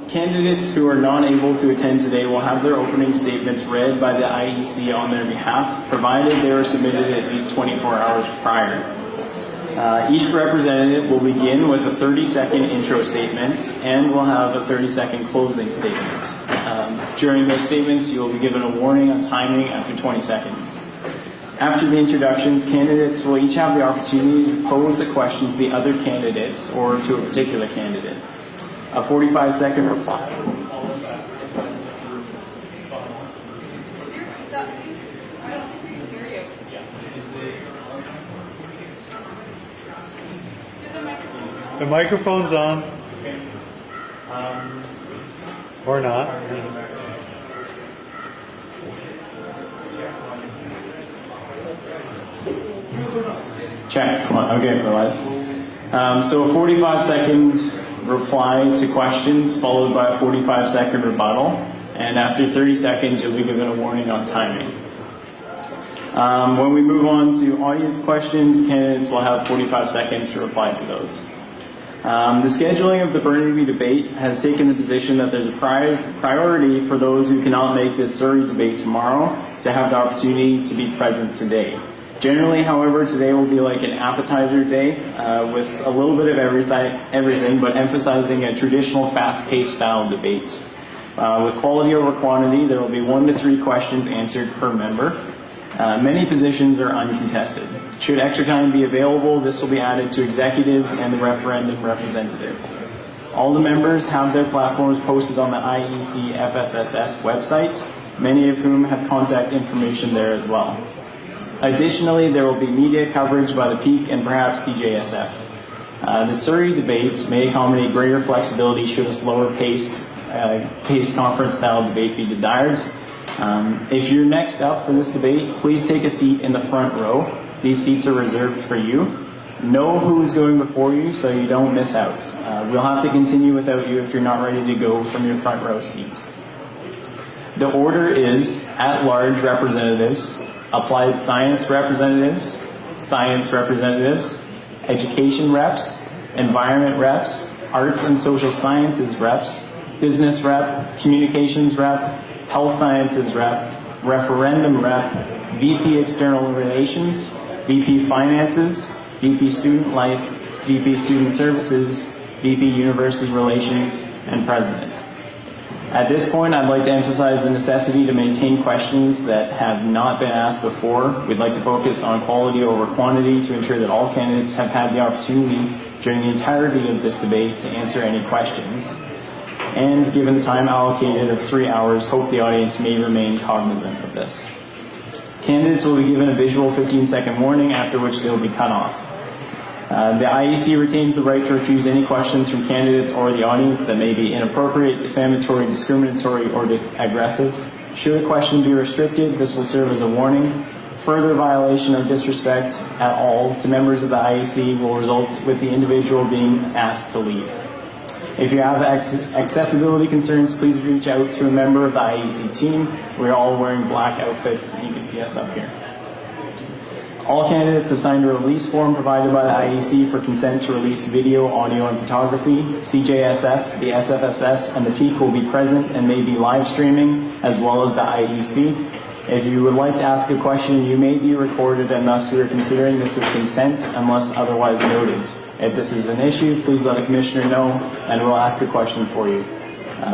Candidates who are not able to attend today will have their opening statements read by the IEC on their behalf, provided they were submitted at least 24 hours prior. Each representative will begin with a 30-second intro statement and will have a 30-second closing statement. During those statements, you will be given a warning on timing after 20 seconds. After the introductions, candidates will each have the opportunity to pose a question to the other candidates or to a particular candidate. A 45-second reply. The microphone's on. Or not. Check. Okay, we're live. So a 45-second reply to questions followed by a 45-second rebuttal, and after 30 seconds you'll be given a warning on timing. When we move on to audience questions, candidates will have 45 seconds to reply to those. The scheduling of the Burnaby debate has taken the position that there's a priority for those who cannot make this Surrey debate tomorrow to have the opportunity to be present today. Generally, however, today will be like an appetizer day with a little bit of everything, but emphasizing a traditional fast-paced style debate. With quality over quantity, there will be 1 to 3 questions answered per member. Many positions are uncontested. Should extra time be available, this will be added to executives and the referendum representative. All the members have their platforms posted on the IEC FSSS website, many of whom have contact information there as well. Additionally, there will be media coverage by the Peak and perhaps CJSF. The Surrey debates may accommodate greater flexibility should a slower paced conference-style debate be desired. If you're next up for this debate, please take a seat in the front row. These seats are reserved for you. Know who's going before you so you don't miss out. We'll have to continue without you if you're not ready to go from your front row seat. The order is at-large representatives, applied science representatives, education reps, environment reps, arts and social sciences reps, business rep, communications rep, health sciences rep, referendum rep, VP external relations, VP finances, VP student life, VP student services, VP university relations, and president. At this point, I'd like to emphasize the necessity to maintain questions that have not been asked before. We'd like to focus on quality over quantity to ensure that all candidates have had the opportunity during the entirety of this debate to answer any questions. And given the time allocated of 3 hours, hope the audience may remain cognizant of this. Candidates will be given a visual 15-second warning, after which they will be cut off. The IEC retains the right to refuse any questions from candidates or the audience that may be inappropriate, defamatory, discriminatory, or aggressive. Should a question be restricted, this will serve as a warning. Further violation or disrespect at all to members of the IEC will result with the individual being asked to leave. If you have accessibility concerns, please reach out to a member of the IEC team. We're all wearing black outfits, and you can see us up here. All candidates have signed a release form provided by the IEC for consent to release video, audio, and photography. CJSF, the SFSS, and the Peak will be present and may be live streaming, as well as the IEC. If you would like to ask a question, you may be recorded, and thus we are considering this as consent unless otherwise noted. If this is an issue, please let a commissioner know, and we'll ask a question for you.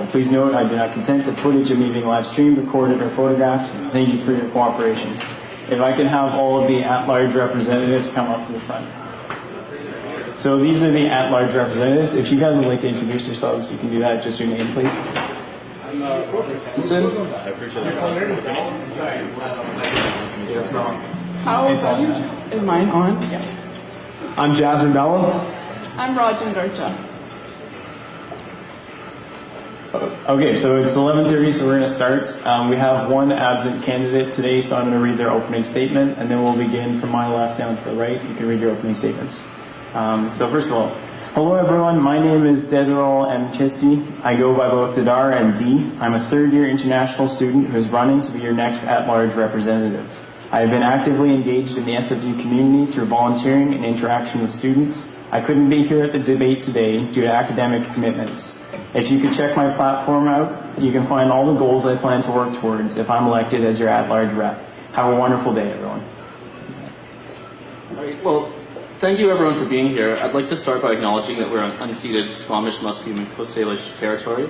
Please note, I do not consent to footage of me being live streamed, recorded, or photographed. Thank you for your cooperation. If I can have all of the at-large representatives come up to the front. So these are the at-large representatives. If you guys would like to introduce yourselves, you can do that. Just your name, please. I'm Hanson. I appreciate it. How are you? Is mine on? Yes. I'm Jaskarn Randhawa. I'm Raajan Garcha. Okay, so it's 11:30, so we're going to start. We have one absent candidate today, so I'm going to read their opening statement, and then we'll begin from my left down to the right. You can read your opening statements. So first of all, hello everyone, my name is Dedarul M Chisty. I go by both Dedar and D. I'm a third-year international student who is running to be your next at-large representative. I have been actively engaged in the SFU community through volunteering and interaction with students. I couldn't be here at the debate today due to academic commitments. If you could check my platform out, you can find all the goals I plan to work towards if I'm elected as your at-large rep. Have a wonderful day, everyone. All right, well, thank you everyone for being here. I'd like to start by acknowledging that we're on unceded Squamish, Musqueam, and Coast Salish territory.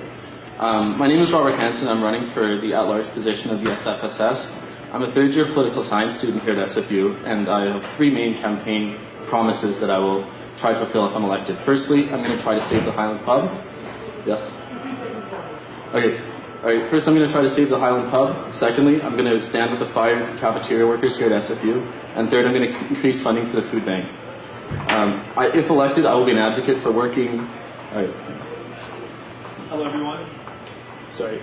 My name is Robert Hanson. I'm running for the at-large position of the SFSS. I'm a third-year political science student here at SFU, and I have three main campaign promises that I will try to fulfill if I'm elected. Firstly, I'm going to try to save the Highland Pub. Yes? Okay. All right, first I'm going to try to save the Highland Pub. Secondly, I'm going to stand with the 5 cafeteria workers here at SFU. And third, I'm going to increase funding for the food bank. If elected, I will be an advocate for working... All right. Hello, everyone. Sorry.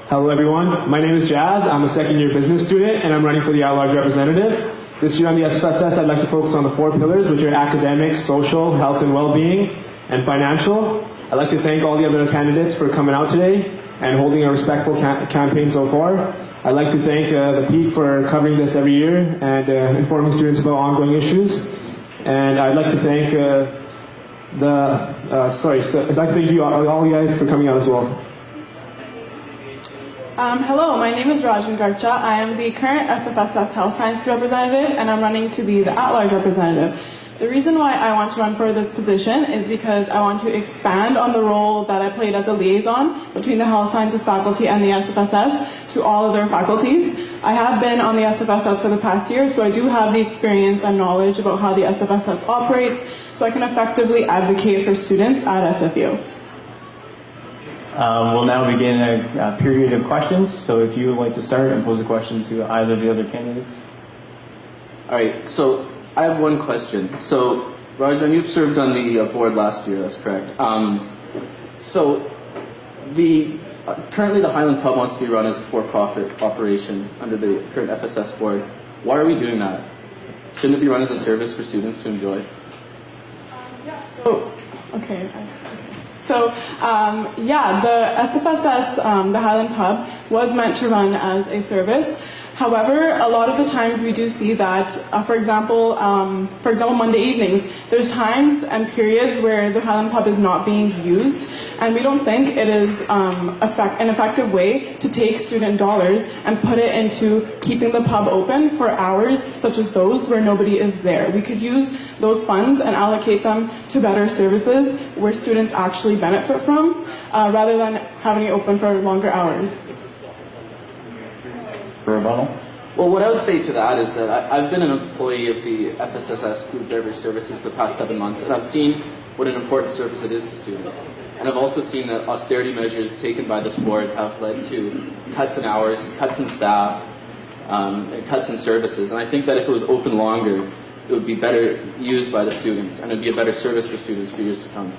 Hello, everyone. My name is Jazz. I'm a second-year business student, and I'm running for the at-large representative. This year on the SFSS, I'd like to focus on the 4 pillars, which are academic, social, health and well-being, and financial. I'd like to thank all the other candidates for coming out today and holding a respectful campaign so far. I'd like to thank the Peak for covering this every year and informing students about ongoing issues. And I'd like to thank I'd like to thank you all you guys for coming out as well. Hello, my name is Raajan Garcha. I am the current SFSS Health Science representative, and I'm running to be the at-large representative. The reason why I want to run for this position is because I want to expand on the role that I played as a liaison between the health sciences faculty and the SFSS to all other faculties. I have been on the SFSS for the past year, so I do have the experience and knowledge about how the SFSS operates, so I can effectively advocate for students at SFU. We'll now begin a period of questions, so if you would like to start and pose a question to either of the other candidates. All right, so I have one question. So, Raajan, you've served on the board last year, that's correct. Currently the Highland Pub wants to be run as a for-profit operation under the current FSS board. Why are we doing that? Shouldn't it be run as a service for students to enjoy? The SFSS, the Highland Pub, was meant to run as a service. However, a lot of the times we do see that, for example, Monday evenings, there's times and periods where the Highland Pub is not being used, and we don't think it is an effective way to take student dollars and put it into keeping the pub open for hours such as those where nobody is there. We could use those funds and allocate them to better services where students actually benefit from, rather than having it open for longer hours. Well, what I would say to that is that I've been an employee of the FSSS Food Beverage Services for the past 7 months, and I've seen what an important service it is to students. And I've also seen that austerity measures taken by this board have led to cuts in hours, cuts in staff, and cuts in services. And I think that if it was open longer, it would be better used by the students, and it would be a better service for students for years to come.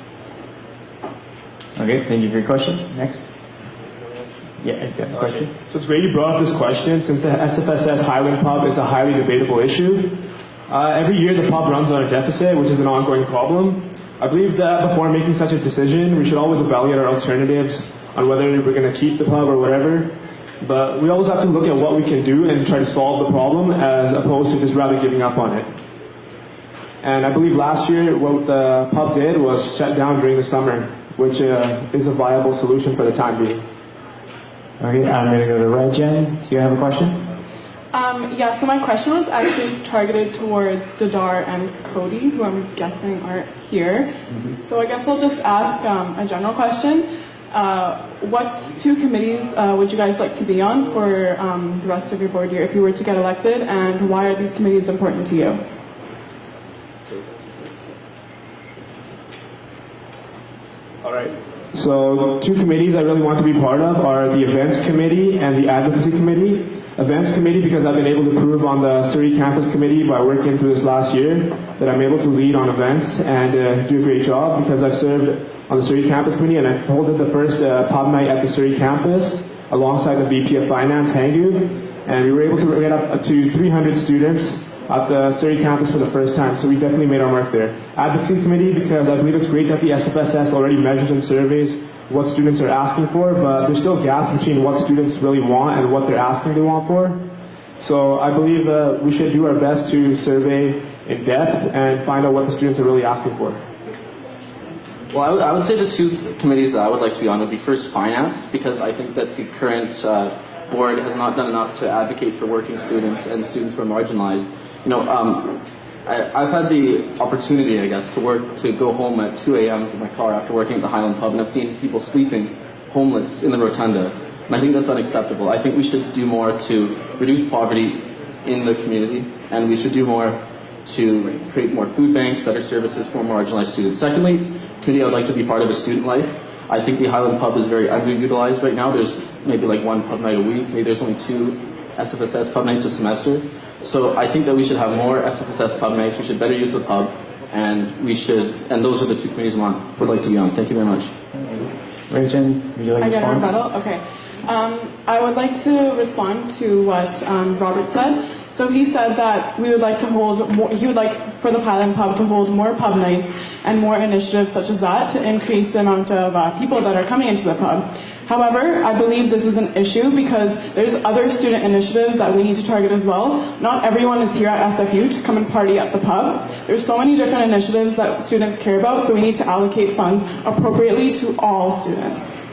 Okay, thank you for your question. Next. Yeah, I've got a question. So it's great you brought up this question, since the SFSS Highland Pub is a highly debatable issue. Every year the pub runs on a deficit, which is an ongoing problem. I believe that before making such a decision, we should always evaluate our alternatives on whether we're going to keep the pub or whatever. But we always have to look at what we can do and try to solve the problem, as opposed to just rather giving up on it. And I believe last year what the pub did was shut down during the summer, which is a viable solution for the time being. Okay, I'm going to go to Raajan. Do you have a question? So my question was actually targeted towards Dedarul and Cody, who I'm guessing aren't here. Mm-hmm. So I guess I'll just ask a general question. What 2 committees would you guys like to be on for the rest of your board year if you were to get elected, and why are these committees important to you? All right. So 2 committees I really want to be part of are the Events Committee and the Advocacy Committee. Events Committee because I've been able to prove on the Surrey Campus Committee by working through this last year that I'm able to lead on events and do a great job, because I've served on the Surrey Campus Committee and I've held the first pub night at the Surrey Campus alongside the VP of Finance, Hangue, and we were able to get up to 300 students at the Surrey campus for the first time, so we definitely made our mark there. Advocacy Committee, because I believe it's great that the SFSS already measures and surveys what students are asking for, but there's still gaps between what students really want and what they're asking they want for. So I believe we should do our best to survey in depth and find out what the students are really asking for. Well, I would say the two committees that I would like to be on would be first finance, because I think that the current board has not done enough to advocate for working students and students who are marginalized. You know, I've had the opportunity, I guess, to go home at 2 a.m. in my car after working at the Highland Pub, and I've seen people sleeping homeless in the rotunda, and I think that's unacceptable. I think we should do more to reduce poverty in the community, and we should do more to create more food banks, better services for marginalized students. Secondly, community I would like to be part of is student life. I think the Highland Pub is very underutilized right now. There's maybe like one pub night a week. Maybe there's only 2 SFSS pub nights a semester. So I think that we should have more SFSS pub nights. We should better use the pub, and those are the two committees I would like to be on. Thank you very much. Rajan, would you like to respond? I get a rebuttal? Okay. I would like to respond to what Robert said. So he said that we would like to hold more, he would like for the Highland Pub to hold more pub nights and more initiatives such as that to increase the amount of people that are coming into the pub. However, I believe this is an issue because there's other student initiatives that we need to target as well. Not everyone is here at SFU to come and party at the pub. There's so many different initiatives that students care about, so we need to allocate funds appropriately to all students.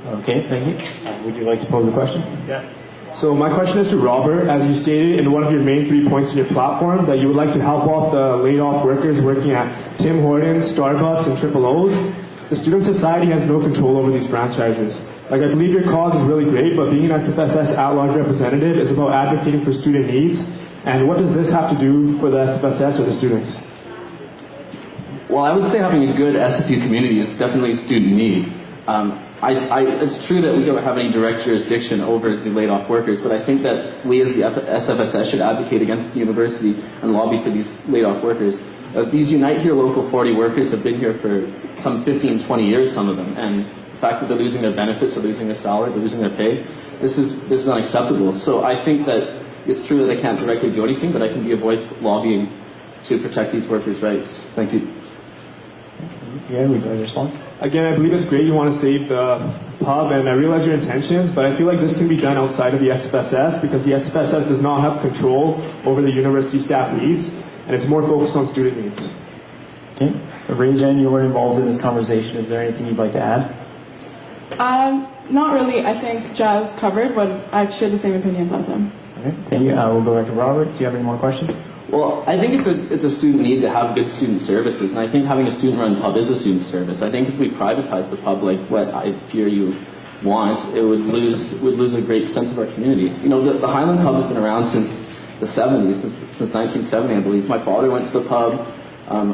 Okay, thank you. Would you like to pose a question? Yeah. So my question is to Robert. As you stated in one of your main 3 points in your platform, that you would like to help off the laid-off workers working at Tim Hortons, Starbucks, and Triple O's. The Student Society has no control over these franchises. Like, I believe your cause is really great, but being an SFSS at-large representative is about advocating for student needs. And what does this have to do for the SFSS or the students? Well, I would say having a good SFU community is definitely a student need. It's true that we don't have any direct jurisdiction over the laid-off workers, but I think that we as the SFSS should advocate against the university and lobby for these laid-off workers. These Unite Here Local 40 workers have been here for some 15, 20 years, some of them, and the fact that they're losing their benefits, they're losing their salary, they're losing their pay, this is unacceptable. So I think that it's true that I can't directly do anything, but I can be a voice lobbying to protect these workers' rights. Thank you. Yeah, we do a response. Again, I believe it's great you want to save the pub, and I realize your intentions, but I feel like this can be done outside of the SFSS because the SFSS does not have control over the university staff needs, and it's more focused on student needs. Okay. Raajan, you were involved in this conversation. Is there anything you'd like to add? Not really. I think Jazz covered, but I share the same opinions as him. Okay, thank you. We'll go back to Robert. Do you have any more questions? Well, I think it's a student need to have good student services, and I think having a student-run pub is a student service. I think if we privatize the pub like what I fear you want, it would lose a great sense of our community. You know, the Highland Pub has been around since the 70s, since 1970, I believe. My father went to the pub,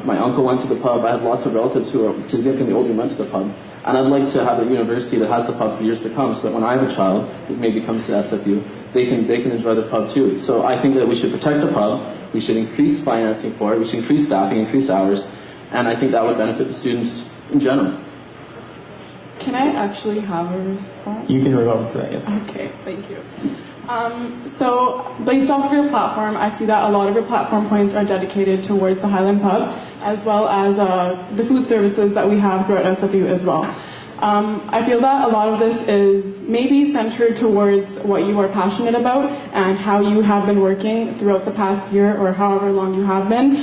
my uncle went to the pub, I have lots of relatives who are significantly older who went to the pub. And I'd like to have a university that has the pub for years to come, so that when I have a child who maybe comes to SFU, they can enjoy the pub too. So I think that we should protect the pub, we should increase financing for it, we should increase staffing, increase hours, and I think that would benefit the students in general. Can I actually have a response? You can rebuttal to that, yes. Okay, thank you. So, based off of your platform, I see that a lot of your platform points are dedicated towards the Highland Pub, as well as the food services that we have throughout SFU as well. I feel that a lot of this is maybe centered towards what you are passionate about and how you have been working throughout the past year or however long you have been.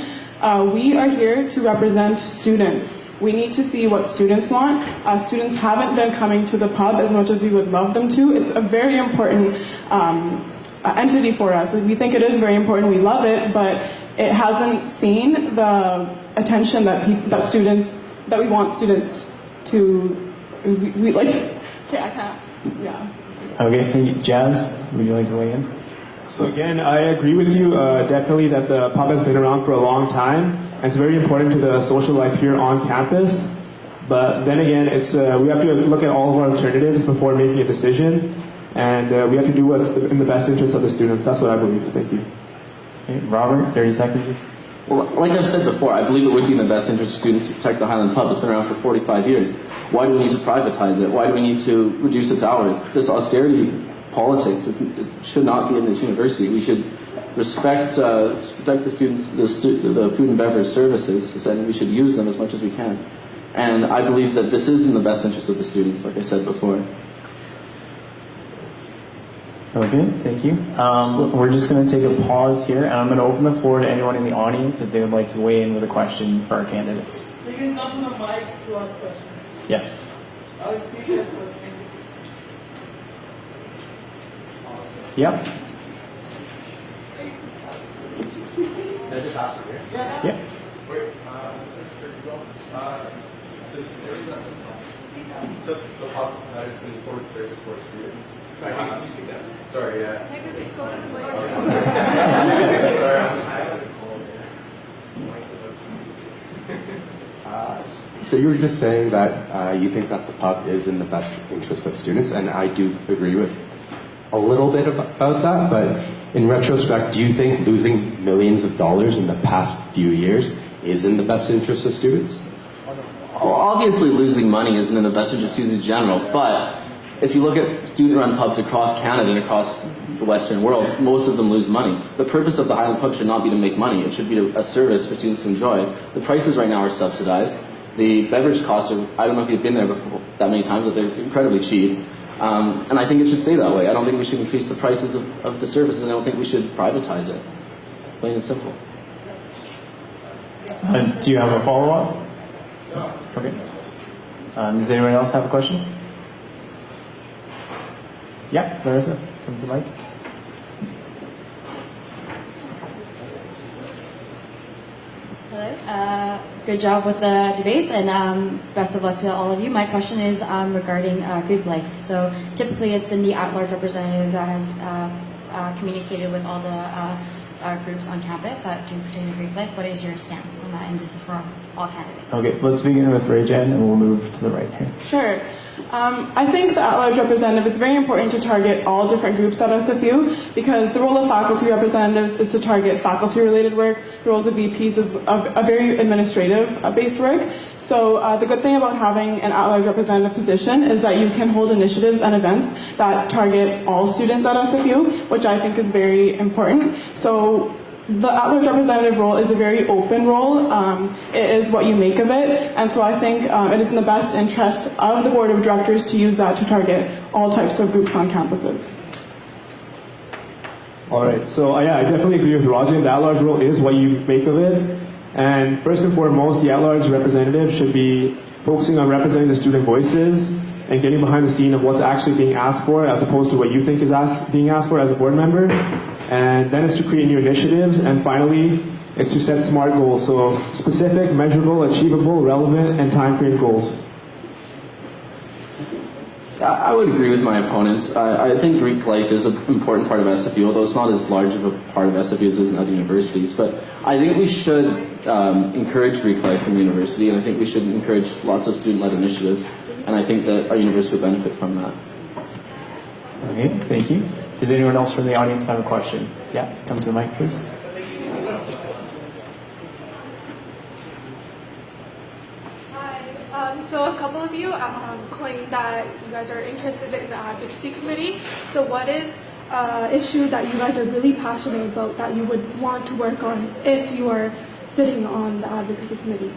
We are here to represent students. We need to see what students want. Students haven't been coming to the pub as much as we would love them to. It's a very important entity for us. We think it is very important. We love it, but it hasn't seen the attention that we want students to. We like. Okay, I can't. Yeah. Okay, thank you. Jazz, would you like to weigh in? So again, I agree with you definitely that the pub has been around for a long time, and it's very important to the social life here on campus. But then again, it's we have to look at all of our alternatives before making a decision, and we have to do what's in the best interest of the students. That's what I believe. Thank you. Okay, Robert, 30 seconds. Well, like I've said before, I believe it would be in the best interest of students to protect the Highland Pub. It's been around for 45 years. Why do we need to privatize it? Why do we need to reduce its hours? This austerity politics it should not be in this university. We should respect the students, the food and beverage services, and we should use them as much as we can. And I believe that this is in the best interest of the students, like I said before. Okay, thank you. We're just going to take a pause here, and I'm going to open the floor to anyone in the audience if they would like to weigh in with a question for our candidates. You can come to the mic to ask questions. Yes. I'll repeat your question. Yep. Yep. Sorry, yeah. So you were just saying that you think that the pub is in the best interest of students, and I do agree with a little bit about that, but in retrospect, do you think losing millions of dollars in the past few years is in the best interest of students? Well, obviously losing money isn't in the best interest of students in general, but if you look at student-run pubs across Canada and across the Western world, most of them lose money. The purpose of the Highland Pub should not be to make money. It should be a service for students to enjoy. The prices right now are subsidized. The beverage costs are, I don't know if you've been there before that many times, but they're incredibly cheap. And I think it should stay that way. I don't think we should increase the prices of the services, and I don't think we should privatize it. Plain and simple. Do you have a follow-up? Okay. Does anyone else have a question? Yeah, Larissa, come to the mic. Hello. Good job with the debates, and best of luck to all of you. My question is regarding Greek life. So typically it's been the at-large representative that has communicated with all the groups on campus that do pertain to Greek life. What is your stance on that? And this is for all candidates. Okay, let's begin with Raajan, and we'll move to the right here. Sure. I think the at-large representative, it's very important to target all different groups at SFU because the role of faculty representatives is to target faculty-related work. The roles of VPs is a very administrative-based work. So the good thing about having an at-large representative position is that you can hold initiatives and events that target all students at SFU, which I think is very important. So the at-large representative role is a very open role. It is what you make of it, and so I think it is in the best interest of the board of directors to use that to target all types of groups on campuses. All right, so yeah, I definitely agree with Raajan. The at-large role is what you make of it, and first and foremost, the at-large representative should be focusing on representing the student voices and getting behind the scene of what's actually being asked for, as opposed to what you think is being asked for as a board member. And then it's to create new initiatives, and finally, it's to set SMART goals, so specific, measurable, achievable, relevant, and time-frame goals. I would agree with my opponents. I think Greek life is an important part of SFU, although it's not as large of a part of SFU as it is in other universities. But I think we should encourage Greek life in the university, and I think we should encourage lots of student-led initiatives, and I think that our university will benefit from that. Okay, thank you. Does anyone else from the audience have a question? Yeah, come to the mic, please. Hi. So a couple of you claim that you guys are interested in the advocacy committee. So what is issue that you guys are really passionate about that you would want to work on if you are sitting on the advocacy committee?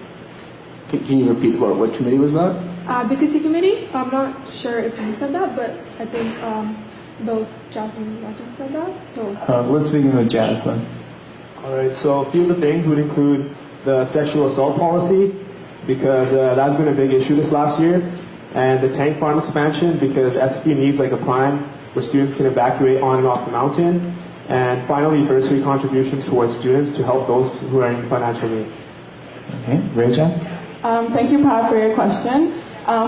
Can you repeat what committee was that? Advocacy committee. I'm not sure if you said that, but I think both Jazz and Raajan said that. So let's begin with Jazz then. All right, so a few of the things would include the sexual assault policy, because that's been a big issue this last year, and the tank farm expansion, because SFU needs like a plan where students can evacuate on and off the mountain, and finally bursary contributions towards students to help those who are in financial need. Okay, Raajan? Thank you, Prab, for your question.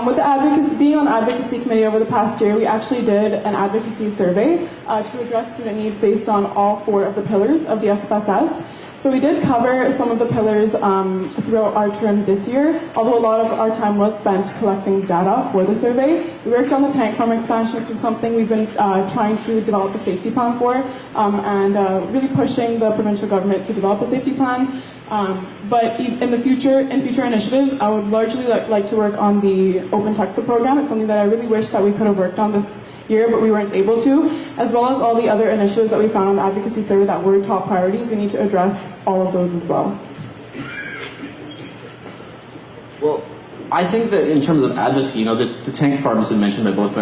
With the being on the advocacy committee over the past year, we actually did an advocacy survey to address student needs based on all 4 of the pillars of the SFSS. So we did cover some of the pillars throughout our term this year, although a lot of our time was spent collecting data for the survey. We worked on the tank farm expansion, which is something we've been trying to develop a safety plan for, and really pushing the provincial government to develop a safety plan. But in future initiatives, I would largely like to work on the Open Textbook program. It's something that I really wish that we could have worked on this year, but we weren't able to, as well as all the other initiatives that we found on the advocacy survey that were top priorities. We need to address all of those as well. Well, I think that in terms of advocacy, the tank farm has been mentioned by both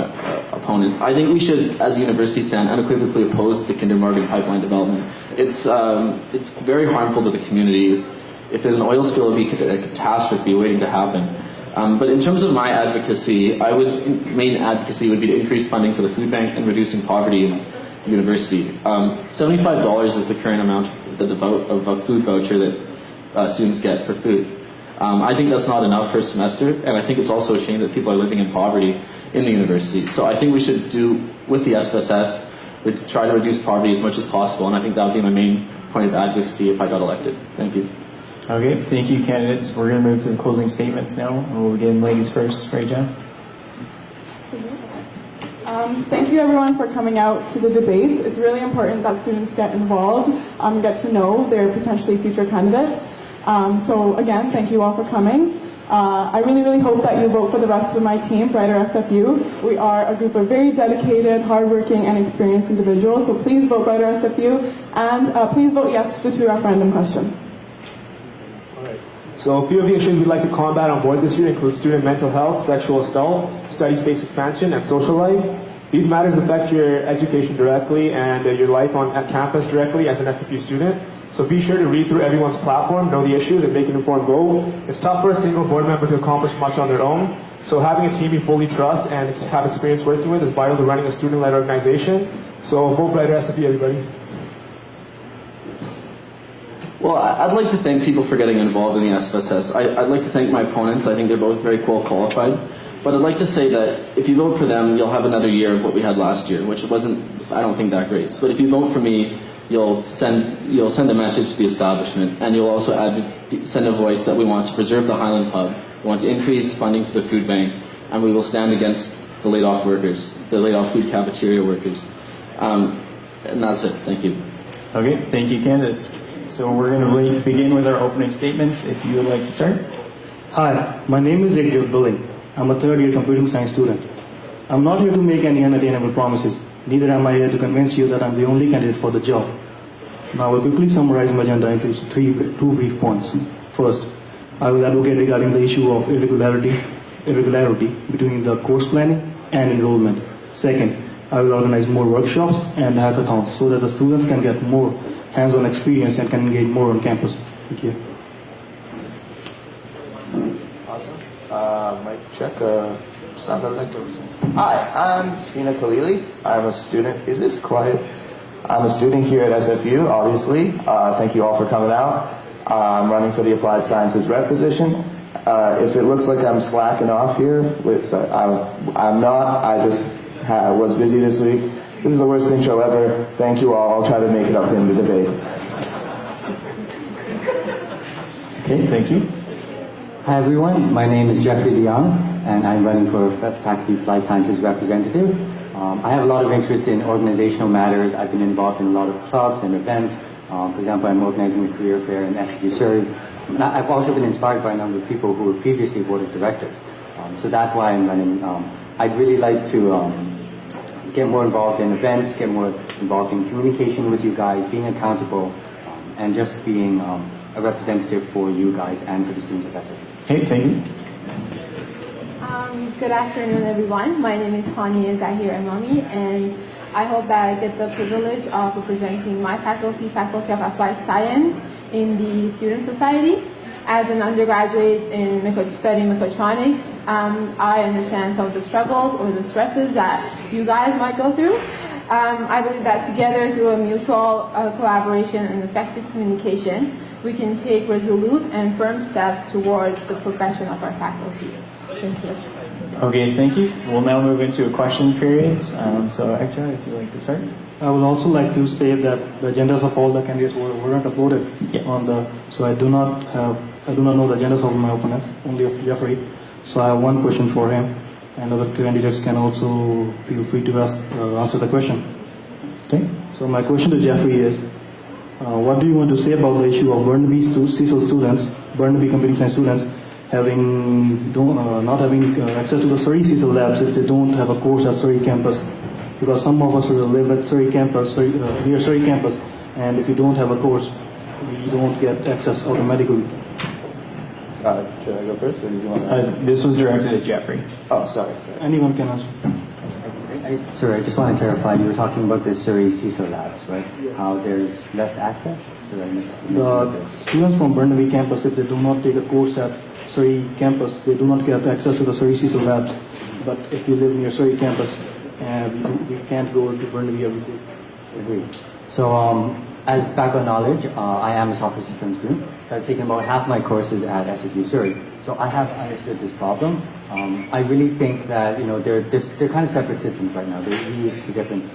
opponents. I think we should, as a university, stand unequivocally opposed to the Kindermarken pipeline development. It's very harmful to the community. If there's an oil spill, it would be a catastrophe waiting to happen. But in terms of my advocacy, main advocacy would be to increase funding for the food bank and reducing poverty in the university. $75 is the current amount of a food voucher that students get for food. I think that's not enough for a semester, and I think it's also a shame that people are living in poverty in the university. So I think we should do, with the SFSS, try to reduce poverty as much as possible, and I think that would be my main point of advocacy if I got elected. Thank you. Okay, thank you, candidates. We're going to move to the closing statements now, and we'll begin ladies first. Raajan. Thank you everyone for coming out to the debates. It's really important that students get involved, get to know their potentially future candidates. So again, thank you all for coming. I really hope that you vote for the rest of my team, Brighter SFU. We are a group of very dedicated, hardworking, and experienced individuals. So please vote Brighter SFU, and please vote yes to the 2 referendum questions. So a few of the issues we'd like to combat on board this year include student mental health, sexual assault, study space expansion, and social life. These matters affect your education directly and your life at campus directly as an SFU student. So be sure to read through everyone's platform, know the issues, and make an informed vote. It's tough for a single board member to accomplish much on their own. So having a team you fully trust and have experience working with is vital to running a student-led organization. So vote Brighter SFU, everybody. Well, I'd like to thank people for getting involved in the SFSS. I'd like to thank my opponents. I think they're both very well qualified. But I'd like to say that if you vote for them, you'll have another year of what we had last year, which wasn't, I don't think, that great. But if you vote for me, you'll send a message to the establishment, and you'll also send a voice that we want to preserve the Highland Pub, we want to increase funding for the food bank, and we will stand against the laid-off workers, the laid-off food cafeteria workers. And that's it. Thank you. Okay, thank you, candidates. So we're going to begin with our opening statements. If you would like to start. Hi, my name is Ekjot Billing. I'm a third-year computing science student. I'm not here to make any unattainable promises. Neither am I here to convince you that I'm the only candidate for the job. Now I will quickly summarize my agenda into two brief points. First, I will advocate regarding the issue of irregularity between the course planning and enrollment. Second, I will organize more workshops and hackathons so that the students can get more hands-on experience and can engage more on campus. Thank you. Awesome. Mic check. Hi, I'm Sina Khalili. I'm a student. Is this quiet? I'm a student here at SFU, obviously. Thank you all for coming out. I'm running for the Applied Sciences rep position. If it looks like I'm slacking off here, I'm not. I just was busy this week. This is the worst intro ever. Thank you all. I'll try to make it up in the debate. Okay, thank you. Hi everyone, my name is Jeffrey Leung, and I'm running for Faculty Applied Sciences representative. I have a lot of interest in organizational matters. I've been involved in a lot of clubs and events. For example, I'm organizing a career fair in SFU Surrey. And I've also been inspired by a number of people who were previously board of directors. So that's why I'm running. I'd really like to get more involved in events, get more involved in communication with you guys, being accountable, and just being a representative for you guys and for the students of SFU. Hey, thank you. Good afternoon, everyone. My name is Hanieh Zahiremami, and I hope that I get the privilege of representing my faculty of Applied Science in the Student Society. As an undergraduate in studying mechatronics, I understand some of the struggles or the stresses that you guys might go through. I believe that together, through a mutual collaboration and effective communication, we can take resolute and firm steps towards the progression of our faculty. Thank you. Okay, thank you. We'll now move into a question period. So, Ekjot, if you'd like to start. I would also like to state that the agendas of all the candidates weren't uploaded on the. So I do not know the agendas of my opponents, only of Jeffrey. So I have one question for him, and other candidates can also feel free to answer the question. Okay. So my question to Jeffrey is, what do you want to say about the issue of Burnaby computing science students, not having access to the Surrey CSIL labs if they don't have a course at Surrey campus? Because some of us live at Surrey campus, near Surrey campus, and if you don't have a course, you don't get access automatically. Should I go first, or did you want to? This was directed at Jeffrey. Oh, sorry. Anyone can answer. Sorry, I just want to clarify. You were talking about the Surrey CISO labs, right? How there's less access? So I missed The students from Burnaby campus, if they do not take a course at Surrey campus, they do not get access to the Surrey CISO labs. But if you live near Surrey campus, we can't go to Burnaby every day. Agreed. So, as background knowledge, I am a software systems student. So I've taken about half my courses at SFU Surrey. So I have understood this problem. I really think that they're kind of separate systems right now. They use two different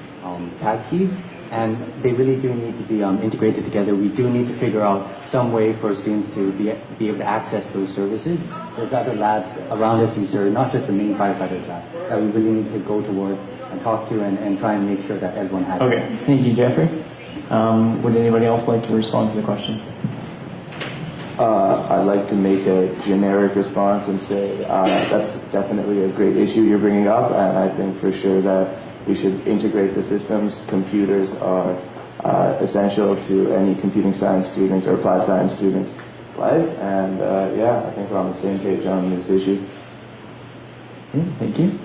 tag keys, and they really do need to be integrated together. We do need to figure out some way for students to be able to access those services. There's other labs around SFU Surrey, not just the main firefighters lab, that we really need to go toward and talk to and try and make sure that everyone has Okay, it. thank you, Jeffrey. Would anybody else like to respond to the question? I'd like to make a generic response and say that's definitely a great issue you're bringing up, and I think for sure that we should integrate the systems. Computers are essential to any computing science students or applied science students' life, and yeah, I think we're on the same page on this issue. Okay, thank you.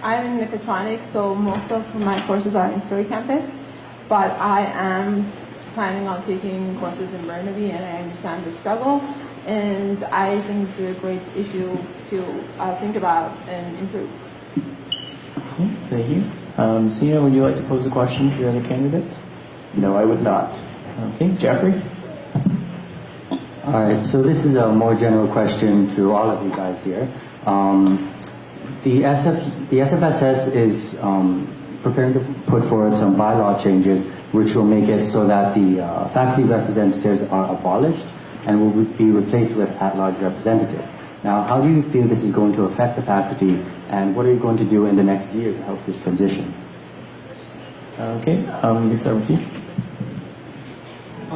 I'm in mechatronics, so most of my courses are in Surrey campus, but I am planning on taking courses in Burnaby, and I understand the struggle, and I think it's a great issue to think about and improve. Okay, thank you. Sina, would you like to pose a question to the other candidates? No, I would not. Okay, Jeffrey? All right, so this is a more general question to all of you guys here. The SFSS is preparing to put forward some bylaw changes which will make it so that the faculty representatives are abolished and will be replaced with at-large representatives. Now, how do you feel this is going to affect the faculty, and what are you going to do in the next year to help this transition? Okay, we can start with you.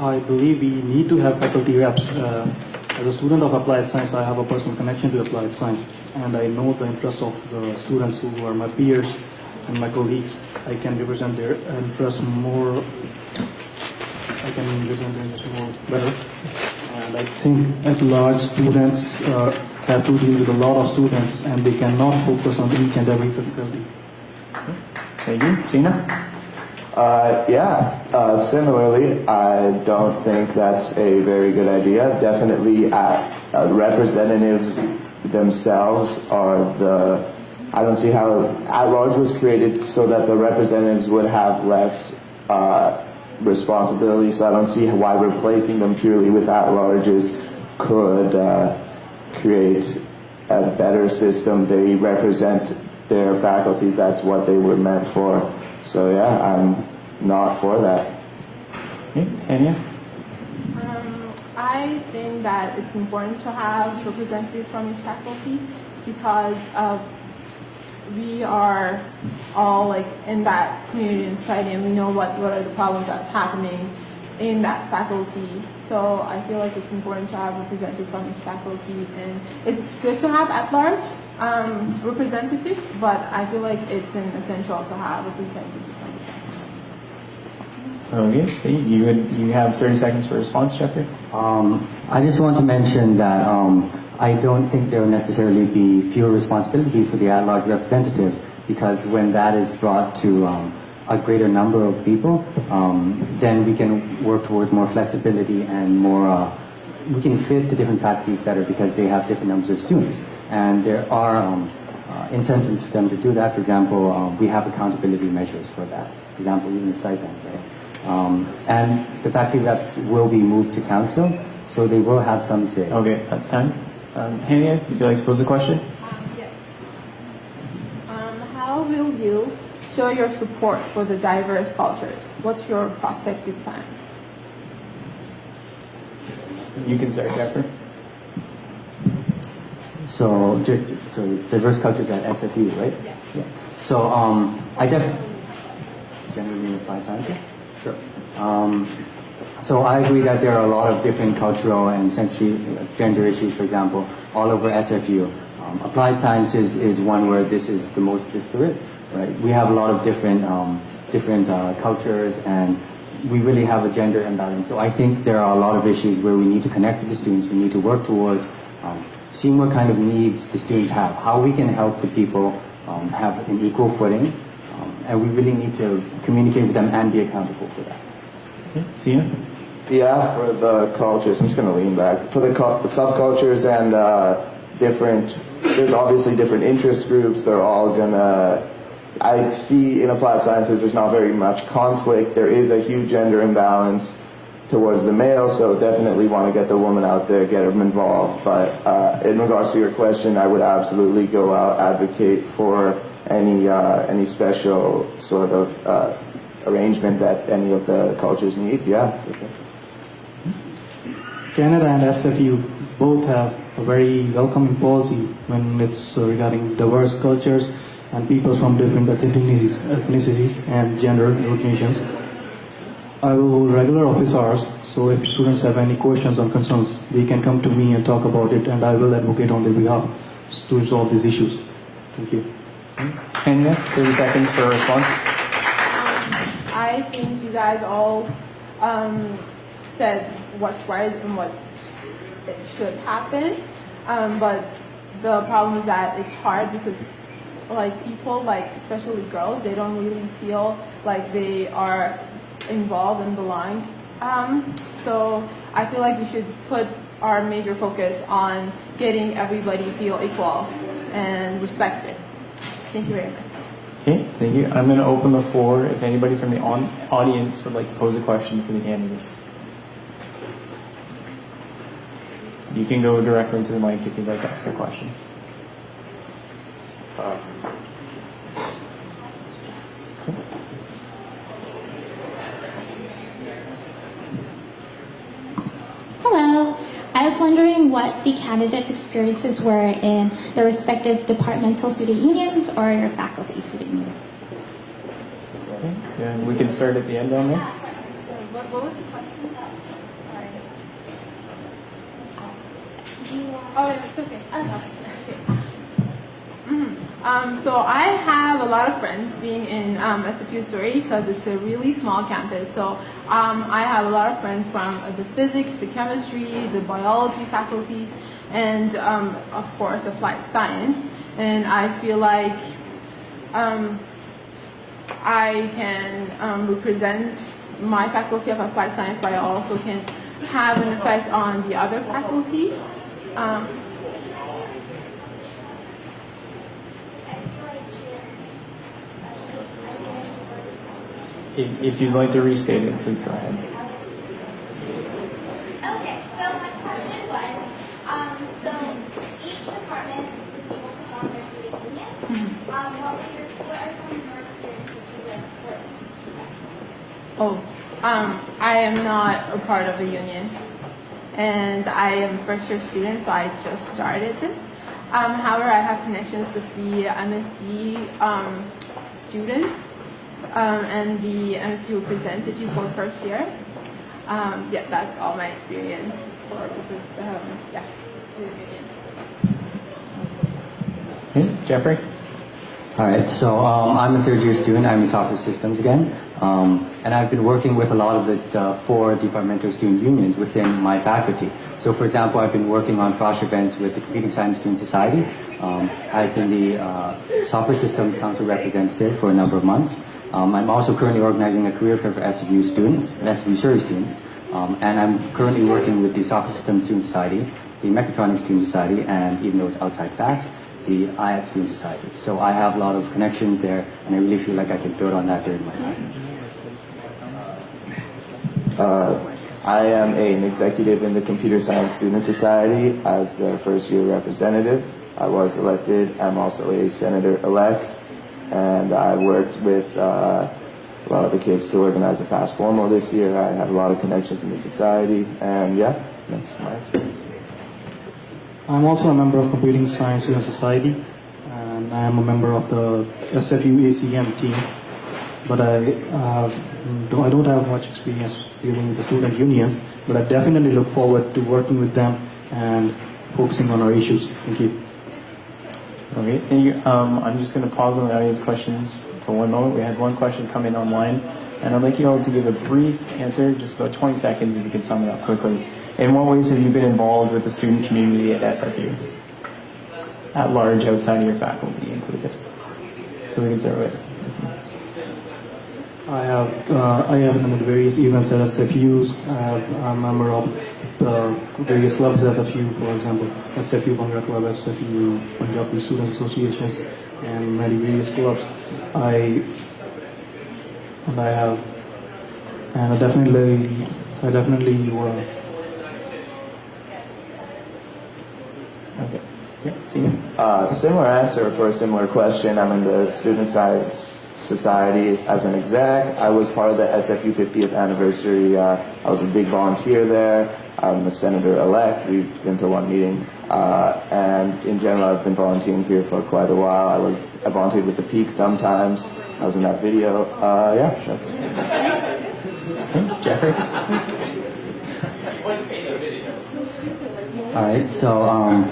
I believe we need to have faculty reps. As a student of applied science, I have a personal connection to applied science, and I know the interests of the students who are my peers and my colleagues. I can represent their interests more. I can represent their interests more better. And I think at-large students have to deal with a lot of students, and they cannot focus on each and every faculty. Thank you. Sina? Similarly, I don't think that's a very good idea. Definitely, representatives themselves are I don't see how at-large was created so that the representatives would have less responsibility, so I don't see why replacing them purely with at-larges could create a better system. They represent their faculties, that's what they were meant for. So yeah, I'm not for that. Okay, Hanieh? I think that it's important to have representatives from each faculty because we are all like in that community and society, and we know what are the problems that's happening in that faculty. So I feel like it's important to have representatives from each faculty, and it's good to have at-large representative, but I feel like it's essential to have representatives from each faculty. Okay, you have 30 seconds for a response, Jeffrey. I just want to mention that I don't think there will necessarily be fewer responsibilities for the at-large representatives, because when that is brought to a greater number of people, then we can work towards more flexibility and more, we can fit the different faculties better because they have different numbers of students. And there are incentives for them to do that. For example, we have accountability measures for that. For example, even the stipend, right? And the faculty reps will be moved to council, so they will have some say. Okay, that's time. Hanieh, would you like to pose a question? Yes. How will you show your support for the diverse cultures? What's your prospective plans? You can start, Jeffrey. So diverse cultures at SFU, right? Yeah. So I definitely generally applied sciences. Sure. So I agree that there are a lot of different cultural and sensitive gender issues, for example, all over SFU. Applied sciences is one where this is the most disparate, right? We have a lot of different cultures, and we really have a gender imbalance. So I think there are a lot of issues where we need to connect with the students. We need to work towards seeing what kind of needs the students have, how we can help the people have an equal footing, and we really need to communicate with them and be accountable for that. Okay. Sina? Yeah, for the cultures, I'm just going to lean back. For the subcultures and there's obviously different interest groups. They're all going to, I see in applied sciences there's not very much conflict. There is a huge gender imbalance towards the male, so definitely want to get the woman out there, get them involved. But in regards to your question, I would absolutely go out, advocate for any special sort of arrangement that any of the cultures need. Yeah, for sure. Canada and SFU both have a very welcoming policy when it's regarding diverse cultures and people from different ethnicities and gender recognitions. I will hold regular office hours, so if students have any questions or concerns, they can come to me and talk about it, and I will advocate on their behalf to resolve these issues. Thank you. Hanieh, 30 seconds for a response. I think you guys all said what's right and what it should happen, but the problem is that it's hard because people, especially girls, they don't really feel like they are involved and belong. So I feel like we should put our major focus on getting everybody feel equal and respected. Thank you very much. Okay, thank you. I'm going to open the floor if anybody from the audience would like to pose a question for the candidates. You can go directly into the mic if you'd like to ask a question. Hello. I was wondering what the candidates' experiences were in their respective departmental student unions or your faculty student union. Okay, and we can start at the end on there. What was the question? Sorry. Oh, it's okay. So I have a lot of friends being in SFU Surrey because it's a really small campus. So I have a lot of friends from the physics, the chemistry, the biology faculties, and of course applied science. And I feel like I can represent my faculty of applied science, but I also can have an effect on the other faculty. If you'd like to restate it, please go ahead. Okay, so my question was, so each department is able to form their student union. What are some of your experiences with I am not a part of the union, and I am a first-year student, so I just started this. However, I have connections with the MSc students. And the MSU represented you for first year. Yeah, that's all my experience for student unions. Okay, Jeffrey? All right, so I'm a third-year student. I'm in software systems again. And I've been working with a lot of the 4 departmental student unions within my faculty. So for example, I've been working on flash events with the Computing Science Student Society. I've been the Software Systems Council representative for a number of months. I'm also currently organizing a career fair for SFU students, SFU Surrey students. And I'm currently working with the Software Systems Student Society, the Mechatronics Student Society, and even though it's outside fast, the IAT Student Society. So I have a lot of connections there, and I really feel like I can build on that during my time. I am an executive in the Computer Science Student Society as their first-year representative. I was elected. I'm also a senator-elect, and I worked with a lot of the kids to organize a fast formal this year. I have a lot of connections in the society, and yeah, that's my experience. I'm also a member of Computing Science Student Society, and I am a member of the SFU ACM team. But I don't have much experience dealing with the student unions, but I definitely look forward to working with them and focusing on our issues. Thank you. Okay, thank you. I'm just going to pause on the audience questions for one moment. We had one question come in online. And I'd like you all to give a brief answer, just about 20 seconds if you could sum it up quickly. In what ways have you been involved with the student community at SFU? At large, outside of your faculty included. So we can start with. I have attended various events at SFUs. I'm a member of various clubs at SFU, for example, SFU Bhangra Club, SFU Punjabi Student Associations, and many various clubs. I definitely Okay. Yeah, Sina? Similar answer for a similar question. I'm in the Student Science Society as an exec. I was part of the SFU 50th anniversary. I was a big volunteer there. I'm a senator-elect. We've been to one meeting. And in general, I've been volunteering here for quite a while. I volunteered with the Peak sometimes. I was in that video. Yeah, that's Jeffrey? All right, so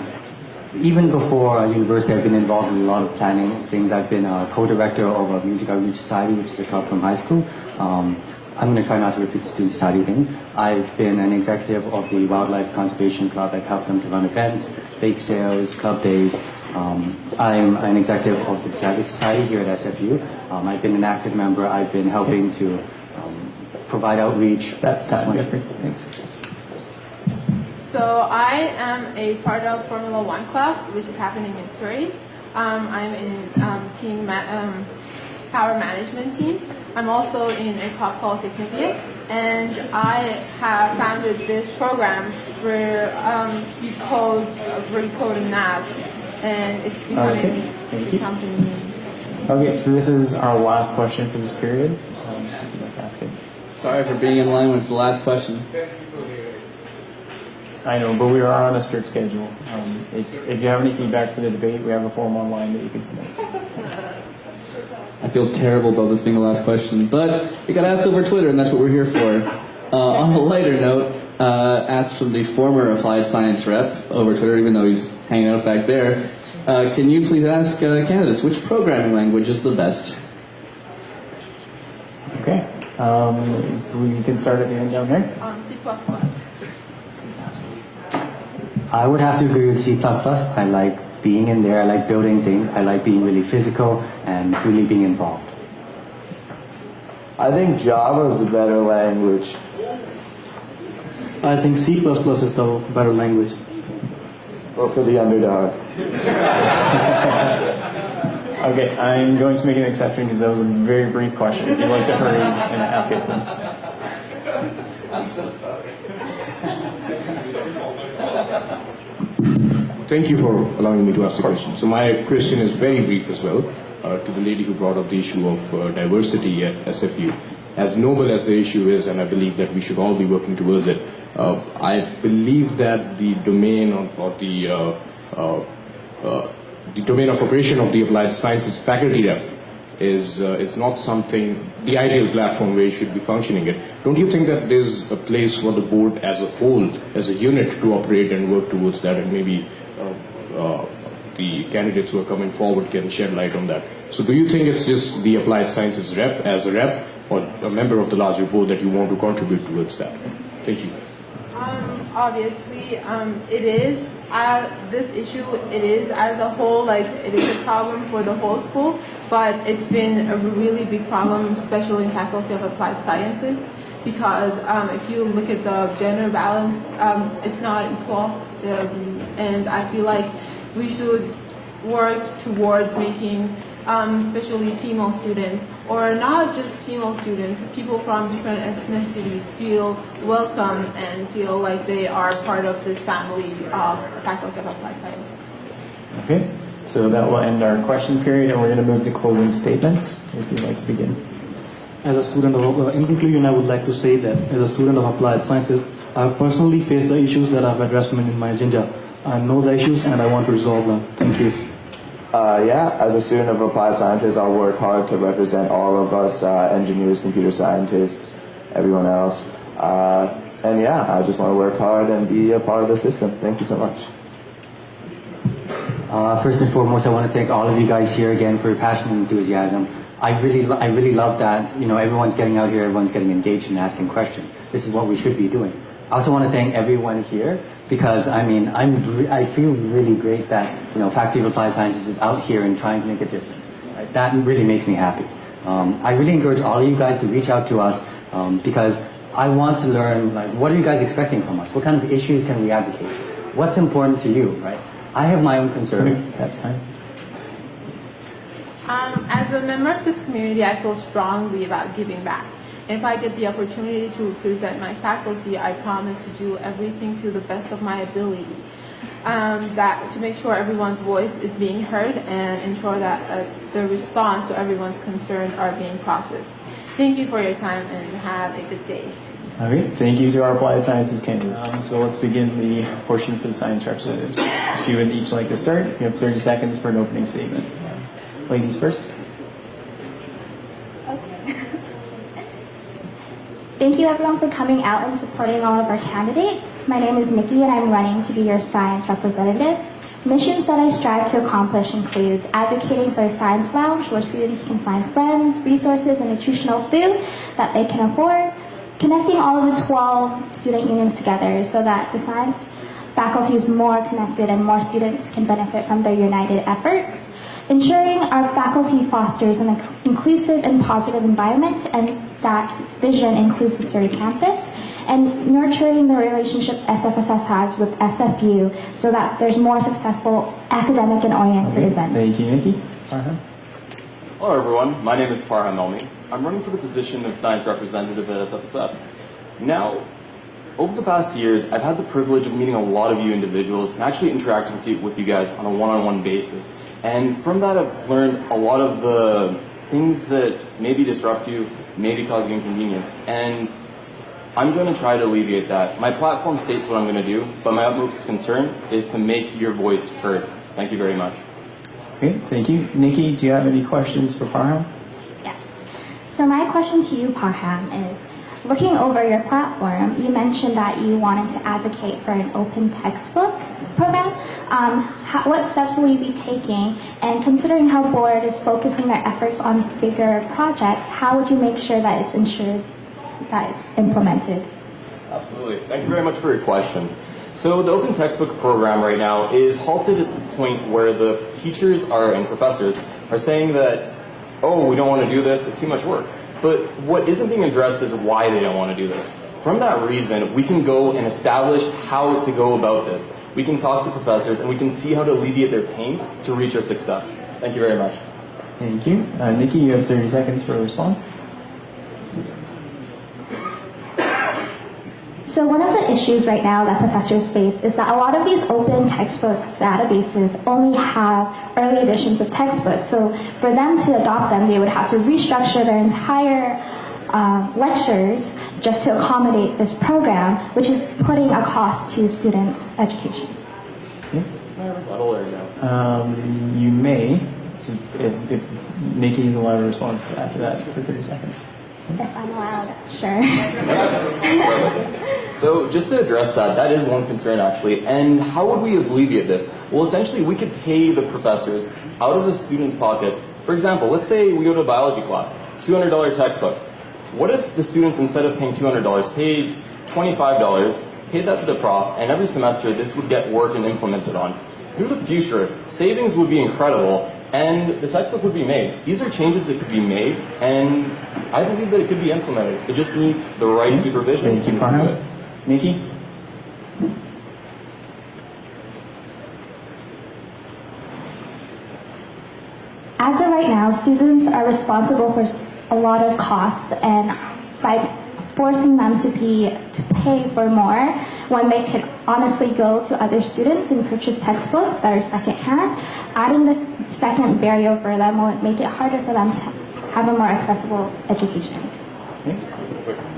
even before university, I've been involved in a lot of planning things. I've been a co-director of a Music Outreach Society, which is a club from high school. I'm going to try not to repeat the student society thing. I've been an executive of the Wildlife Conservation Club. I've helped them to run events, bake sales, club days. I'm an executive of the Jagger Society here at SFU. I've been an active member. I've been helping to provide outreach. That's time, Jeffrey. Thanks. So I am a part of Formula One Club, which is happening in Surrey. I'm in power management team. I'm also in a club called Taykandy, and I have founded this program where you code a nav, and it's becoming a company. Okay, so this is our last question for this period. If you'd like to ask it. Sorry for being in line when it's the last question. I know, but we are on a strict schedule. If you have any feedback for the debate, we have a form online that you can submit. I feel terrible about this being the last question, but it got asked over Twitter, and that's what we're here for. On a lighter note, asked from the former Applied Science rep over Twitter, even though he's hanging out back there, can you please ask candidates which programming language is the best? Okay. If we can start at the end down there. C++. I would have to agree with C++. I like being in there, I like building things, I like being really physical and really being involved. I think Java is a better language. I think C++ is the better language. Vote for the underdog. Okay, I'm going to make an exception because that was a very brief question. If you'd like to hurry and ask it, please. I'm so sorry. Thank you for allowing me to ask the question. So my question is very brief as well, to the lady who brought up the issue of diversity at SFU. As noble as the issue is, and I believe that we should all be working towards it, I believe that the domain of the domain of operation of the applied sciences faculty rep is not something, the ideal platform where you should be functioning it. Don't you think that there's a place for the board as a whole, as a unit, to operate and work towards that, and maybe the candidates who are coming forward can shed light on that? So do you think it's just the applied sciences rep as a rep, or a member of the larger board that you want to contribute towards that? Thank you. Obviously, it is. This issue, it is as a whole, like it is a problem for the whole school, but it's been a really big problem, especially in Faculty of Applied Sciences, because if you look at the gender balance, it's not equal, and I feel like we should work towards making especially female students, or not just female students, people from different ethnicities feel welcome and feel like they are part of this family of Faculty of Applied Science. Okay, so that will end our question period, and we're going to move to closing statements, if you'd like to begin. As a student of, in conclusion, I would like to say that as a student of applied sciences, I have personally faced the issues that I've addressed in my agenda. I know the issues and I want to resolve them. Thank you. Yeah, as a student of applied sciences, I'll work hard to represent all of us, engineers, computer scientists, everyone else. And yeah, I just want to work hard and be a part of the system. Thank you so much. First and foremost, I want to thank all of you guys here again for your passion and enthusiasm. I really love that, you know, everyone's getting out here, everyone's getting engaged and asking questions. This is what we should be doing. I also want to thank everyone here because, I mean, I feel really great that, you know, Faculty of Applied Sciences is out here and trying to make a difference. Right? That really makes me happy. I really encourage all of you guys to reach out to us because I want to learn, like, what are you guys expecting from us? What kind of issues can we advocate? What's important to you, right? I have my own concerns. That's time. As a member of this community, I feel strongly about giving back. If I get the opportunity to represent my faculty, I promise to do everything to the best of my ability. To make sure everyone's voice is being heard and ensure that the response to everyone's concerns are being processed. Thank you for your time and have a good day. Okay, thank you to our applied sciences candidates. So let's begin the portion for the science representatives. If you would each like to start, you have 30 seconds for an opening statement. Ladies first. Thank you everyone for coming out and supporting all of our candidates. My name is Nikki and I'm running to be your science representative. Missions that I strive to accomplish includes advocating for a science lounge where students can find friends, resources, and nutritional food that they can afford, connecting all of the 12 student unions together so that the science faculty is more connected and more students can benefit from their united efforts, ensuring our faculty fosters an inclusive and positive environment and that vision includes the Surrey campus, and nurturing the relationship SFSS has with SFU so that there's more successful academic and oriented events. Thank you, Nikki. Parham. Hello everyone, my name is Parham Elmi. I'm running for the position of science representative at SFSS. Now, over the past years, I've had the privilege of meeting a lot of you individuals and actually interacting with you guys on a one-on-one basis. And from that, I've learned a lot of the things that maybe disrupt you, maybe cause you inconvenience. And I'm going to try to alleviate that. My platform states what I'm going to do, but my utmost concern is to make your voice heard. Thank you very much. Okay, thank you. Nikki, do you have any questions for Parham? Yes. So my question to you, Parham, is looking over your platform, you mentioned that you wanted to advocate for an open textbook program. What steps will you be taking? And considering how board is focusing their efforts on bigger projects, how would you make sure that it's ensured that it's implemented? Absolutely. Thank you very much for your question. So the open textbook program right now is halted at the point where the teachers and professors are saying that, oh, we don't want to do this, it's too much work. But what isn't being addressed is why they don't want to do this. From that reason, we can go and establish how to go about this. We can talk to professors and we can see how to alleviate their pains to reach our success. Thank you very much. Thank you. Nikki, you have 30 seconds for a response. So one of the issues right now that professors face is that a lot of these open textbook databases only have early editions of textbooks. So for them to adopt them, they would have to restructure their entire lectures just to accommodate this program, which is putting a cost to students' education. Okay. You may, if Nikki is allowed a response after that for 30 seconds. If I'm allowed, sure. So just to address that is one concern actually. And how would we alleviate this? Well, essentially we could pay the professors out of the student's pocket. For example, let's say we go to a biology class, $200 textbooks. What if the students, instead of paying $200, paid $25, paid that to the prof, and every semester this would get worked and implemented on? Through the future, savings would be incredible, and the textbook would be made. These are changes that could be made, and I believe that it could be implemented. It just needs the right supervision. Thank you, Parham. Nikki? As of right now, students are responsible for a lot of costs, and by forcing them to pay for more when they could honestly go to other students and purchase textbooks that are secondhand, adding this second barrier for them will make it harder for them to have a more accessible education. Okay.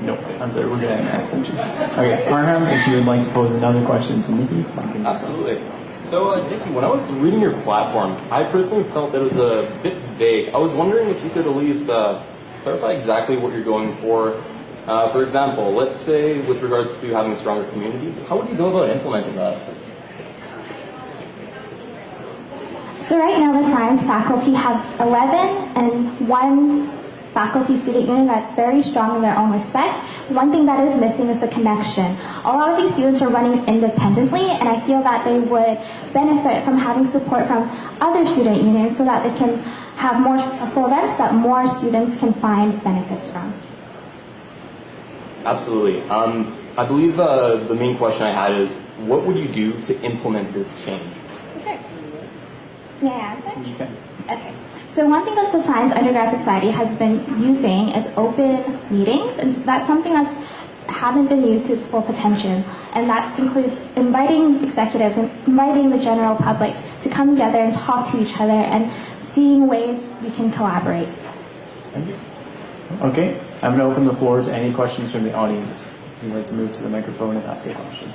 No, I'm sorry, we're going to add something. Okay, Parham, if you would like to pose another question to Nikki. Absolutely. So, Nikki, when I was reading your platform, I personally felt that it was a bit vague. I was wondering if you could at least clarify exactly what you're going for. For example, let's say with regards to having a stronger community, how would you go about implementing that? So right now the science faculty have 11 and one faculty student union that's very strong in their own respect. One thing that is missing is the connection. A lot of these students are running independently, and I feel that they would benefit from having support from other student unions so that they can have more successful events that more students can find benefits from. Absolutely. I believe the main question I had is, what would you do to implement this change? Okay. May I answer? You can. Okay. So one thing that the Science Undergrad Society has been using is open meetings, and that's something that's haven't been used to its full potential, and that includes inviting executives and inviting the general public to come together and talk to each other and seeing ways we can collaborate. Thank you. Okay, I'm going to open the floor to any questions from the audience. You'd like to move to the microphone and ask a question.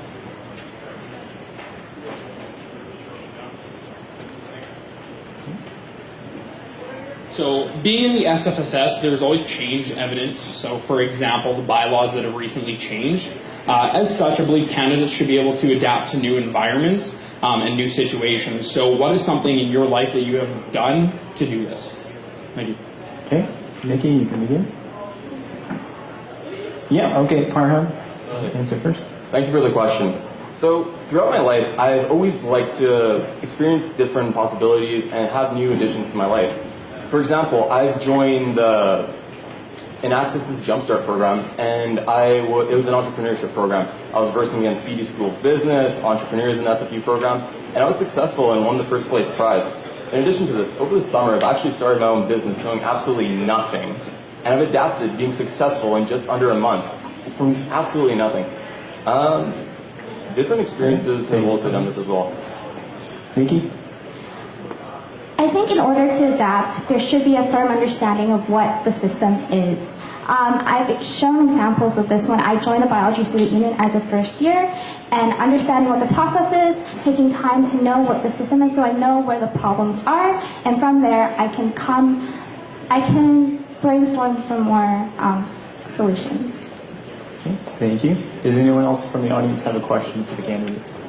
So being in the SFSS, there's always change evident. So for example, the bylaws that have recently changed. As such, I believe candidates should be able to adapt to new environments and new situations. So what is something in your life that you have done to do this? Thank you. Okay, Nikki, you can begin. Yeah, okay, Parham, answer first. Thank you for the question. So throughout my life, I've always liked to experience different possibilities and have new additions to my life. For example, I've joined Enactus's Jumpstart program, and it was an entrepreneurship program. I was versing against BD School of Business, entrepreneurs in the SFU program, and I was successful and won the first place prize. In addition to this, over the summer, I've actually started my own business knowing absolutely nothing, and I've adapted being successful in just under a month from absolutely nothing. Different experiences have also done this as well. Nikki? I think in order to adapt, there should be a firm understanding of what the system is. I've shown examples of this when I joined the biology student union as a first year, and understanding what the process is, taking time to know what the system is so I know where the problems are, and from there I can brainstorm for more solutions. Okay, thank you. Does anyone else from the audience have a question for the candidates?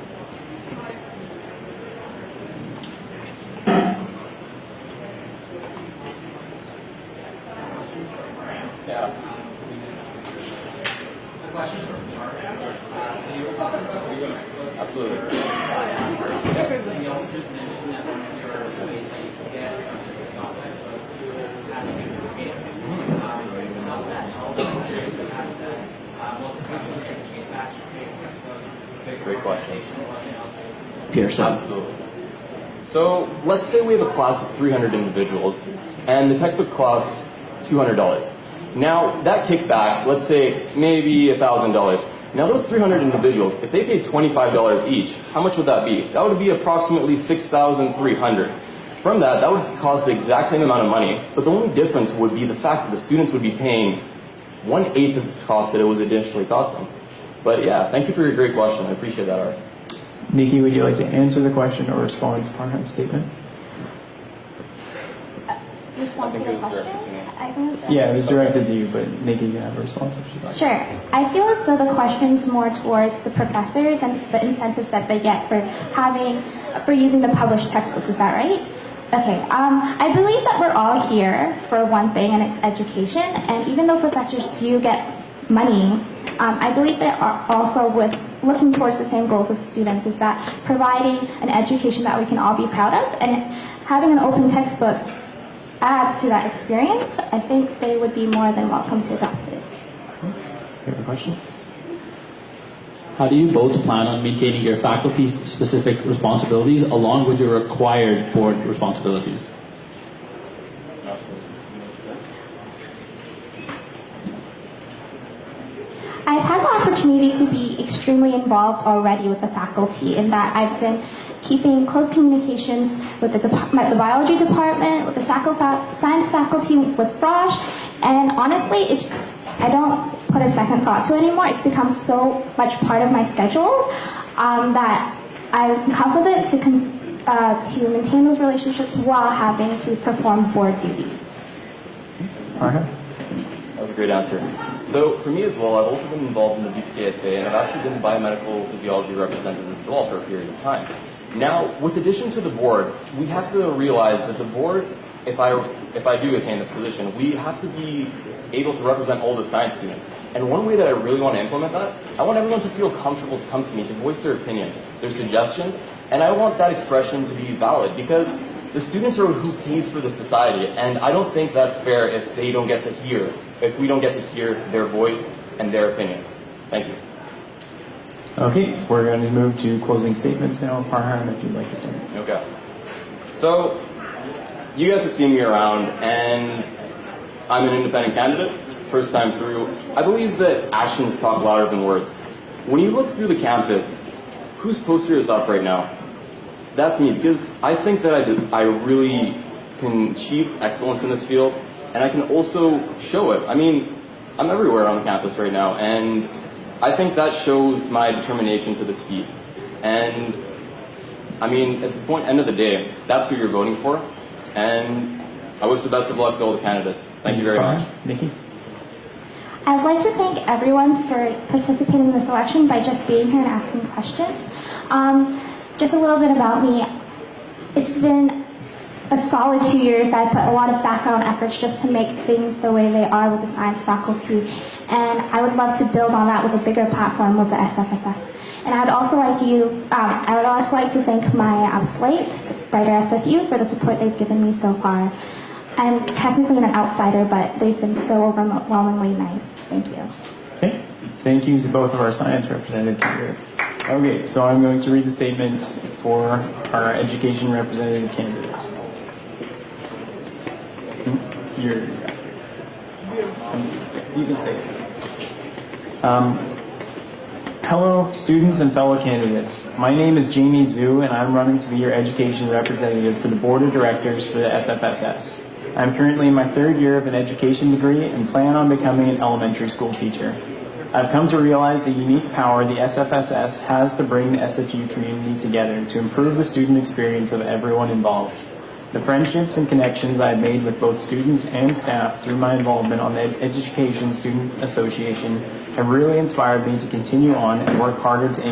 Great question. Peterson. Absolutely. So let's say we have a class of 300 individuals, and the textbook costs $200. Now that kickback, let's say maybe $1,000. Now those 300 individuals, if they paid $25 each, how much would that be? That would be approximately $6,300. From that, that would cost the exact same amount of money, but the only difference would be the fact that the students would be paying 1/8 of the cost that it was initially costing. But yeah, thank you for your great question. I appreciate that, Art. Nikki, would you like to answer the question or respond to Parham's statement? Respond to the question? Yeah, it was directed to you, but Nikki can have a response if she'd like. Sure. I feel as though the question's more towards the professors and the incentives that they get for using the published textbooks. Is that right? Okay. I believe that we're all here for one thing, and it's education. And even though professors do get money, I believe they are also looking towards the same goals as students, is that providing an education that we can all be proud of. And if having an open textbooks adds to that experience, I think they would be more than welcome to adopt it. Favorite question? How do you both plan on maintaining your faculty-specific responsibilities along with your required board responsibilities? I've had the opportunity to be extremely involved already with the faculty, in that I've been keeping close communications with the biology department, with the science faculty, with Frosh, and honestly, I don't put a second thought to it anymore. It's become so much part of my schedules that I'm confident to maintain those relationships while having to perform board duties. That was a great answer. So for me as well, I've also been involved in the BPKSA, and I've actually been the biomedical physiology representative as well for a period of time. Now, with addition to the board, we have to realize that the board, if I do attain this position, we have to be able to represent all the science students. And one way that I really want to implement that, I want everyone to feel comfortable to come to me, to voice their opinion, their suggestions, and I want that expression to be valid, because the students are who pays for the society, and I don't think that's fair if we don't get to hear their voice and their opinions. Thank you. Okay, we're going to move to closing statements now. Parham, if you'd like to start. Okay. So, you guys have seen me around, and I'm an independent candidate, first time through. I believe that actions talk louder than words. When you look through the campus, whose poster is up right now? That's me, because I think that I really can achieve excellence in this field, and I can also show it. I mean, I'm everywhere on the campus right now, and I think that shows my determination to this feat. And I mean, at the end of the day, that's who you're voting for. And I wish the best of luck to all the candidates. Thank you very much. Nikki? I'd like to thank everyone for participating in this election by just being here and asking questions. Just a little bit about me. It's been a solid 2 years that I put a lot of background efforts just to make things the way they are with the science faculty, and I would love to build on that with a bigger platform with the SFSS. And I would also like to thank my slate, Brighter SFU, for the support they've given me so far. I'm technically an outsider, but they've been so overwhelmingly nice. Thank you. Okay. Thank you to both of our science representative candidates. Okay, so I'm going to read the statements for our education representative candidates. You can say it. Hello, students and fellow candidates. My name is Jamie Zhu, and I'm running to be your education representative for the Board of Directors for the SFSS. I'm currently in my third year of an education degree and plan on becoming an elementary school teacher. I've come to realize the unique power the SFSS has to bring the SFU community together to improve the student experience of everyone involved. The friendships and connections I have made with both students and staff through my involvement on the Education Student Association have really inspired me to continue on and work harder to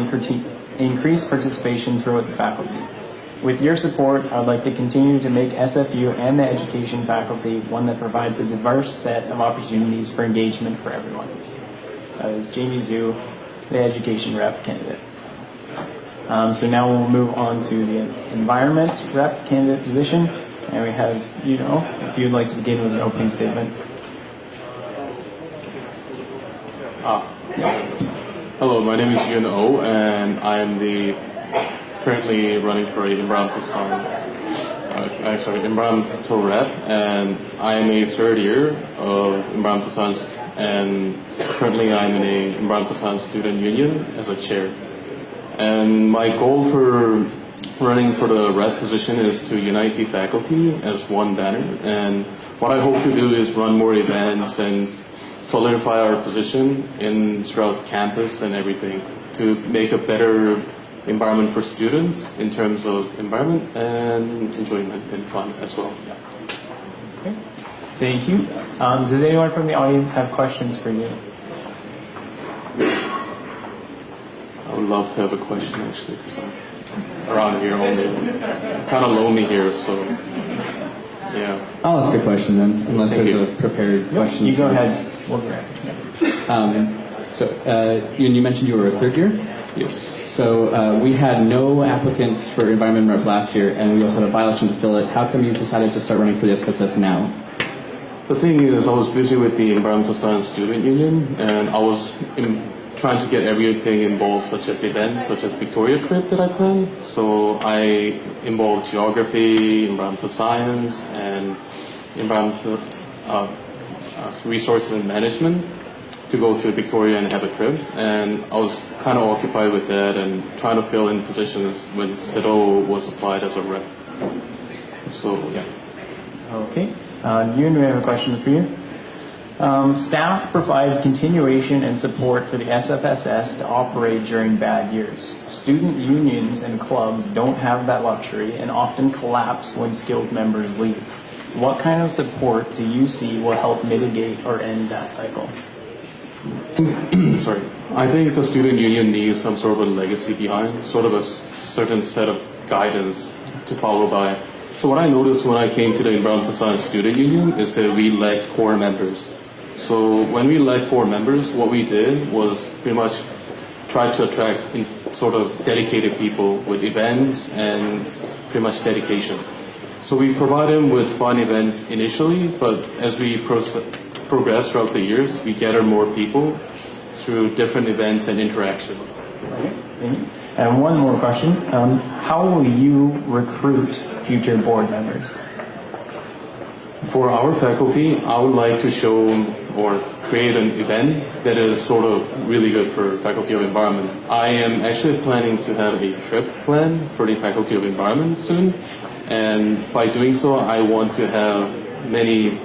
increase participation throughout the faculty. With your support, I would like to continue to make SFU and the education faculty one that provides a diverse set of opportunities for engagement for everyone. That is Jamie Zhu, the education rep candidate. So now we'll move on to the environment rep candidate position. And we have, if you'd like to begin with an opening statement. Hello, my name is Yun Oh, and I am currently running for environmental science. Environmental rep, and I am a third year of environmental science, and currently I'm in a environmental science student union as a chair. And my goal for running for the rep position is to unite the faculty as one banner. And what I hope to do is run more events and solidify our position throughout campus and everything to make a better environment for students in terms of environment and enjoyment and fun as well. Yeah. Okay. Thank you. Does anyone from the audience have questions for you? I would love to have a question actually, because I'm around here only. I'm kind of lonely here, so yeah. I'll ask a question then, unless there's a prepared question. You go ahead. We'll go you mentioned you were a third year? Yes. So we had no applicants for environment rep last year, and we also had a by-election to fill it. How come you decided to start running for the SFSS now? The thing is, I was busy with the environmental science student union, and I was trying to get everything involved, such as events, such as Victoria trip that I planned. So I involved geography, environmental science, and environmental resources and management to go to Victoria and have a trip. And I was kind of occupied with that and trying to fill in positions when CITO was applied as a rep. So yeah. Okay. Yoon, we have a question for you. Staff provide continuation and support for the SFSS to operate during bad years. Student unions and clubs don't have that luxury and often collapse when skilled members leave. What kind of support do you see will help mitigate or end that cycle? Sorry. I think the student union needs some sort of a legacy behind, sort of a certain set of guidance to follow by. So what I noticed when I came to the Environmental Science Student Union is that we lack core members. So when we lack core members, what we did was pretty much try to attract sort of dedicated people with events and pretty much dedication. So we provide them with fun events initially, but as we progress throughout the years, we gather more people through different events and interaction. Okay, thank you. And one more question. How will you recruit future board members? For our faculty, I would like to show or create an event that is sort of really good for Faculty of Environment. I am actually planning to have a trip plan for the Faculty of Environment soon, and by doing so, I want to have many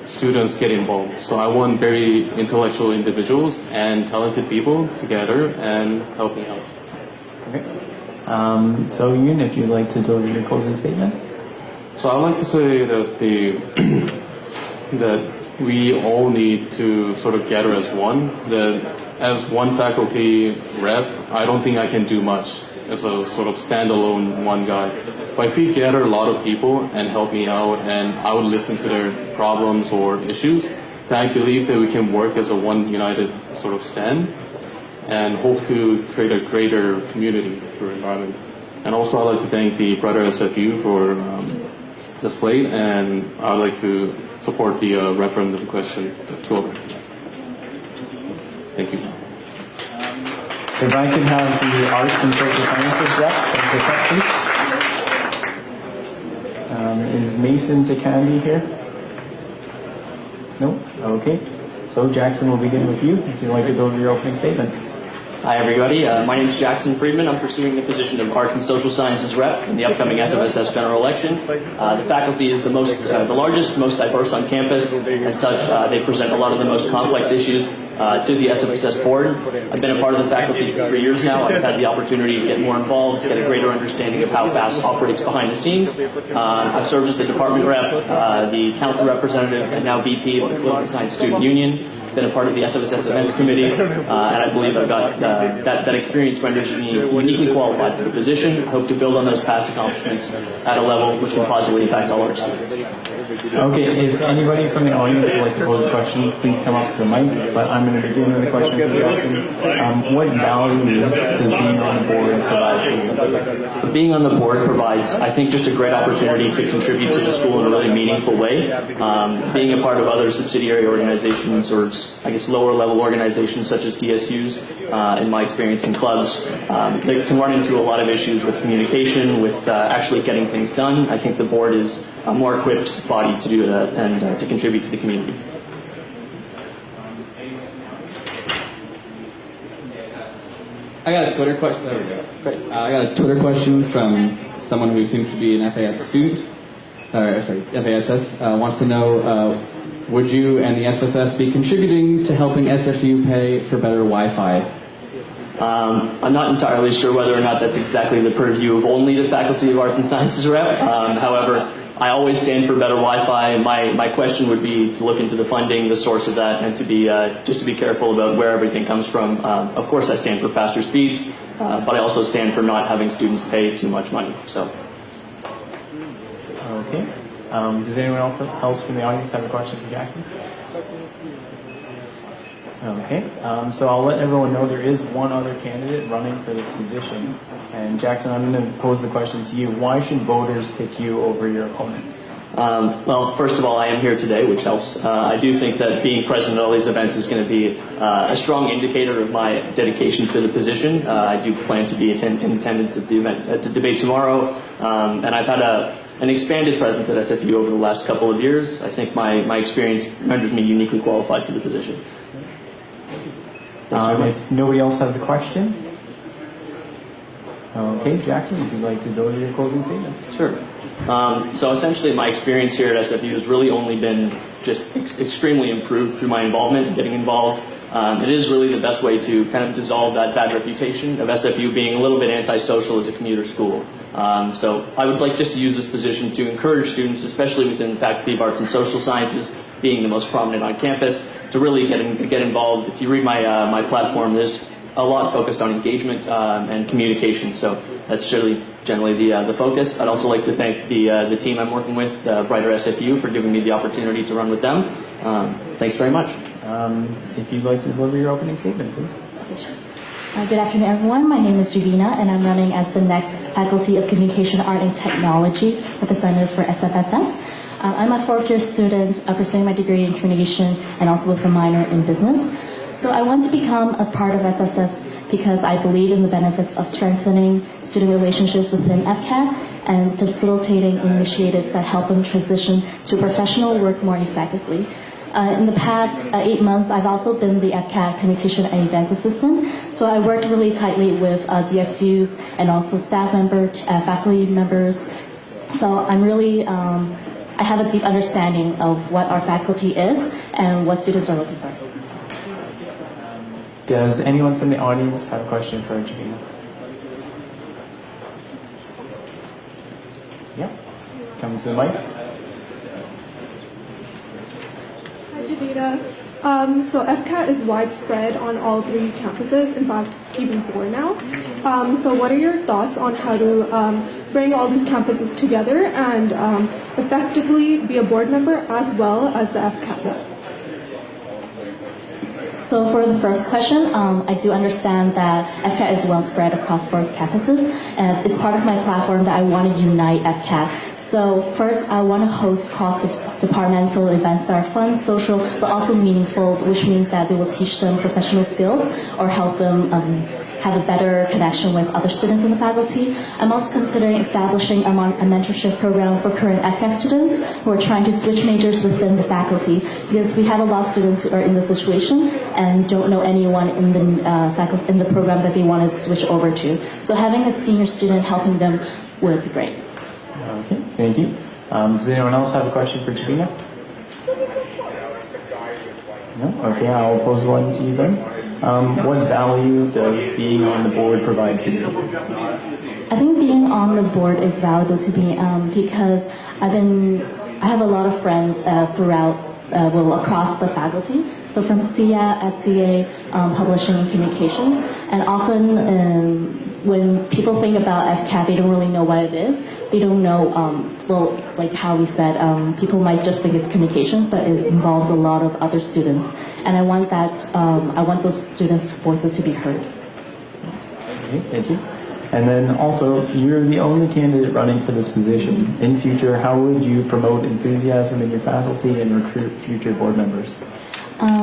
students get involved. So I want very intellectual individuals and talented people together and help me out. Okay. So Yoon, if you'd like to deliver your closing statement. So I'd like to say that that we all need to sort of gather as one. That as one faculty rep, I don't think I can do much as a sort of standalone one guy. But if we gather a lot of people and help me out, and I would listen to their problems or issues, then I believe that we can work as a one united sort of stand and hope to create a greater community for environment. And also I'd like to thank the Brother SFU for the slate, and I'd like to support the referendum question to over. Thank you. If I could have the Arts and Social Sciences reps come to the front, please. Is Mason Taykandy here? No? Okay. So Jackson, will begin with you if you'd like to go over your opening statement. Hi everybody, my name is Jackson Freedman. I'm pursuing the position of Arts and Social Sciences Rep in the upcoming SFSS general election. The faculty is the largest, most diverse on campus, and such they present a lot of the most complex issues to the SFSS board. I've been a part of the faculty for 3 years now. I've had the opportunity to get more involved, to get a greater understanding of how FAST operates behind the scenes. I've served as the department rep, the council representative, and now VP of the Political Science Student Union. Been a part of the SFSS events committee, and I believe I've got that experience renders me uniquely qualified for the position. I hope to build on those past accomplishments at a level which can positively impact all our students. Okay, if anybody from the audience would like to pose a question, please come up to the mic, but I'm going to begin with a question for Jackson. What value does being on the board provide to you? Being on the board provides, I think, just a great opportunity to contribute to the school in a really meaningful way. Being a part of other subsidiary organizations or, I guess, lower level organizations such as DSUs, in my experience in clubs, they can run into a lot of issues with communication, with actually getting things done. I think the board is a more equipped body to do that and to contribute to the community. I got a Twitter question. There we go. Great. I got a Twitter question from someone who seems to be an FAS student. FASS wants to know, would you and the SFSS be contributing to helping SFU pay for better Wi-Fi? I'm not entirely sure whether or not that's exactly the purview of only the Faculty of Arts and Sciences rep. However, I always stand for better Wi-Fi. My question would be to look into the funding, the source of that, and to be just to be careful about where everything comes from. Of course, I stand for faster speeds, but I also stand for not having students pay too much money. So. Okay. Does anyone else from the audience have a question for Jackson? Okay. So I'll let everyone know there is one other candidate running for this position. And Jackson, I'm going to pose the question to you. Why should voters pick you over your opponent? Well, first of all, I am here today, which helps. I do think that being present at all these events is going to be a strong indicator of my dedication to the position. I do plan to be in attendance at the event, at the debate tomorrow, and I've had an expanded presence at SFU over the last couple of years. I think my experience renders me uniquely qualified for the position. If nobody else has a question, okay, Jackson, if you'd like to deliver your closing statement. Sure. So essentially my experience here at SFU has really only been just extremely improved through my involvement, getting involved. It is really the best way to kind of dissolve that bad reputation of SFU being a little bit antisocial as a commuter school. So I would like just to use this position to encourage students, especially within the Faculty of Arts and Social Sciences, being the most prominent on campus, to really get involved. If you read my platform, there's a lot focused on engagement and communication. So that's really generally the focus. I'd also like to thank the team I'm working with, Brighter SFU, for giving me the opportunity to run with them. Thanks very much. If you'd like to deliver your opening statement, please. Good afternoon, everyone. My name is Juvina, and I'm running as the next Faculty of Communication, Art, and Technology representative for SFSS. I'm a fourth-year student pursuing my degree in communication and also with a minor in business. So I want to become a part of SFSS because I believe in the benefits of strengthening student relationships within FCAT and facilitating initiatives that help them transition to professional work more effectively. In the past 8 months, I've also been the FCAT Communication and Events Assistant. So I worked really tightly with DSUs and also staff members, faculty members. So I'm really, I have a deep understanding of what our faculty is and what students are looking for. Does anyone from the audience have a question for Juvina? Yeah, come to the mic. Juvina. So FCAT is widespread on all 3 campuses, in fact, even 4 now. So what are your thoughts on how to bring all these campuses together and effectively be a board member as well as the FCAT rep? So for the first question, I do understand that FCAT is well spread across 4 campuses, and it's part of my platform that I want to unite FCAT. So first, I want to host cross-departmental events that are fun, social, but also meaningful, which means that they will teach them professional skills or help them have a better connection with other students in the faculty. I'm also considering establishing a mentorship program for current FCAT students who are trying to switch majors within the faculty, because we have a lot of students who are in this situation and don't know anyone in the program that they want to switch over to. So having a senior student helping them would be great. Okay, thank you. Does anyone else have a question for Juvina? No? Okay, I'll pose one to you then. What value does being on the board provide to you? I think being on the board is valuable to me because I have a lot of friends across the faculty. So from SIA, SCA, Publishing and Communications, and often when people think about FCAT, they don't really know what it is. They don't know, like how we said, people might just think it's communications, but it involves a lot of other students. And I want those students' voices to be heard. Okay, thank you. And then also, you're the only candidate running for this position. In future, how would you promote enthusiasm in your faculty and recruit future board members?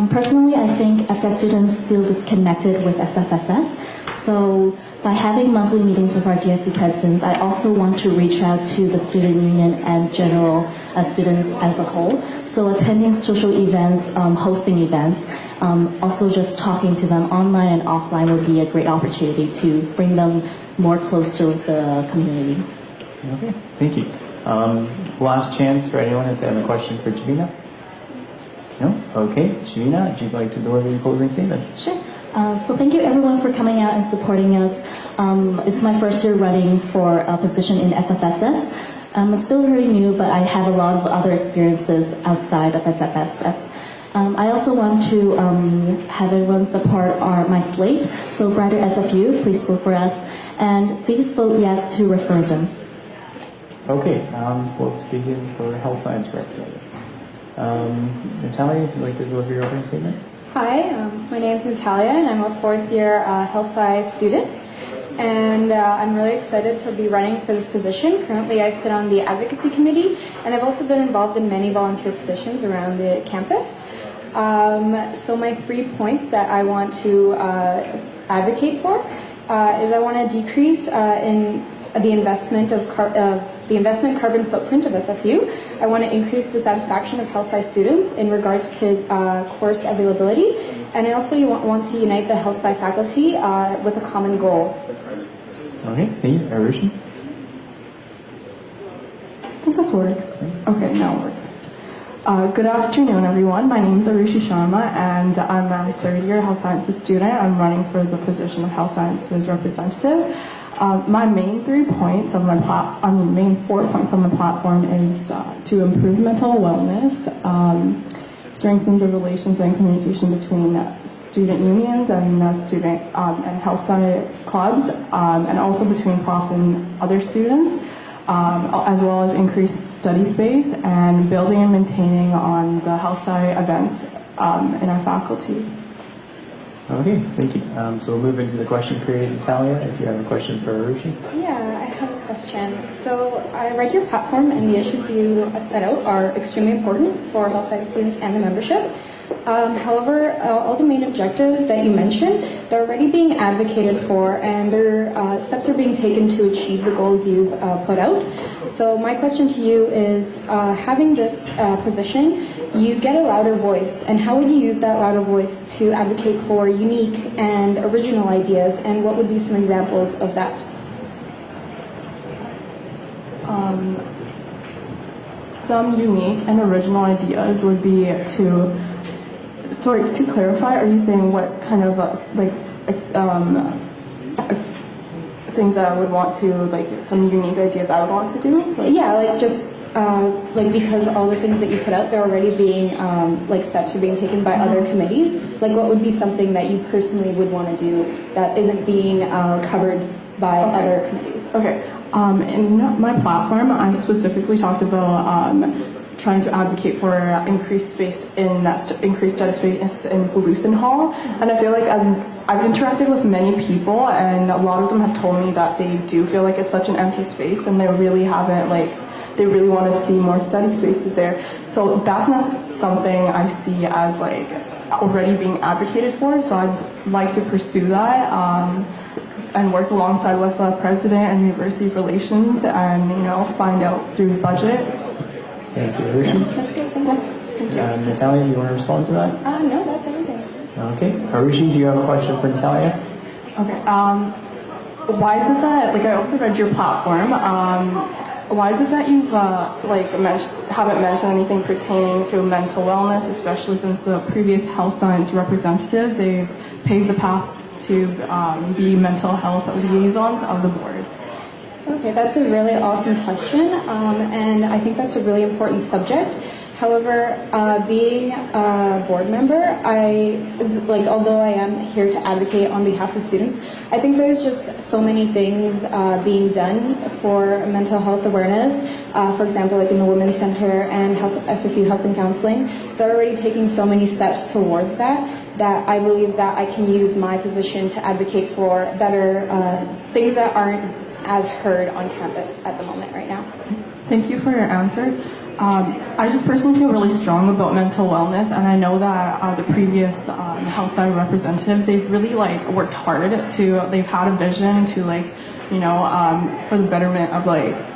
Personally, I think FCAT students feel disconnected with SFSS. So by having monthly meetings with our DSU presidents, I also want to reach out to the student union and general students as a whole. So attending social events, hosting events, also just talking to them online and offline would be a great opportunity to bring them more closer with the community. Okay, thank you. Last chance for anyone if they have a question for Juvina? No? Okay, Juvina, would you like to deliver your closing statement? Sure. So thank you everyone for coming out and supporting us. It's my first year running for a position in SFSS. I'm still very new, but I have a lot of other experiences outside of SFSS. I also want to have everyone support my slate. So Brighter SFU, please vote for us. And please vote yes to referendum. Okay, so let's begin for health science representatives. Natalia, if you'd like to deliver your opening statement. Hi, my name is Natalia, and I'm a 4th-year health science student. And I'm really excited to be running for this position. Currently, I sit on the advocacy committee, and I've also been involved in many volunteer positions around the campus. So my 3 points that I want to advocate for is I want to decrease in the investment carbon footprint of SFU. I want to increase the satisfaction of health science students in regards to course availability, and I also want to unite the health sci faculty with a common goal. Okay, thank you. Aarushi? I think this works. Okay, now it works. Good afternoon, everyone. My name is Aarushi Sharma, and I'm a 3rd-year health sciences student. I'm running for the position of health sciences representative. My main 4 points on my platform is to improve mental wellness, strengthen the relations and communication between student unions and student and health science clubs, and also between profs and other students, as well as increase study space and building and maintaining on the health science events in our faculty. Okay, thank you. So we'll move into the question period. Natalia, if you have a question for Aarushi. Yeah, I have a question. So I read your platform, and the issues you set out are extremely important for health science students and the membership. However, all the main objectives that you mentioned, they're already being advocated for, and steps are being taken to achieve the goals you've put out. So my question to you is, having this position, you get a louder voice, and how would you use that louder voice to advocate for unique and original ideas, and what would be some examples of that? Some unique and original ideas would be to clarify, are you saying what kind of things that I would want to, like some unique ideas I would want to do? Yeah, like just because all the things that you put out, they're already being, steps are being taken by other committees. Like what would be something that you personally would want to do that isn't being covered by other committees? Okay. In my platform, I specifically talked about trying to advocate for increased study space in Peterson Hall, and I feel like I've interacted with many people, and a lot of them have told me that they do feel like it's such an empty space, and they really want to see more study spaces there. So that's not something I see as already being advocated for. So I'd like to pursue that. And work alongside with the president and university relations, and find out through budget. Thank you, Aarushi. That's good. Thank you. Natalia, you want to respond to that? No, that's everything. Okay, Aarushi, do you have a question for Natalia? Okay. Why is it that I also read your platform? Why is it that you've haven't mentioned anything pertaining to mental wellness, especially since the previous health science representatives they've paved the path to be mental health liaisons of the board? Okay, that's a really awesome question, and I think that's a really important subject. However, being a board member, although I am here to advocate on behalf of students, I think there's just so many things being done for mental health awareness. For example, in the Women's Center and SFU Health and Counseling, they're already taking so many steps towards that I believe that I can use my position to advocate for better things that aren't as heard on campus at the moment right now. Thank you for your answer. I just personally feel really strong about mental wellness, and I know that the previous health side representatives, they've really worked hard they've had a vision to for the betterment of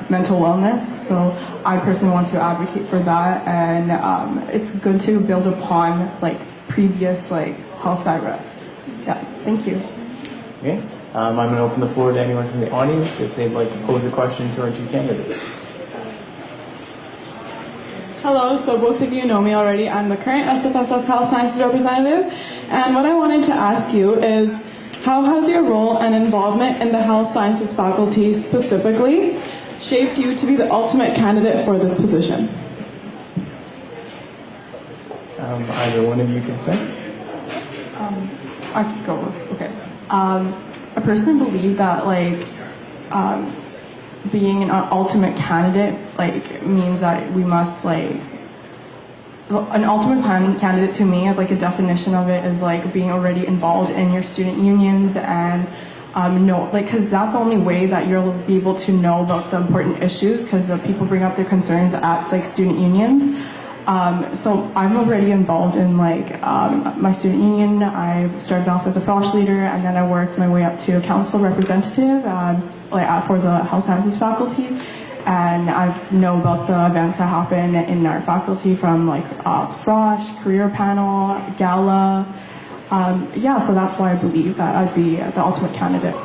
mental wellness. So I personally want to advocate for that, and it's good to build upon previous health side reps. Yeah, thank you. Okay, I'm going to open the floor to anyone from the audience if they'd like to pose a question to our two candidates. Hello, so both of you know me already. I'm the current SFSS Health Sciences representative, and what I wanted to ask you is, how has your role and involvement in the health sciences faculty specifically shaped you to be the ultimate candidate for this position? Either one of you can start. I could go. Okay. I personally believe that being an ultimate candidate means that we must an ultimate candidate to me, a definition of it is being already involved in your student unions and because that's the only way that you'll be able to know about the important issues, because people bring up their concerns at student unions. So I'm already involved in my student union. I started off as a frosh leader, and then I worked my way up to a council representative for the health sciences faculty. And I know about the events that happen in our faculty from frosh, career panel, gala. So that's why I believe that I'd be the ultimate candidate.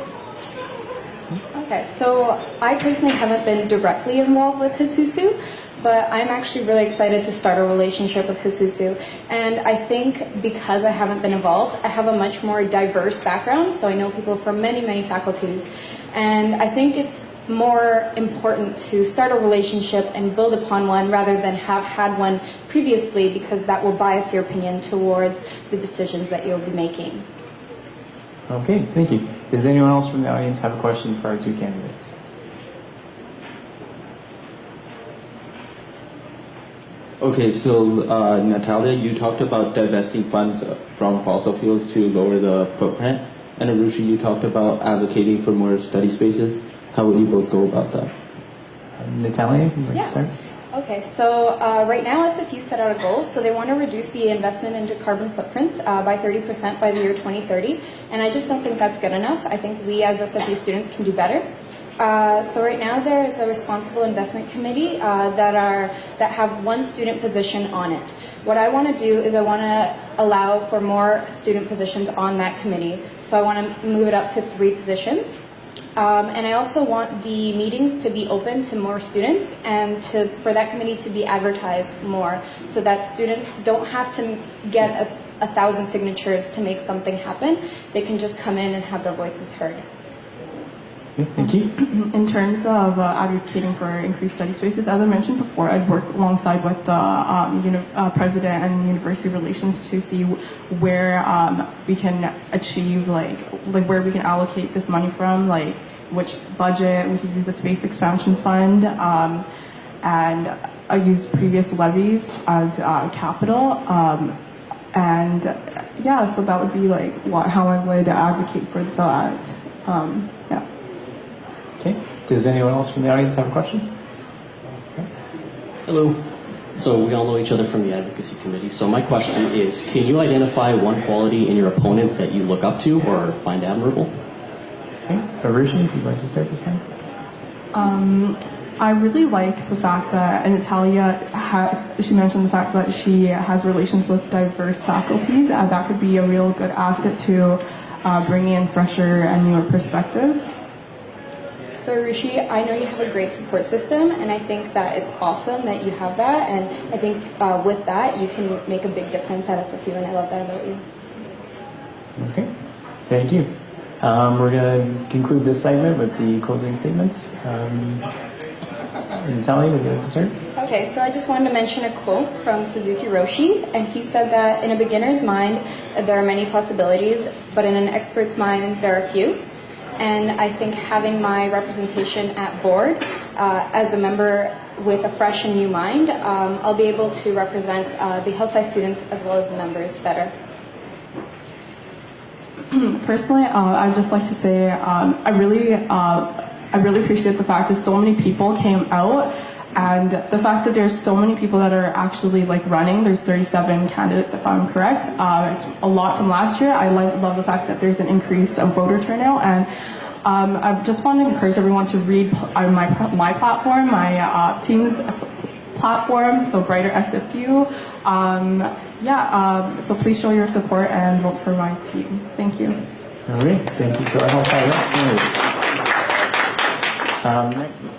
Okay, so I personally haven't been directly involved with Jesusu, but I'm actually really excited to start a relationship with Jesusu. And I think because I haven't been involved, I have a much more diverse background, so I know people from many, many faculties. And I think it's more important to start a relationship and build upon one rather than have had one previously, because that will bias your opinion towards the decisions that you'll be making. Okay, thank you. Does anyone else from the audience have a question for our two candidates? Okay, so Natalia, you talked about divesting funds from fossil fuels to lower the footprint, and Aarushi, you talked about advocating for more study spaces. How would you both go about that? Natalia, would you like to start? Okay, so right now SFU set out a goal, so they want to reduce the investment into carbon footprints by 30% by the year 2030, and I just don't think that's good enough. I think we as SFU students can do better. So right now there is a responsible investment committee that have one student position on it. What I want to do is I want to allow for more student positions on that committee. So I want to move it up to 3 positions. And I also want the meetings to be open to more students and for that committee to be advertised more, so that students don't have to get 1,000 signatures to make something happen. They can just come in and have their voices heard. Thank you. In terms of advocating for increased study spaces, as I mentioned before, I'd work alongside with the president and university relations to see where we can achieve, like where we can allocate this money from, like which budget we could use the space expansion fund, and use previous levies as capital, and yeah, so that would be like how I would advocate for that. Yeah. Okay. Does anyone else from the audience have a question? Okay. Hello. So we all know each other from the advocacy committee. So my question is, can you identify one quality in your opponent that you look up to or find admirable? Okay. Aarushi, if you'd like to start this time. I really like the fact that Natalia she mentioned the fact that she has relations with diverse faculties, and that could be a real good asset to bring in fresher and newer perspectives. So Aarushi, I know you have a great support system, and I think that it's awesome that you have that, and I think with that you can make a big difference at SFU, and I love that about you. Okay, thank you. We're going to conclude this segment with the closing statements. Natalia, would you like to start? Okay, so I just wanted to mention a quote from Suzuki Roshi, and he said that in a beginner's mind there are many possibilities, but in an expert's mind there are few. And I think having my representation at board as a member with a fresh and new mind, I'll be able to represent the Hillside students as well as the members better. Personally, I'd just like to say I really appreciate the fact that so many people came out, and the fact that there's so many people that are actually like running. There's 37 candidates, if I'm correct. It's a lot from last year. I love the fact that there's an increase of voter turnout, and I just want to encourage everyone to read my platform, my team's platform, so Brighter SFU. So please show your support and vote for my team. Thank you. All right, thank you to our Hillside candidates. Next one.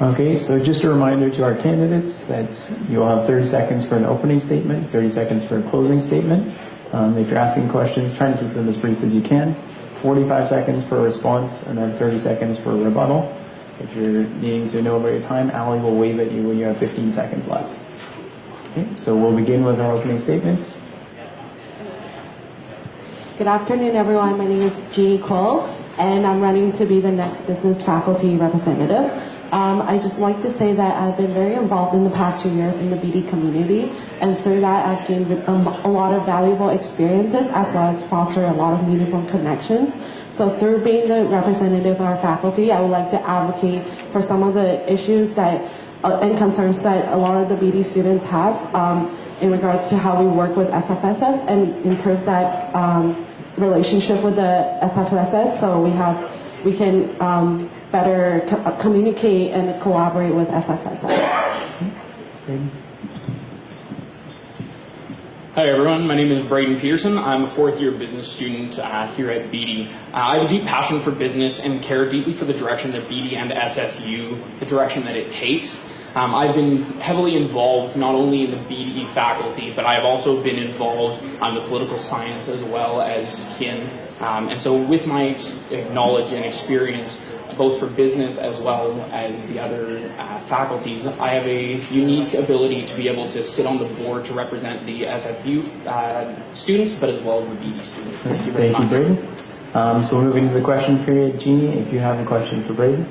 Okay, so just a reminder to our candidates that you'll have 30 seconds for an opening statement, 30 seconds for a closing statement. If you're asking questions, try to keep them as brief as you can. 45 seconds for a response, and then 30 seconds for a rebuttal. If you're needing to know about your time, Allie will wave at you when you have 15 seconds left. Okay, so we'll begin with our opening statements. Good afternoon, everyone. My name is Gini Kuo, and I'm running to be the next business faculty representative. I'd just like to say that I've been very involved in the past 2 years in the BD community, and through that I've gained a lot of valuable experiences as well as fostered a lot of meaningful connections. So through being the representative of our faculty, I would like to advocate for some of the issues that and concerns that a lot of the BD students have in regards to how we work with SFSS and improve that relationship with the SFSS, so we can better communicate and collaborate with SFSS. Hi everyone, my name is Braeden Peterson. I'm a fourth year business student here at BD. I have a deep passion for business and care deeply for the direction that BD and SFU, the direction that it takes. I've been heavily involved not only in the BD faculty, but I've also been involved on the political science as well as kin. And so with my knowledge and experience, both for business as well as the other faculties, I have a unique ability to be able to sit on the board to represent the SFU students, but as well as the BD students. Thank you very much. Thank you, Braeden. So we're moving to the question period. Jeannie, if you have a question for Braeden.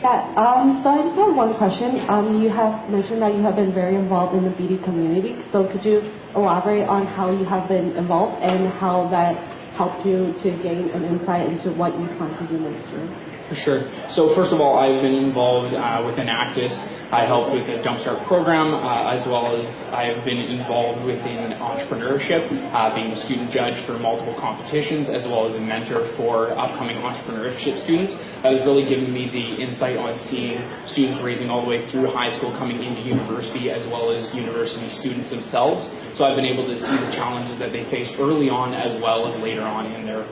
Yeah, so I just have one question. You have mentioned that you have been very involved in the BD community. So could you elaborate on how you have been involved and how that helped you to gain an insight into what you plan to do next year? For sure. So first of all, I've been involved with Enactus. I helped with a Jumpstart program, as well as I've been involved within entrepreneurship, being a student judge for multiple competitions, as well as a mentor for upcoming entrepreneurship students. That has really given me the insight on seeing students raising all the way through high school, coming into university, as well as university students themselves. So I've been able to see the challenges that they faced early on, as well as later on in their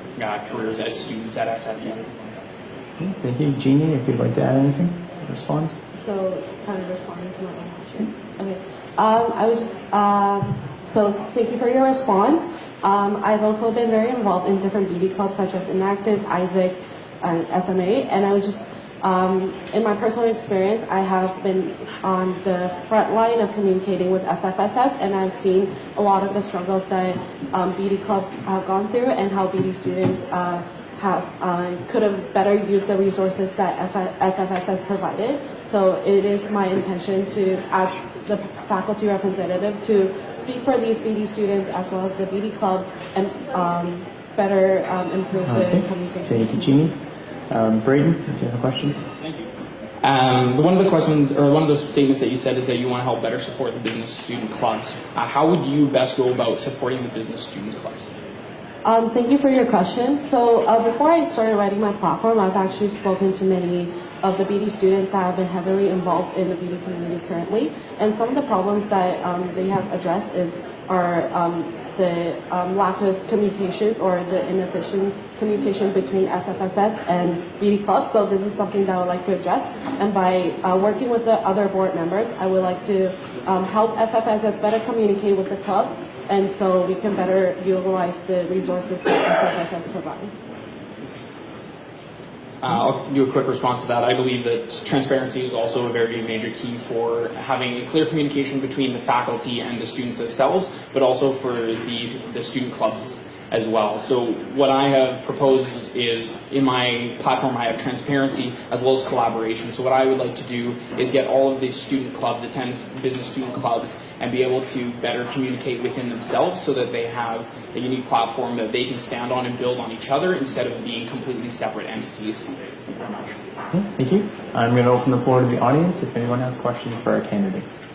careers as students at SFU. Thank you. Jeannie, if you'd like to add anything, respond. So, kind of responding to my own question. Okay. I would just, so thank you for your response. I've also been very involved in different BD clubs such as Enactus, Isaac, and SMA, and I would just, in my personal experience, I have been on the front line of communicating with SFSS, and I've seen a lot of the struggles that BD clubs have gone through and how BD students could have better used the resources that SFSS provided. So it is my intention to, as the faculty representative, to speak for these BD students as well as the BD clubs and better improve the communication. Thank you, Jeannie. Braeden, if you have a question. Thank you. One of the questions, or one of the statements that you said is that you want to help better support the business student clubs. How would you best go about supporting the business student clubs? Thank you for your question. So before I started writing my platform, I've actually spoken to many of the BD students that have been heavily involved in the BD community currently. And some of the problems that they have addressed are the lack of communications or the inefficient communication between SFSS and BD clubs. So this is something that I would like to address. And by working with the other board members, I would like to help SFSS better communicate with the clubs, and so we can better utilize the resources that SFSS provide. I'll do a quick response to that. I believe that transparency is also a very major key for having a clear communication between the faculty and the students themselves, but also for the student clubs as well. So what I have proposed is, in my platform, I have transparency as well as collaboration. So what I would like to do is get all of these student clubs, attend business student clubs, and be able to better communicate within themselves so that they have a unique platform that they can stand on and build on each other instead of being completely separate entities. Thank you very much. Thank you. I'm going to open the floor to the audience if anyone has questions for our candidates.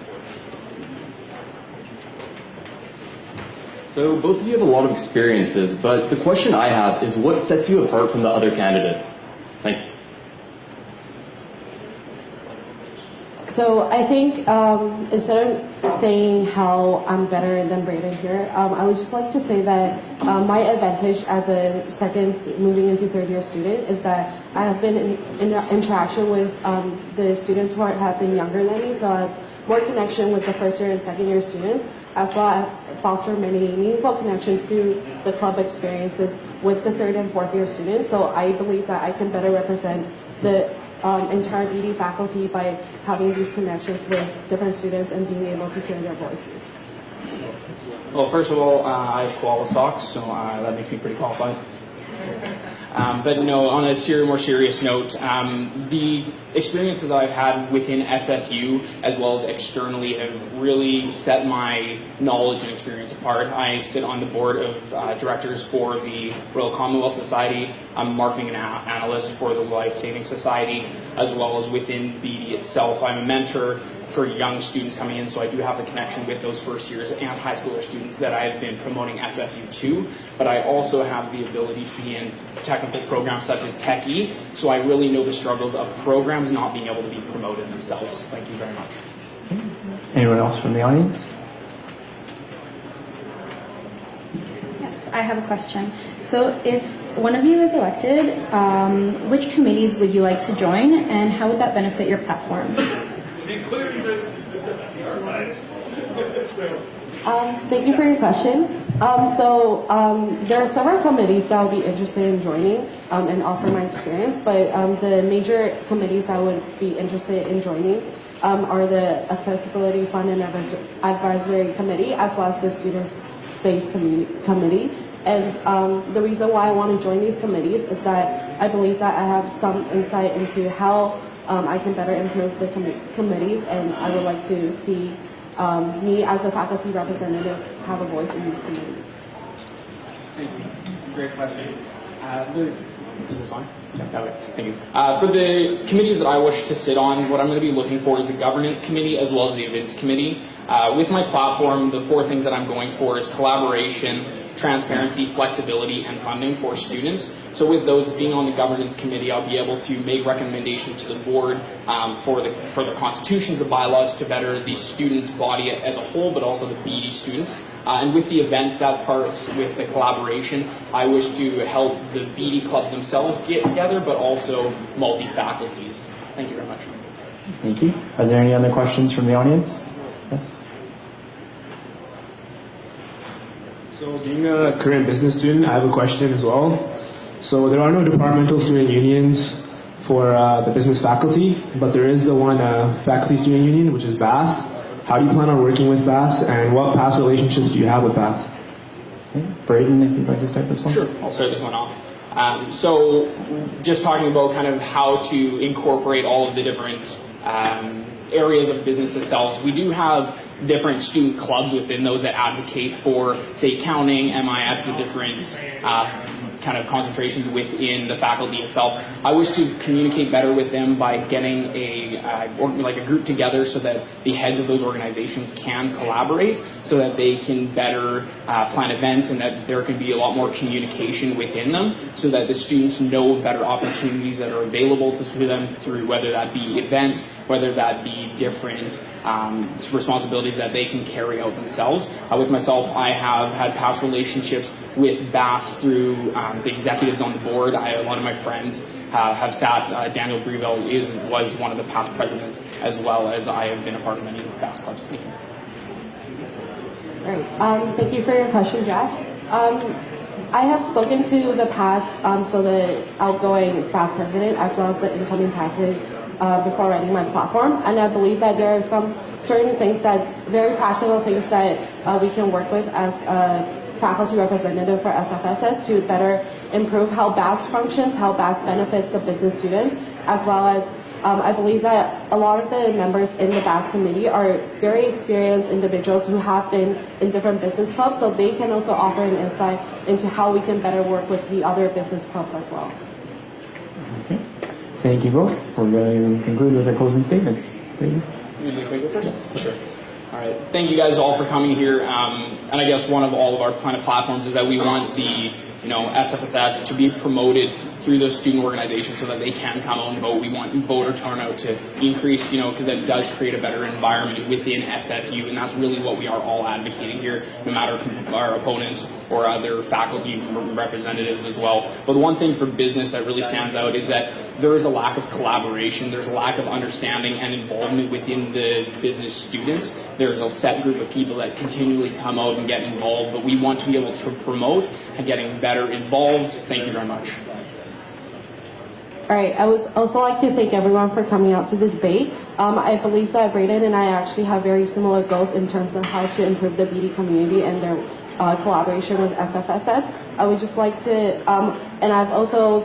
So both of you have a lot of experiences, but the question I have is what sets you apart from the other candidate? Thank you. So I think instead of saying how I'm better than Braeden here, I would just like to say that my advantage as a second moving into third year student is that I have been in interaction with the students who have been younger than me, so I have more connection with the first year and second year students, as well as foster many meaningful connections through the club experiences with the third and fourth year students. So I believe that I can better represent the entire BD faculty by having these connections with different students and being able to hear their voices. Well, first of all, I have koala socks, so that makes me pretty qualified. But no, on a more serious note, the experiences that I've had within SFU as well as externally have really set my knowledge and experience apart. I sit on the board of directors for the Royal Commonwealth Society. I'm a marketing analyst for the Life Saving Society, as well as within BD itself. I'm a mentor for young students coming in, so I do have the connection with those first years and high schooler students that I've been promoting SFU to, but I also have the ability to be in technical programs such as Tech E, so I really know the struggles of programs not being able to be promoted themselves. Thank you very much. Anyone else from the audience? candidates, I have a question. So if one of you is elected, which committees would you like to join, and how would that benefit your platforms? Thank you for your question. There are several committees that I would be interested in joining and offer my experience, but the major committees I would be interested in joining are the Accessibility Fund and Advisory Committee, as well as the Student Space Committee. And the reason why I want to join these committees is that I believe that I have some insight into how I can better improve the committees, and I would like to see me as a faculty representative have a voice in these committees. Thank you. Great question. Is this on? Yeah, that way. Thank you. For the committees that I wish to sit on, what I'm going to be looking for is the governance committee as well as the events committee. With my platform, the 4 things that I'm going for is collaboration, transparency, flexibility, and funding for students. So with those being on the governance committee, I'll be able to make recommendations to the board for the constitutions, the bylaws to better the students' body as a whole, but also the BD students. And with the events, that parts with the collaboration, I wish to help the BD clubs themselves get together, but also multi-faculties. Thank you very much. Thank you. Are there any other questions from the audience? Yes. So being a current business student, I have a question as well. So there are no departmental student unions for the business faculty, but there is the one faculty student union, which is BAS. How do you plan on working with BAS, and what past relationships do you have with BAS? Okay. Braeden, if you'd like to start this one. Sure, I'll start this one off. So just talking about kind of how to incorporate all of the different areas of business themselves. We do have different student clubs within those that advocate for, say, accounting, MIS, the different kind of concentrations within the faculty itself. I wish to communicate better with them by getting a group together so that the heads of those organizations can collaborate so that they can better plan events and that there can be a lot more communication within them so that the students know better opportunities that are available to them through whether that be events, whether that be different responsibilities that they can carry out themselves. With myself, I have had past relationships with BAS through the executives on the board. A lot of my friends have sat. Daniel Breville was one of the past presidents, as well as I have been a part of many BAS clubs. Thank you. Great. Thank you for your question, Jazz. I have spoken to the past, so the outgoing past president, as well as the incoming president, before writing my platform, and I believe that there are some certain things very practical things that we can work with as a faculty representative for SFSS to better improve how BAS functions, how BAS benefits the business students, as well as I believe that a lot of the members in the BAS committee are very experienced individuals who have been in different business clubs, so they can also offer an insight into how we can better work with the other business clubs as well. Okay. Thank you both. We're going to conclude with our closing statements. Yes, sure. All right. Thank you guys all for coming here. And I guess one of all of our kind of platforms is that we want the SFSS to be promoted through those student organizations so that they can come out and vote. We want voter turnout to increase, because that does create a better environment within SFU, and that's really what we are all advocating here, no matter our opponents or other faculty representatives as well. But the one thing for business that really stands out is that there is a lack of collaboration, there's a lack of understanding and involvement within the business students. There's a set group of people that continually come out and get involved, but we want to be able to promote and getting better involved. Thank you very much. All right, I would also like to thank everyone for coming out to the debate. I believe that Braeden and I actually have very similar goals in terms of how to improve the BD community and their collaboration with SFSS. I would just like to, and I've also,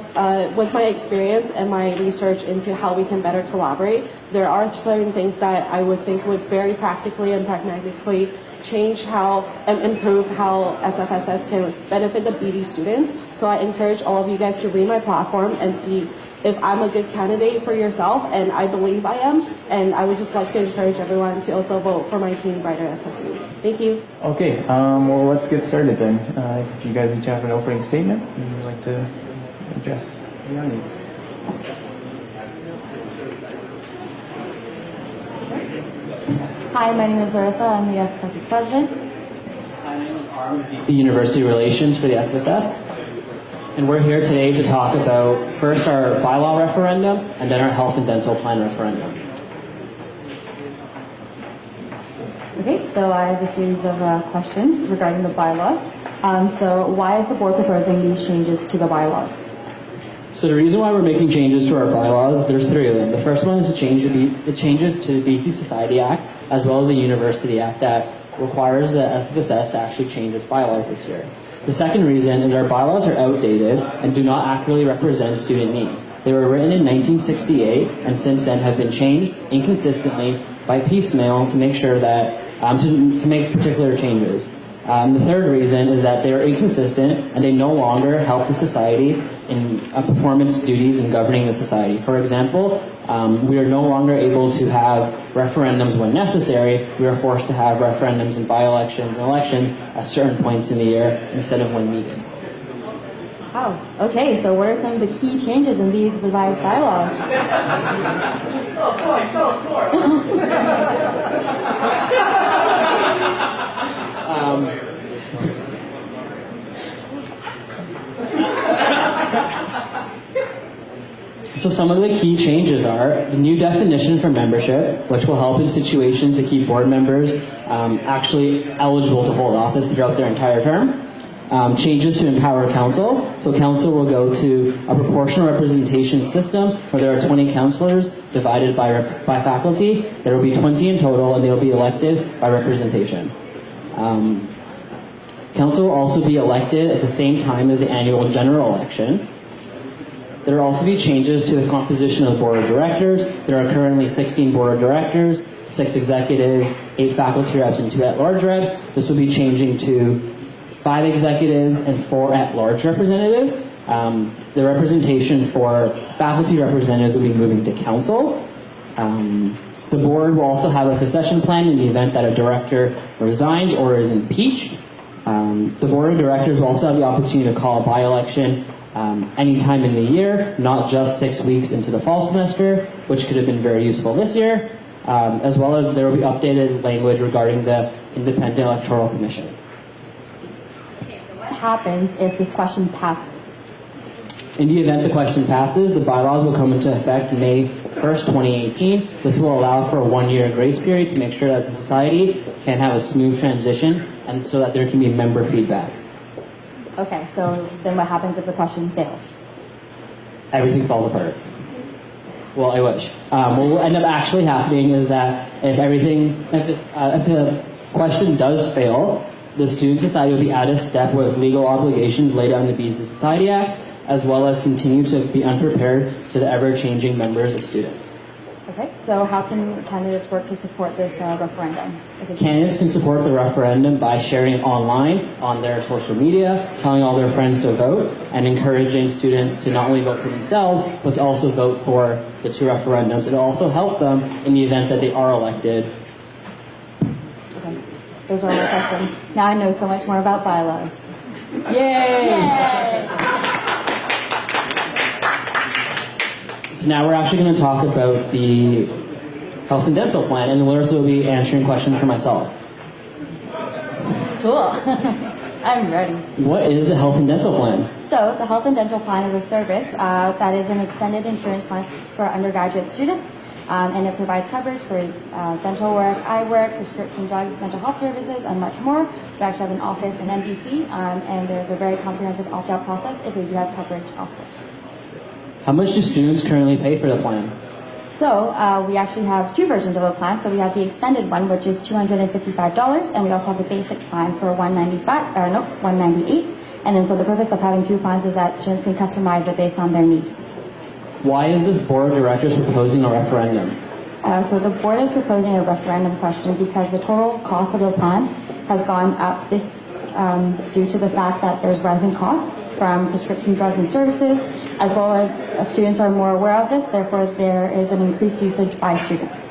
with my experience and my research into how we can better collaborate, there are certain things that I would think would very practically and pragmatically change how and improve how SFSS can benefit the BD students. So I encourage all of you guys to read my platform and see if I'm a good candidate for yourself, and I believe I am. And I would just like to encourage everyone to also vote for my team, Brighter SFU. Thank you. Okay, well, let's get started then. If you guys each have an opening statement, you'd like to address the audience. Hi, my name is Larissa. I'm the SFSS president. My name is the University Relations for the SFSS. And we're here today to talk about first our bylaw referendum and then our health and dental plan referendum. Okay, so I have a series of questions regarding the bylaws. So why is the board proposing these changes to the bylaws? So the reason why we're making changes to our bylaws, there's three of them. The first one is the changes to the BC Society Act, as well as the University Act that requires the SFSS to actually change its bylaws this year. The second reason is our bylaws are outdated and do not accurately represent student needs. They were written in 1968 and since then have been changed inconsistently by piecemeal to make sure that, to make particular changes. The third reason is that they are inconsistent and they no longer help the society in performance duties in governing the society. For example, we are no longer able to have referendums when necessary. We are forced to have referendums and by-elections and elections at certain points in the year instead of when needed. Wow, okay, so what are some of the key changes in these revised bylaws? So some of the key changes are the new definition for membership, which will help in situations to keep board members actually eligible to hold office throughout their entire term. Changes to empower council. So council will go to a proportional representation system where there are 20 councillors divided by faculty. There will be 20 in total and they will be elected by representation. Council will also be elected at the same time as the annual general election. There will also be changes to the composition of the board of directors. There are currently 16 board of directors, 6 executives, 8 faculty reps, and 2 at-large reps. This will be changing to 5 executives and 4 at-large representatives. The representation for faculty representatives will be moving to council. The board will also have a succession plan in the event that a director resigns or is impeached. The board of directors will also have the opportunity to call a by-election any time in the year, not just 6 weeks into the fall semester, which could have been very useful this year, as well as there will be updated language regarding the Independent Electoral Commission. What happens if this question passes? In the event the question passes, the bylaws will come into effect May 1st, 2018. This will allow for a 1-year grace period to make sure that the society can have a smooth transition and so that there can be member feedback. Okay, so then what happens if the question fails? Everything falls apart. Well, I wish. What will end up actually happening is that if the question does fail, the student society will be out of step with legal obligations laid out in the BC Society Act, as well as continue to be unprepared to the ever-changing members of students. Okay, so how can candidates work to support this referendum? Candidates can support the referendum by sharing it online on their social media, telling all their friends to vote, and encouraging students to not only vote for themselves, but to also vote for the 2 referendums. It'll also help them in the event that they are elected. Okay, those are all my questions. Now I know so much more about bylaws. Yay! Yay! So now we're actually going to talk about the health and dental plan, and Larissa will be answering questions for myself. Cool. I'm ready. What is a health and dental plan? So the health and dental plan is a service that is an extended insurance plan for undergraduate students, and it provides coverage for dental work, eye work, prescription drugs, mental health services, and much more. We actually have an office in MBC, and there's a very comprehensive opt-out process if we do have coverage elsewhere. How much do students currently pay for the plan? So we actually have 2 versions of the plan. So we have the extended one, which is $255, and we also have the basic plan for $198. And then so the purpose of having 2 plans is that students can customize it based on their need. Why is this board of directors proposing a referendum? So the board is proposing a referendum question because the total cost of the plan has gone up due to the fact that there's rising costs from prescription drugs and services, as well as students are more aware of this, therefore there is an increased usage by students,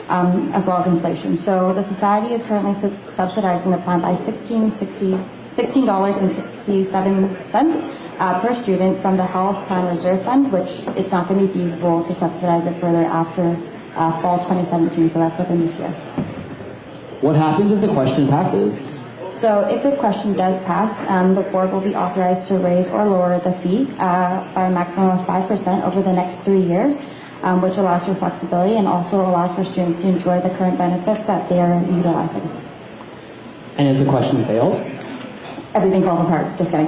as well as inflation. So the society is currently subsidizing the plan by $16.67 per student from the Health Plan Reserve Fund, which it's not going to be feasible to subsidize it further after fall 2017, so that's within this year. What happens if the question passes? So if the question does pass, the board will be authorized to raise or lower the fee by a maximum of 5% over the next 3 years, which allows for flexibility and also allows for students to enjoy the current benefits that they are utilizing. And if the question fails? Everything falls apart, just kidding.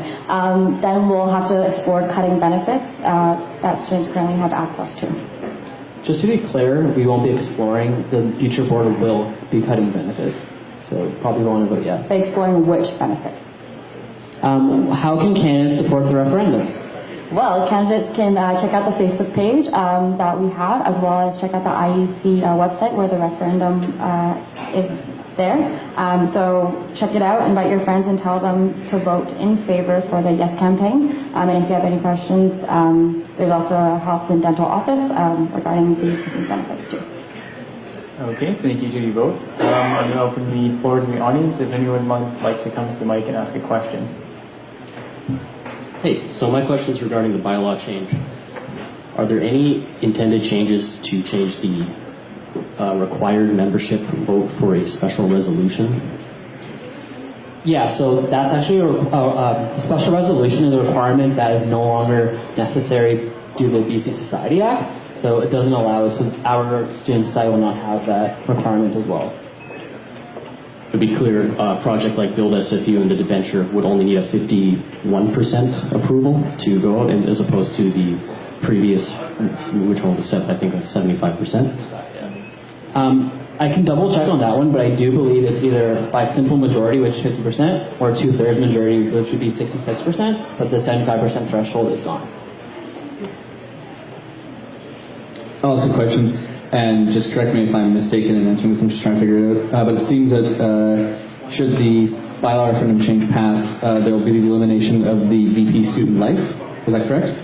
Then we'll have to explore cutting benefits that students currently have access to. Just to be clear, we won't be exploring, the future board will be cutting benefits. So probably won't vote yes. By exploring which benefits? How can candidates support the referendum? Well, candidates can check out the Facebook page that we have, as well as check out the IEC website where the referendum is there. So check it out, invite your friends and tell them to vote in favor for the Yes campaign. And if you have any questions, there's also a health and dental office regarding the existing benefits too. Okay, thank you to you both. I'm going to open the floor to the audience if anyone would like to come to the mic and ask a question. Hey, so my question is regarding the bylaw change. Are there any intended changes to change the required membership vote for a special resolution? Yeah, so that's actually a special resolution is a requirement that is no longer necessary due to the BC Society Act. So it doesn't allow it, so our student society will not have that requirement as well. To be clear, a project like Build SFU and the debenture would only need a 51% approval to go out, as opposed to the previous, which one was set, I think was 75%. I can double check on that one, but I do believe it's either by simple majority, which is 50%, or 2/3 majority, which would be 66%, but the 75% threshold is gone. I'll ask a question, and just correct me if I'm mistaken in answering this, I'm just trying to figure it out. But it seems that should the bylaw referendum change pass, there will be the elimination of the VP student life. Is that correct?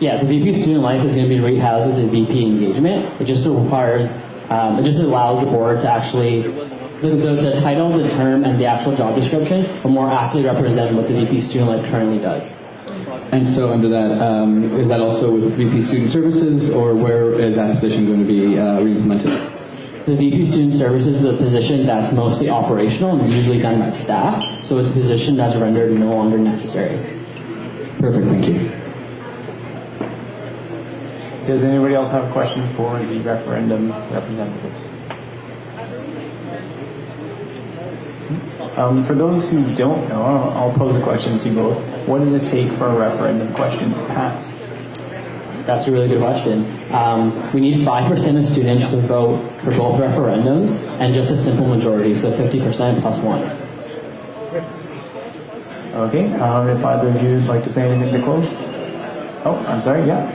Yeah, the VP student life is going to be rehoused as a VP engagement. It just requires, it just allows the board to actually, the title, the term, and the actual job description will more accurately represent what the VP student life currently does. And so under that, is that also with VP Student Services, or where is that position going to be re-implemented? The VP Student Services is a position that's mostly operational and usually done by staff, so it's a position that's rendered no longer necessary. Perfect, thank you. Does anybody else have a question for the referendum representatives? For those who don't know, I'll pose a question to you both. What does it take for a referendum question to pass? That's a really good question. We need 5% of students to vote for both referendums, and just a simple majority, so 50% plus 1. Okay, if either of you would like to say anything to close? Oh, I'm sorry, yeah.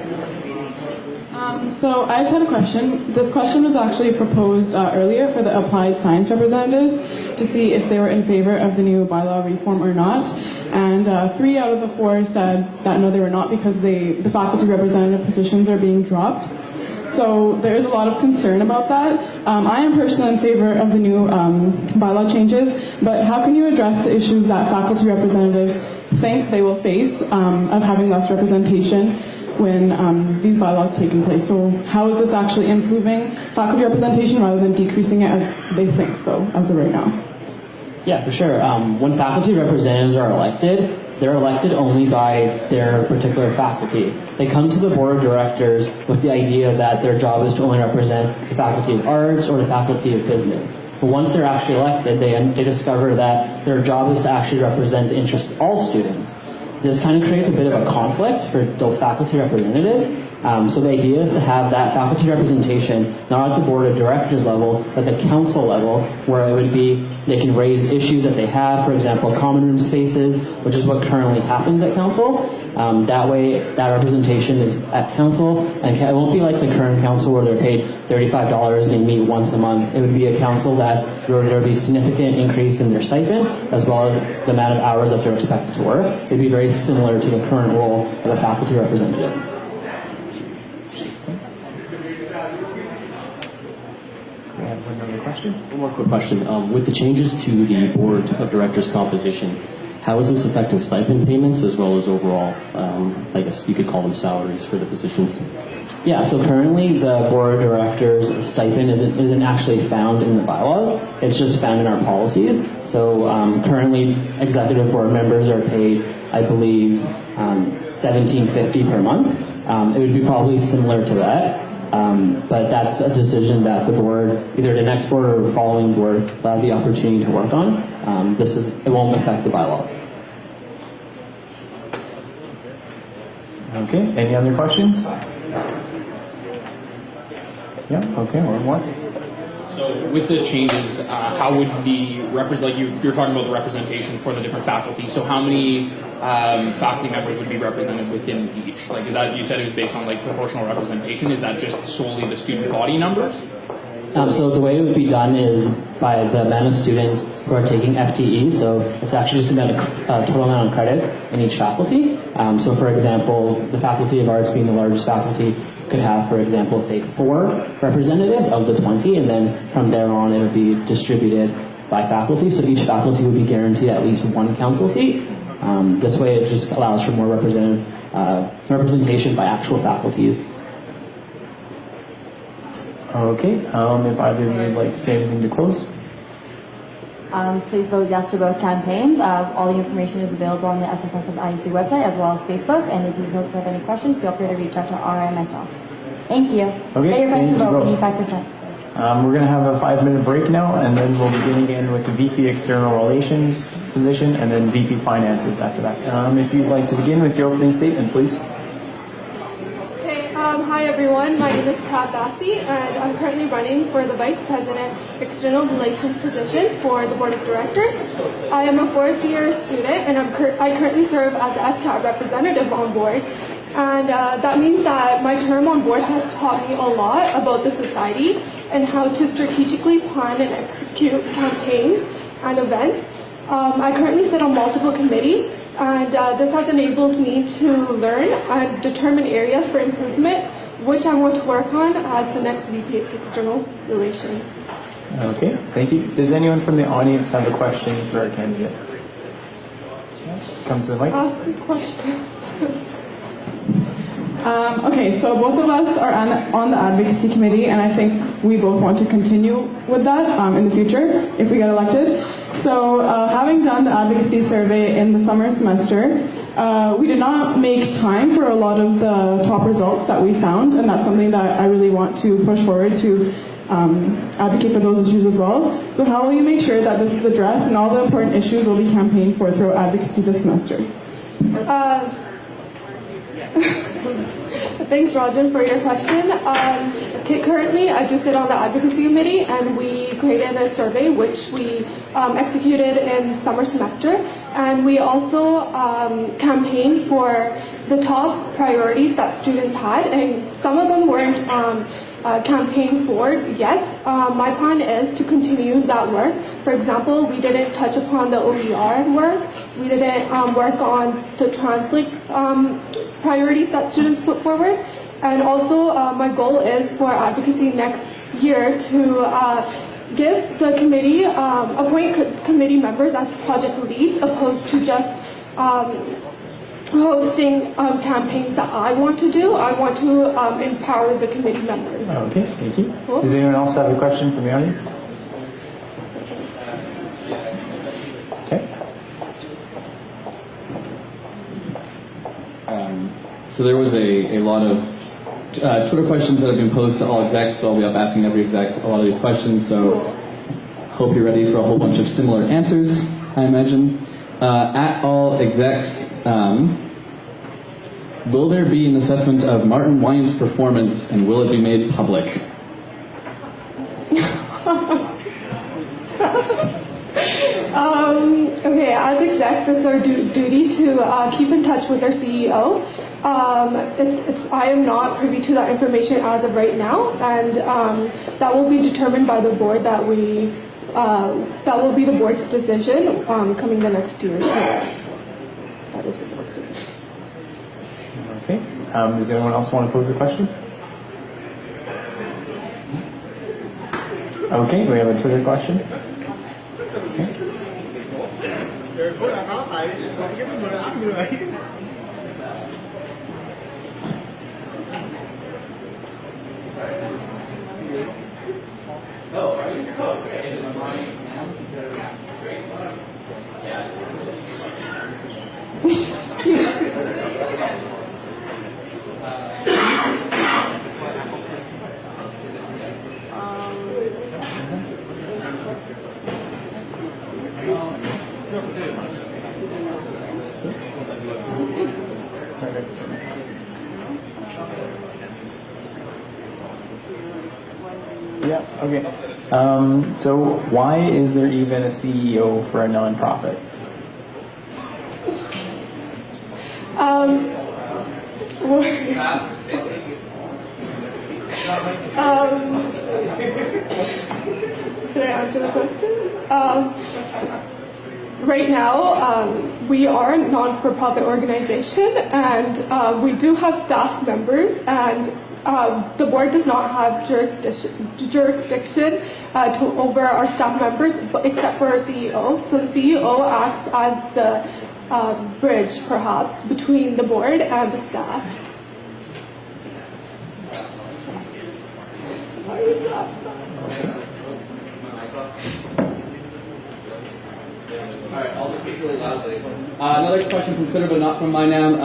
So I just had a question. This question was actually proposed earlier for the applied science representatives to see if they were in favor of the new bylaw reform or not. And 3 out of the 4 said that no, they were not, because the faculty representative positions are being dropped. So there is a lot of concern about that. I am personally in favor of the new bylaw changes, but how can you address the issues that faculty representatives think they will face of having less representation when these bylaws take in place? So how is this actually improving faculty representation rather than decreasing it as they think so as of right now? Yeah, for sure. When faculty representatives are elected, they're elected only by their particular faculty. They come to the board of directors with the idea that their job is to only represent the faculty of arts or the faculty of business. But once they're actually elected, they discover that their job is to actually represent the interests of all students. This kind of creates a bit of a conflict for those faculty representatives. So the idea is to have that faculty representation not at the board of directors level, but the council level, where it would be they can raise issues that they have, for example, common room spaces, which is what currently happens at council. That way, that representation is at council, and it won't be like the current council where they're paid $35 and they meet once a month. It would be a council that there would be a significant increase in their stipend, as well as the amount of hours that they're expected to work. It would be very similar to the current role of a faculty representative. One more quick question. With the changes to the board of directors composition, how is this affecting stipend payments as well as overall, I guess you could call them salaries for the positions? Yeah, so currently the board of directors stipend isn't actually found in the bylaws. It's just found in our policies. So currently executive board members are paid, I believe, $17.50 per month. It would be probably similar to that. But that's a decision that the board, either the next board or the following board, will have the opportunity to work on. It won't affect the bylaws. Okay, any other questions? Yeah, okay, one more. So with the changes, how would the you're talking about the representation for the different faculty. So how many faculty members would be represented within each? Like that, you said it was based on like proportional representation. Is that just solely the student body numbers? So the way it would be done is by the amount of students who are taking FTE. So it's actually just about a total amount of credits in each faculty. So for example, the Faculty of Arts being the largest faculty could have, for example, say 4 representatives of the 20, and then from there on it would be distributed by faculty. So each faculty would be guaranteed at least 1 council seat. This way it just allows for more representation by actual faculties. Okay, if either of you would like to say anything to close. Please vote yes to both campaigns. All the information is available on the SFSS IEC website as well as Facebook. And if you have any questions, feel free to reach out to RI and myself. Thank you. Okay, Get your friends to thank you vote. We need both. 5%. We're going to have a 5-minute break now, and then we'll begin again with the VP External Relations position, and then VP Finances after that. If you'd like to begin with your opening statement, please. Hi everyone, my name is Prab Bassi and I'm currently running for the Vice President External Relations position for the Board of Directors. I am a 4th year student and I currently serve as the FCAT representative on board. And that means that my term on board has taught me a lot about the society and how to strategically plan and execute campaigns and events. I currently sit on multiple committees, and this has enabled me to learn and determine areas for improvement, which I want to work on as the next VP External Relations. Okay, thank you. Does anyone from the audience have a question for our candidate? Come to the mic. Ask me questions. Okay, so both of us are on the advocacy committee, and I think we both want to continue with that in the future if we get elected. So having done the advocacy survey in the summer semester, we did not make time for a lot of the top results that we found, and that's something that I really want to push forward to advocate for those issues as well. So how will you make sure that this is addressed and all the important issues will be campaigned for through advocacy this semester? Thanks, Raajan, for your question. Currently, I do sit on the advocacy committee, and we created a survey which we executed in summer semester, and we also campaigned for the top priorities that students had, and some of them weren't campaigned for yet. My plan is to continue that work. For example, we didn't touch upon the OER work. We didn't work on the translate priorities that students put forward. And also, my goal is for advocacy next year to give the committee, appoint committee members as project leads, opposed to just hosting campaigns that I want to do. I want to empower the committee members. Okay, thank you. Cool. Does anyone else have a question from the audience? Okay. So there was a lot of Twitter questions that have been posed to all execs, so I'll be up asking every exec a lot of these questions, so hope you're ready for a whole bunch of similar answers, I imagine. At all execs, will there be an assessment of Martin Wyand's performance, and will it be made public? Okay, as execs, it's our duty to keep in touch with our CEO. I am not privy to that information as of right now, and that will be determined by the board. That will be the board's decision coming the next year. So that is what that's it. Okay. Does anyone else want to pose a question? Okay, we have a Twitter question. Okay. Yeah, okay. So why is there even a CEO for a nonprofit? Did I answer the question? Right now, we are a non-for-profit organization, and we do have staff members, and the board does not have jurisdiction over our staff members, except for our CEO. So the CEO acts as the bridge, perhaps, between the board and the staff. Alright, I'll just speak really loudly. Another question from Twitter, but not from my name.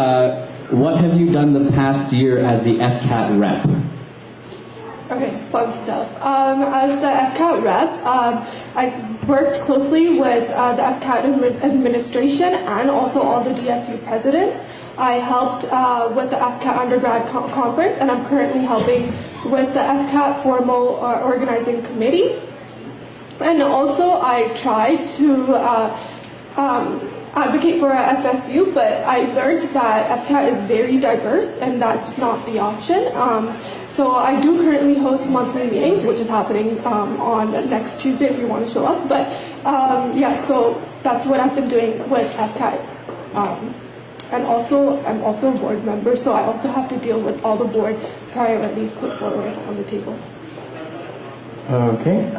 What have you done the past year as the FCAT rep? Okay, fun stuff. As the FCAT rep, I worked closely with the FCAT administration and also all the DSU presidents. I helped with the FCAT undergrad conference, and I'm currently helping with the FCAT formal organizing committee. And also I tried to advocate for a FSU, but I learned that FCAT is very diverse and that's not the option. So I do currently host monthly meetings, which is happening on next Tuesday if you want to show up. But yeah, so that's what I've been doing with FCAT. And also, I'm also a board member, so I also have to deal with all the board priorities put forward on the table. Okay,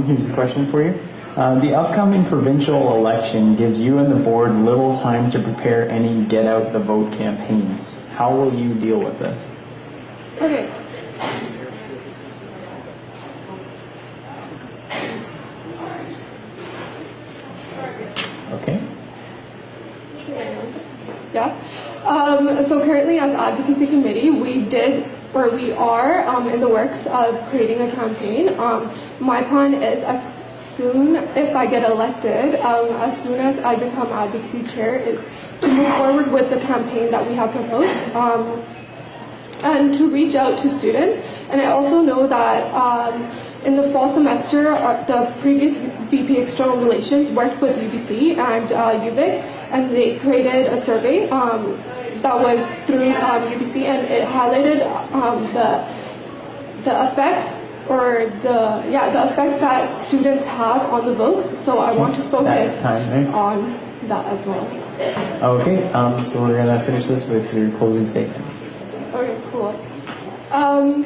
here's a question for you. The upcoming provincial election gives you and the board little time to prepare any get out the vote campaigns. How will you deal with this? Okay. Okay. Yeah. So currently as advocacy committee, we are in the works of creating a campaign. My plan is as soon, if I get elected, as soon as I become advocacy chair, is to move forward with the campaign that we have proposed and to reach out to students. And I also know that in the fall semester, the previous VP External Relations worked with UBC and UVic, and they created a survey that was through UBC, and it highlighted the effects the effects that students have on the votes. So I want to focus on that as well. Okay, so we're gonna finish this with your closing statement. Okay, cool.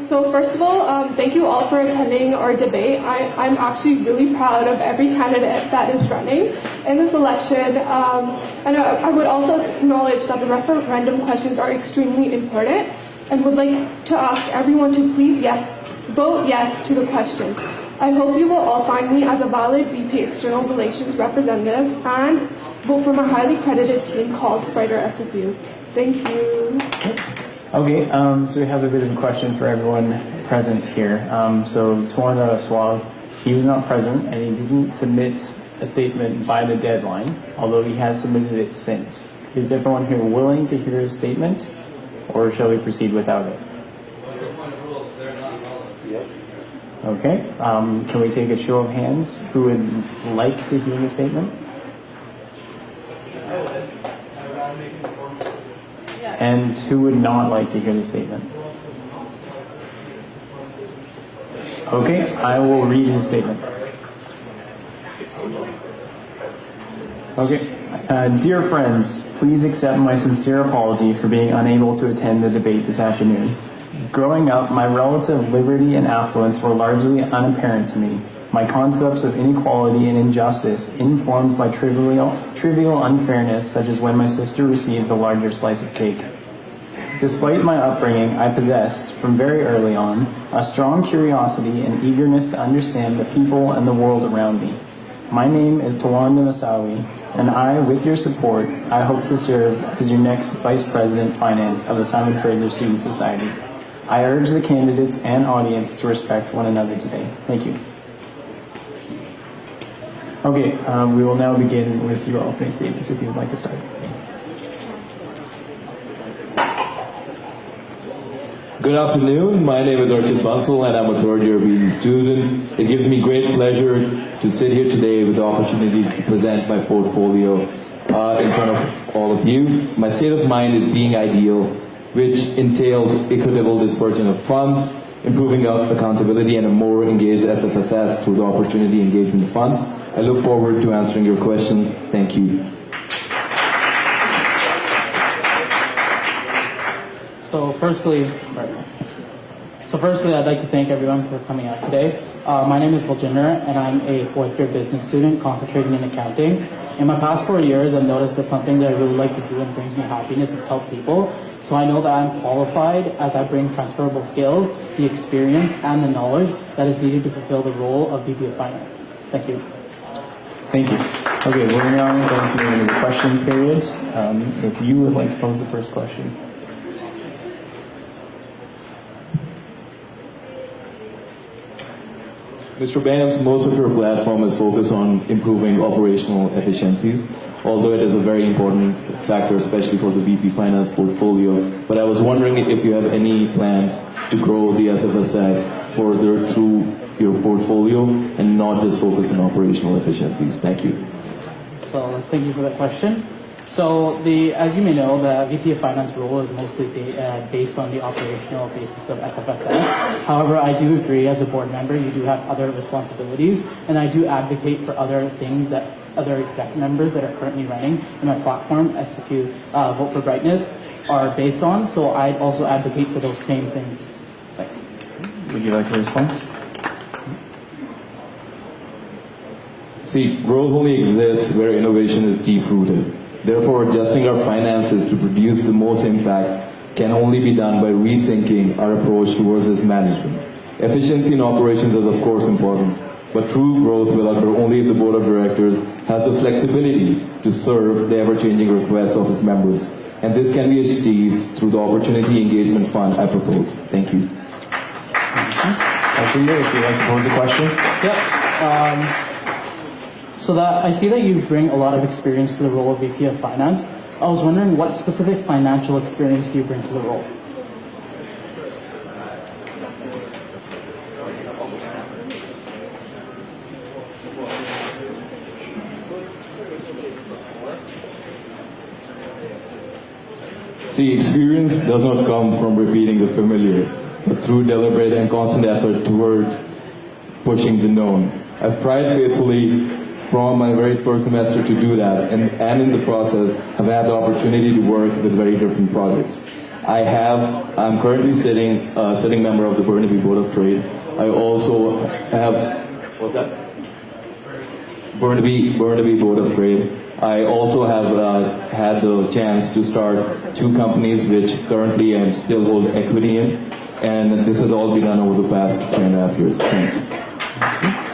So first of all, thank you all for attending our debate. I'm actually really proud of every candidate that is running in this election. And I would also acknowledge that the referendum questions are extremely important, and would like to ask everyone to please vote yes to the questions. I hope you will all find me as a valid VP External Relations representative and vote for my highly credited team called Brighter SFU. Thank you. Okay, so we have a bit of a question for everyone present here. So Tawanda Suave, he was not present and he didn't submit a statement by the deadline, although he has submitted it since. Is everyone here willing to hear his statement, or shall we proceed without it? Okay, can we take a show of hands who would like to hear the statement? And who would not like to hear the statement? Okay, I will read his statement. Okay, dear friends, please accept my sincere apology for being unable to attend the debate this afternoon. Growing up, my relative liberty and affluence were largely unapparent to me. My concepts of inequality and injustice informed by trivial unfairness, such as when my sister received the larger slice of cake. Despite my upbringing, I possessed, from very early on, a strong curiosity and eagerness to understand the people and the world around me. My name is Tawanda Masawi, and I, with your support, I hope to serve as your next Vice President Finance of the Simon Fraser Student Society. I urge the candidates and audience to respect one another today. Thank you. Okay, we will now begin with your opening statements if you would like to start. Good afternoon. My name is Archit Bansal and I'm a third-year BD student. It gives me great pleasure to sit here today with the opportunity to present my portfolio in front of all of you. My state of mind is being ideal, which entails equitable dispersion of funds, improving accountability, and a more engaged SFSS through the Opportunity Engagement Fund. I look forward to answering your questions. Thank you. So firstly, I'd like to thank everyone for coming out today. My name is Baljinder, and I'm a fourth-year business student concentrating in accounting. In my past 4 years, I've noticed that something that I really like to do and brings me happiness is help people. So I know that I'm qualified as I bring transferable skills, the experience, and the knowledge that is needed to fulfill the role of VP of Finance. Thank you. Thank you. Okay, we're now going to move into the question periods. If you would like to pose the first question. Mr. Bains, most of your platform is focused on improving operational efficiencies, although it is a very important factor, especially for the VP Finance portfolio. But I was wondering if you have any plans to grow the SFSS further through your portfolio and not just focus on operational efficiencies. Thank you. So thank you for that question. So as you may know, the VP of Finance role is mostly based on the operational basis of SFSS. However, I do agree as a board member, you do have other responsibilities, and I do advocate for other things that other exec members that are currently running in my platform, SFU Vote for Brightness, are based on. So I'd also advocate for those same things. Thanks. Would you like a response? See, growth only exists where innovation is deep-rooted. Therefore, adjusting our finances to produce the most impact can only be done by rethinking our approach towards this management. Efficiency in operations is of course important, but true growth will occur only if the board of directors has the flexibility to serve the ever-changing requests of its members. And this can be achieved through the Opportunity Engagement Fund I propose. Thank you. If you'd like to pose a question. Yep. So I see that you bring a lot of experience to the role of VP of Finance. I was wondering what specific financial experience do you bring to the role? See, experience does not come from repeating the familiar, but through deliberate and constant effort towards pushing the known. I've tried faithfully from my very first semester to do that, and in the process have had the opportunity to work with very different projects. I'm currently sitting member of the Burnaby Board of Trade. I also have, Burnaby Board of Trade. I also have had the chance to start 2 companies which currently I still hold equity in, and this has all been done over the past 3.5 years. Thanks.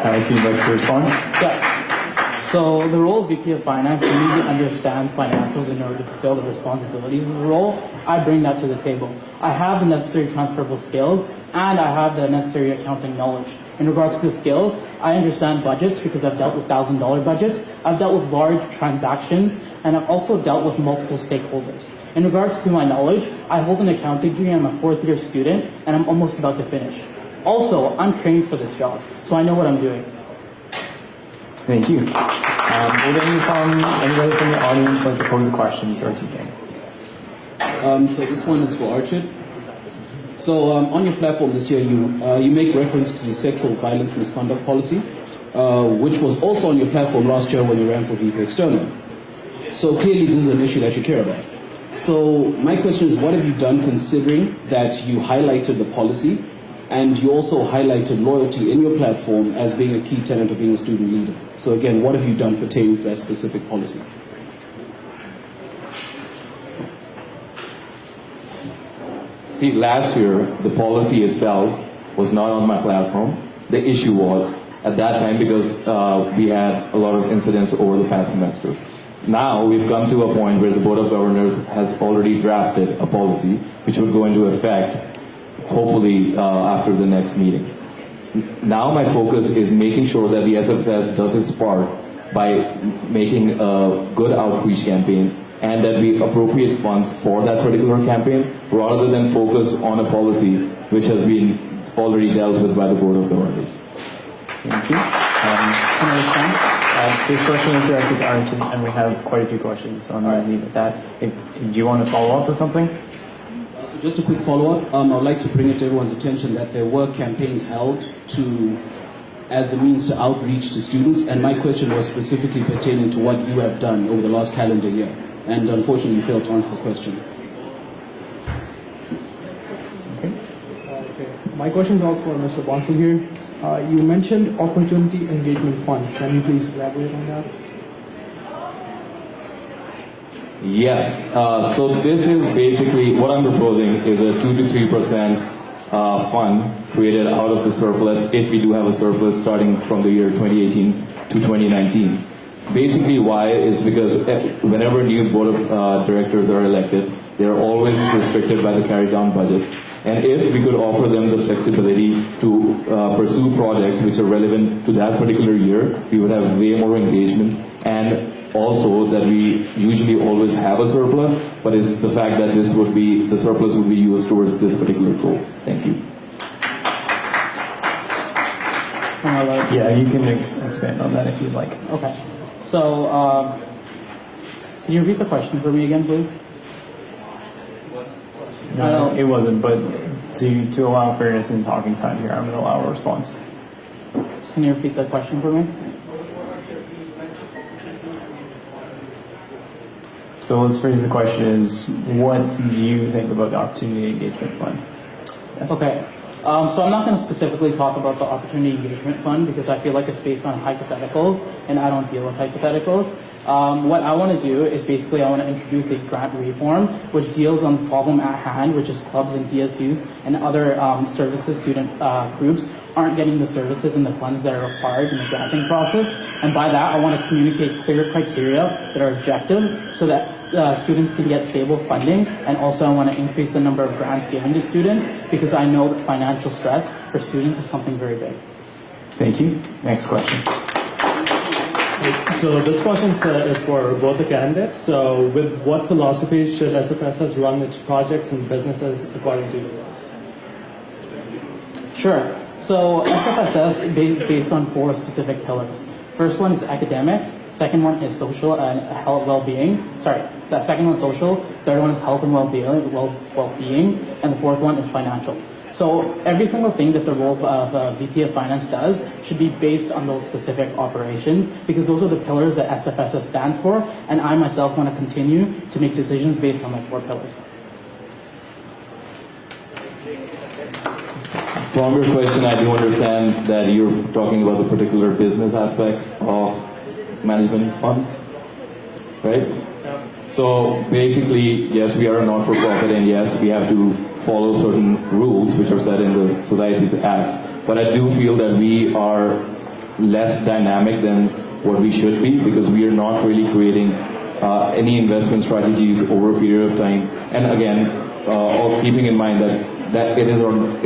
If you'd like to respond. Yeah. So the role of VP of Finance, you need to understand financials in order to fulfill the responsibilities of the role. I bring that to the table. I have the necessary transferable skills, and I have the necessary accounting knowledge. In regards to the skills, I understand budgets because I've dealt with $1,000 budgets. I've dealt with large transactions, and I've also dealt with multiple stakeholders. In regards to my knowledge, I hold an accounting degree. I'm a 4th-year student, and I'm almost about to finish. Also, I'm trained for this job, so I know what I'm doing. Thank you. Would anybody from the audience like to pose a question to our 2 candidates? So this one is for Archit. So on your platform this year, you make reference to the sexual violence misconduct policy, which was also on your platform last year when you ran for VP External. So clearly this is an issue that you care about. So my question is, what have you done considering that you highlighted the policy and you also highlighted loyalty in your platform as being a key tenet of being a student leader? So again, what have you done pertaining to that specific policy? See, last year, the policy itself was not on my platform. The issue was, at that time, because we had a lot of incidents over the past semester. Now, we've come to a point where the Board of Governors has already drafted a policy which would go into effect, hopefully, after the next meeting. Now, my focus is making sure that the SFSS does its part by making a good outreach campaign and that we appropriate funds for that particular campaign rather than focus on a policy which has been already dealt with by the Board of Governors. Thank you. Can I respond? This question is directed to Archit, and we have quite a few questions, so I'm going to leave it at that. Do you want to follow up with something? So just a quick follow-up. I would like to bring it to everyone's attention that there were campaigns held as a means to outreach to students, and my question was specifically pertaining to what you have done over the last calendar year. And unfortunately, you failed to answer the question. Okay. My question is also for Mr. Bansal here. You mentioned Opportunity Engagement Fund. Can you please elaborate on that? Yes. So this is basically what I'm proposing is a 2 to 3% fund created out of the surplus, if we do have a surplus starting from the year 2018 to 2019. Basically, why is because whenever new board of directors are elected, they're always restricted by the carried down budget. And if we could offer them the flexibility to pursue projects which are relevant to that particular year, we would have way more engagement. And also that we usually always have a surplus, but it's the fact that the surplus would be used towards this particular goal. Thank you. Yeah, you can expand on that if you'd like. Okay. So, can you repeat the question for me again, please? No, it wasn't, but to allow fairness in talking time here, I'm going to allow a response. So can you repeat the question for me? So let's phrase the question as, what do you think about the Opportunity Engagement Fund? Yes. Okay. So I'm not going to specifically talk about the Opportunity Engagement Fund because I feel like it's based on hypotheticals, and I don't deal with hypotheticals. What I want to do is basically I want to introduce a grant reform which deals on the problem at hand, which is clubs and DSUs and other services student groups aren't getting the services and the funds that are required in the granting process. And by that, I want to communicate clear criteria that are objective so that students can get stable funding. And also I want to increase the number of grants given to students because I know that financial stress for students is something very big. Thank you. Next question. So this question is for both the candidates. So with what philosophy should SFSS run its projects and businesses according to you guys? Sure. So SFSS is based on 4 specific pillars. First one is academics. Second one is social and health well-being. Second one is social. Third one is health and well-being. And the fourth one is financial. So every single thing that the role of VP of Finance does should be based on those specific operations because those are the pillars that SFSS stands for, and I myself want to continue to make decisions based on those 4 pillars. From your question, I do understand that you're talking about the particular business aspect of management funds, right? So basically, yes, we are a not-for-profit, and yes, we have to follow certain rules which are set in the Societies Act. But I do feel that we are less dynamic than what we should be because we are not really creating any investment strategies over a period of time. And again, keeping in mind that it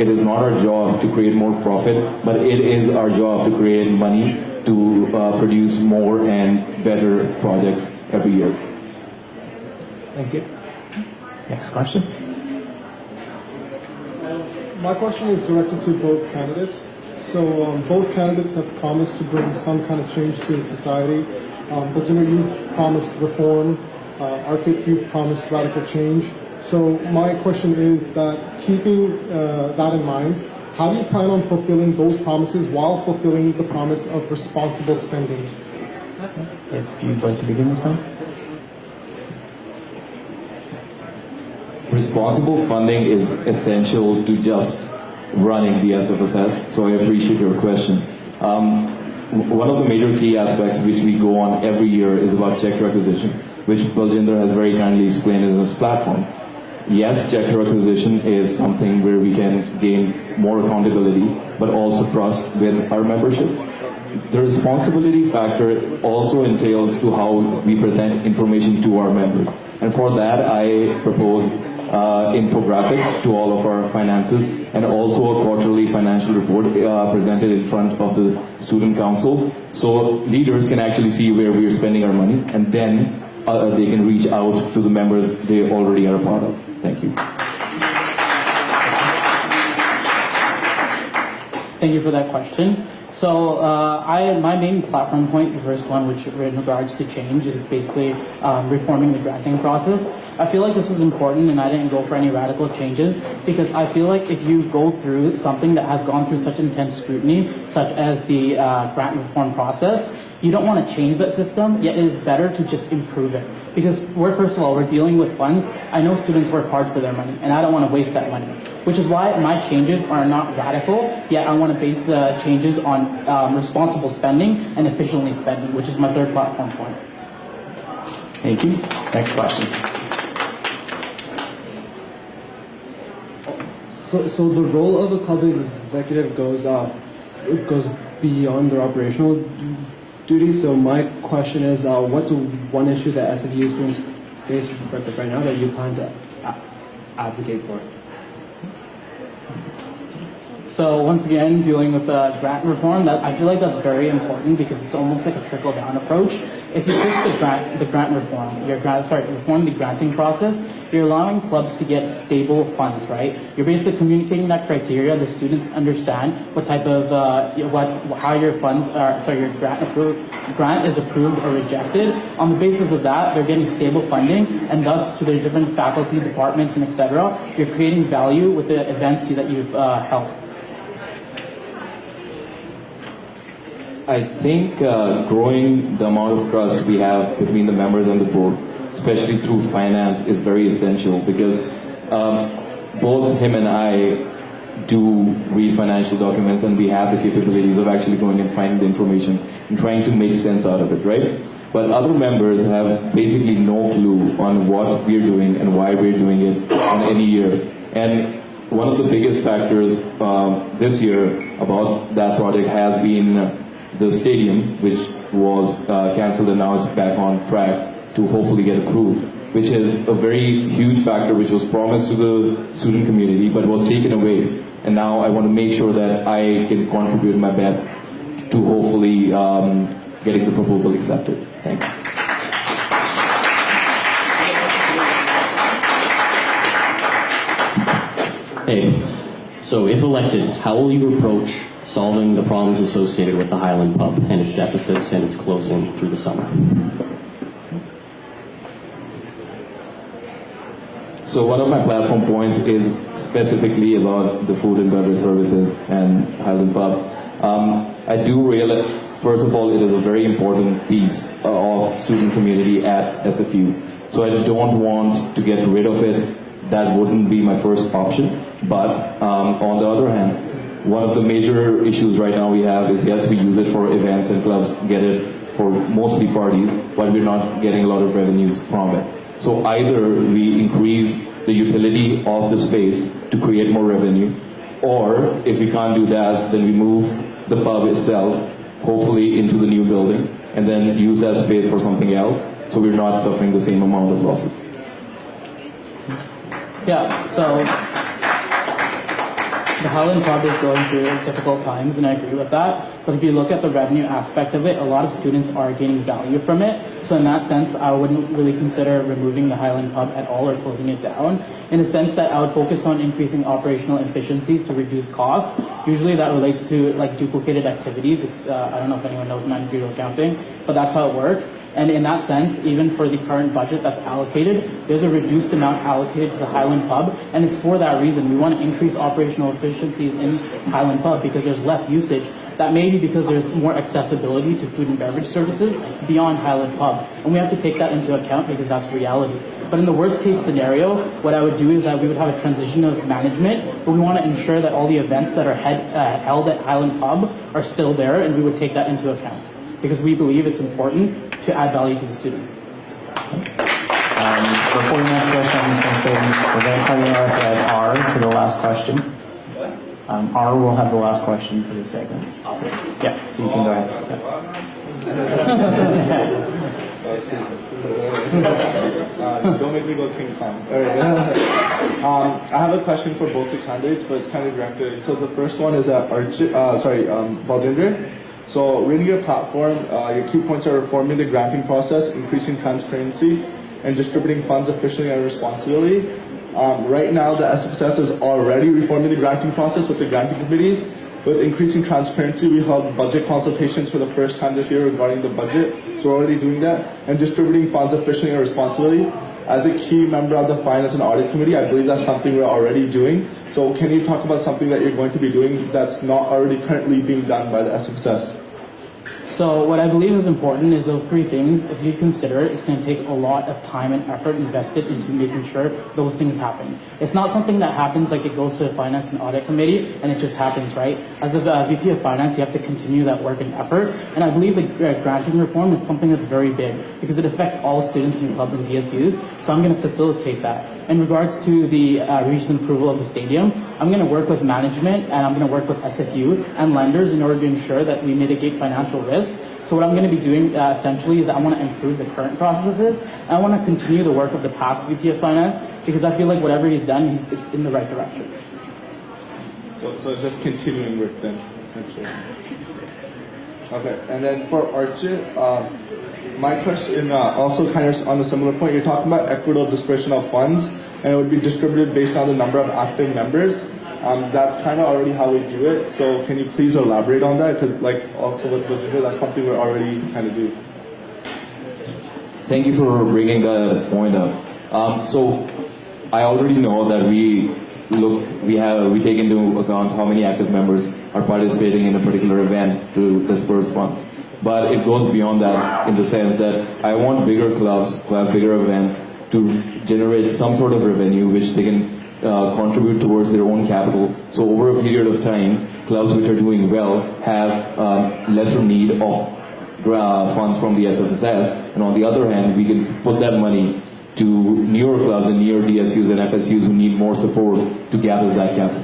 is not our job to create more profit, but it is our job to create money to produce more and better projects every year. Thank you. Next question. My question is directed to both candidates. So both candidates have promised to bring some kind of change to the society. Baljinder, you've promised reform. Archit, you've promised radical change. So my question is that keeping that in mind, how do you plan on fulfilling those promises while fulfilling the promise of responsible spending? If you'd like to begin this time. Responsible funding is essential to just running the SFSS, so I appreciate your question. One of the major key aspects which we go on every year is about check requisition, which Baljinder has very kindly explained in his platform. yes, check acquisition is something where we can gain more accountability, but also trust with our membership. The responsibility factor also entails to how we present information to our members. And for that, I propose infographics to all of our finances, and also a quarterly financial report presented in front of the student council, so leaders can actually see where we are spending our money, and then they can reach out to the members they already are a part of. Thank you. Thank you for that question. So my main platform point, the first one, which in regards to change, is basically reforming the granting process. I feel like this was important, and I didn't go for any radical changes, because I feel like if you go through something that has gone through such intense scrutiny, such as the grant reform process, you don't want to change that system, yet it is better to just improve it. Because first of all, we're dealing with funds. I know students work hard for their money, and I don't want to waste that money. Which is why my changes are not radical, yet I want to base the changes on responsible spending and efficiently spending, which is my third platform point. Thank you. Next question. So the role of a club executive goes beyond their operational duties. So my question is, what's one issue that SFU students face right now that you plan to advocate for? So once again, dealing with grant reform, I feel like that's very important, because it's almost like a trickle-down approach. If you fix the grant reform, reform the granting process, you're allowing clubs to get stable funds, right? You're basically communicating that criteria. The students understand what type of how your funds are. Your grant is approved or rejected. On the basis of that, they're getting stable funding, and thus to their different faculty, departments, and etc. You're creating value with the events that you've held. I think growing the amount of trust we have between the members and the board, especially through finance, is very essential, because both him and I do read financial documents, and we have the capabilities of actually going and finding the information and trying to make sense out of it, right? But other members have basically no clue on what we're doing and why we're doing it in any year. And one of the biggest factors this year about that project has been the stadium, which was cancelled and now is back on track to hopefully get approved, which is a very huge factor which was promised to the student community but was taken away. And now I want to make sure that I can contribute my best to hopefully getting the proposal accepted. Thanks. Hey, so if elected, how will you approach solving the problems associated with the Highland Pub and its deficits and its closing through the summer? So one of my platform points is specifically about the food and beverage services and Highland Pub. I do realize, first of all, it is a very important piece of student community at SFU. So I don't want to get rid of it. That wouldn't be my first option. But on the other hand, one of the major issues right now we have is, yes, we use it for events and clubs, get it for mostly parties, but we're not getting a lot of revenues from it. So either we increase the utility of the space to create more revenue, or if we can't do that, then we move the pub itself, hopefully into the new building, and then use that space for something else, so we're not suffering the same amount of losses. Yeah, so the Highland Pub is going through difficult times, and I agree with that. But if you look at the revenue aspect of it, a lot of students are gaining value from it. So in that sense, I wouldn't really consider removing the Highland Pub at all or closing it down. In the sense that I would focus on increasing operational efficiencies to reduce costs. Usually that relates to like duplicated activities. I don't know if anyone knows managerial accounting, but that's how it works. And in that sense, even for the current budget that's allocated, there's a reduced amount allocated to the Highland Pub, and it's for that reason. We want to increase operational efficiencies in Highland Pub because there's less usage. That may be because there's more accessibility to food and beverage services beyond Highland Pub. And we have to take that into account because that's reality. But in the worst case scenario, what I would do is that we would have a transition of management, but we want to ensure that all the events that are held at Highland Pub are still there, and we would take that into account because we believe it's important to add value to the students. Before your next question, I'm just going to say we're going to cut it off at R for the last question. R will have the last question for this segment. Yeah, so you can go ahead. Don't make me go King Kong. All right. I have a question for both the candidates, but it's kind of directed. So the first one is Baljinder. So reading your platform, your key points are reforming the granting process, increasing transparency, and distributing funds efficiently and responsibly. Right now, the SFSS is already reforming the granting process with the granting committee. With increasing transparency, we held budget consultations for the first time this year regarding the budget. So we're already doing that. And distributing funds efficiently and responsibly. As a key member of the Finance and Audit Committee, I believe that's something we're already doing. So can you talk about something that you're going to be doing that's not already currently being done by the SFSS? So what I believe is important is those three things. If you consider it, it's going to take a lot of time and effort invested into making sure those things happen. It's not something that happens like it goes to the Finance and Audit Committee and it just happens, right? As a VP of Finance, you have to continue that work and effort. And I believe the granting reform is something that's very big because it affects all students in clubs and DSUs. So I'm going to facilitate that. In regards to the recent approval of the stadium, I'm going to work with management and I'm going to work with SFU and lenders in order to ensure that we mitigate financial risk. So what I'm going to be doing essentially is I want to improve the current processes and I want to continue the work of the past VP of Finance because I feel like whatever he's done, it's in the right direction. So just continuing with them, essentially. Okay, and then for Archit, my question also kind of on a similar point. You're talking about equitable dispersion of funds, and it would be distributed based on the number of active members. That's kind of already how we do it. So can you please elaborate on that? Because like also with Baljinder, that's something we're already kind of doing. Thank you for bringing that point up. So I already know that we take into account how many active members are participating in a particular event to disperse funds. But it goes beyond that in the sense that I want bigger clubs who have bigger events to generate some sort of revenue which they can contribute towards their own capital. So over a period of time, clubs which are doing well have lesser need of funds from the SFSS, and on the other hand, we can put that money to newer clubs and newer DSUs and FSUs who need more support to gather that capital.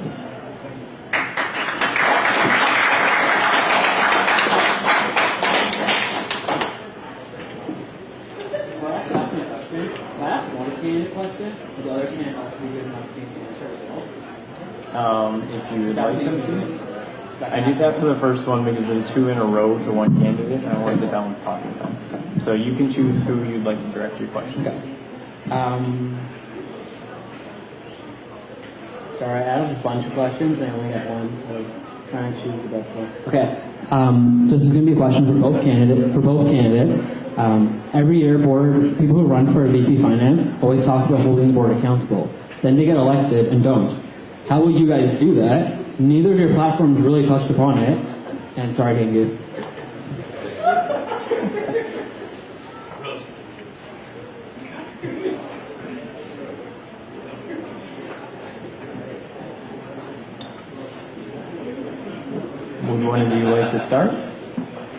If you would like them to. I did that for the first one because there were two in a row to one candidate, and I wanted to balance talking time. So you can choose who you'd like to direct your questions to. Sorry, I have a bunch of questions, and I only got one, so trying to choose the best one. Okay, this is going to be a question for both candidates. Every year, people who run for VP Finance always talk about holding the board accountable. Then they get elected and don't. How will you guys do that? Neither of your platforms really touched upon it. And sorry, Hangue. Would one of you like to start?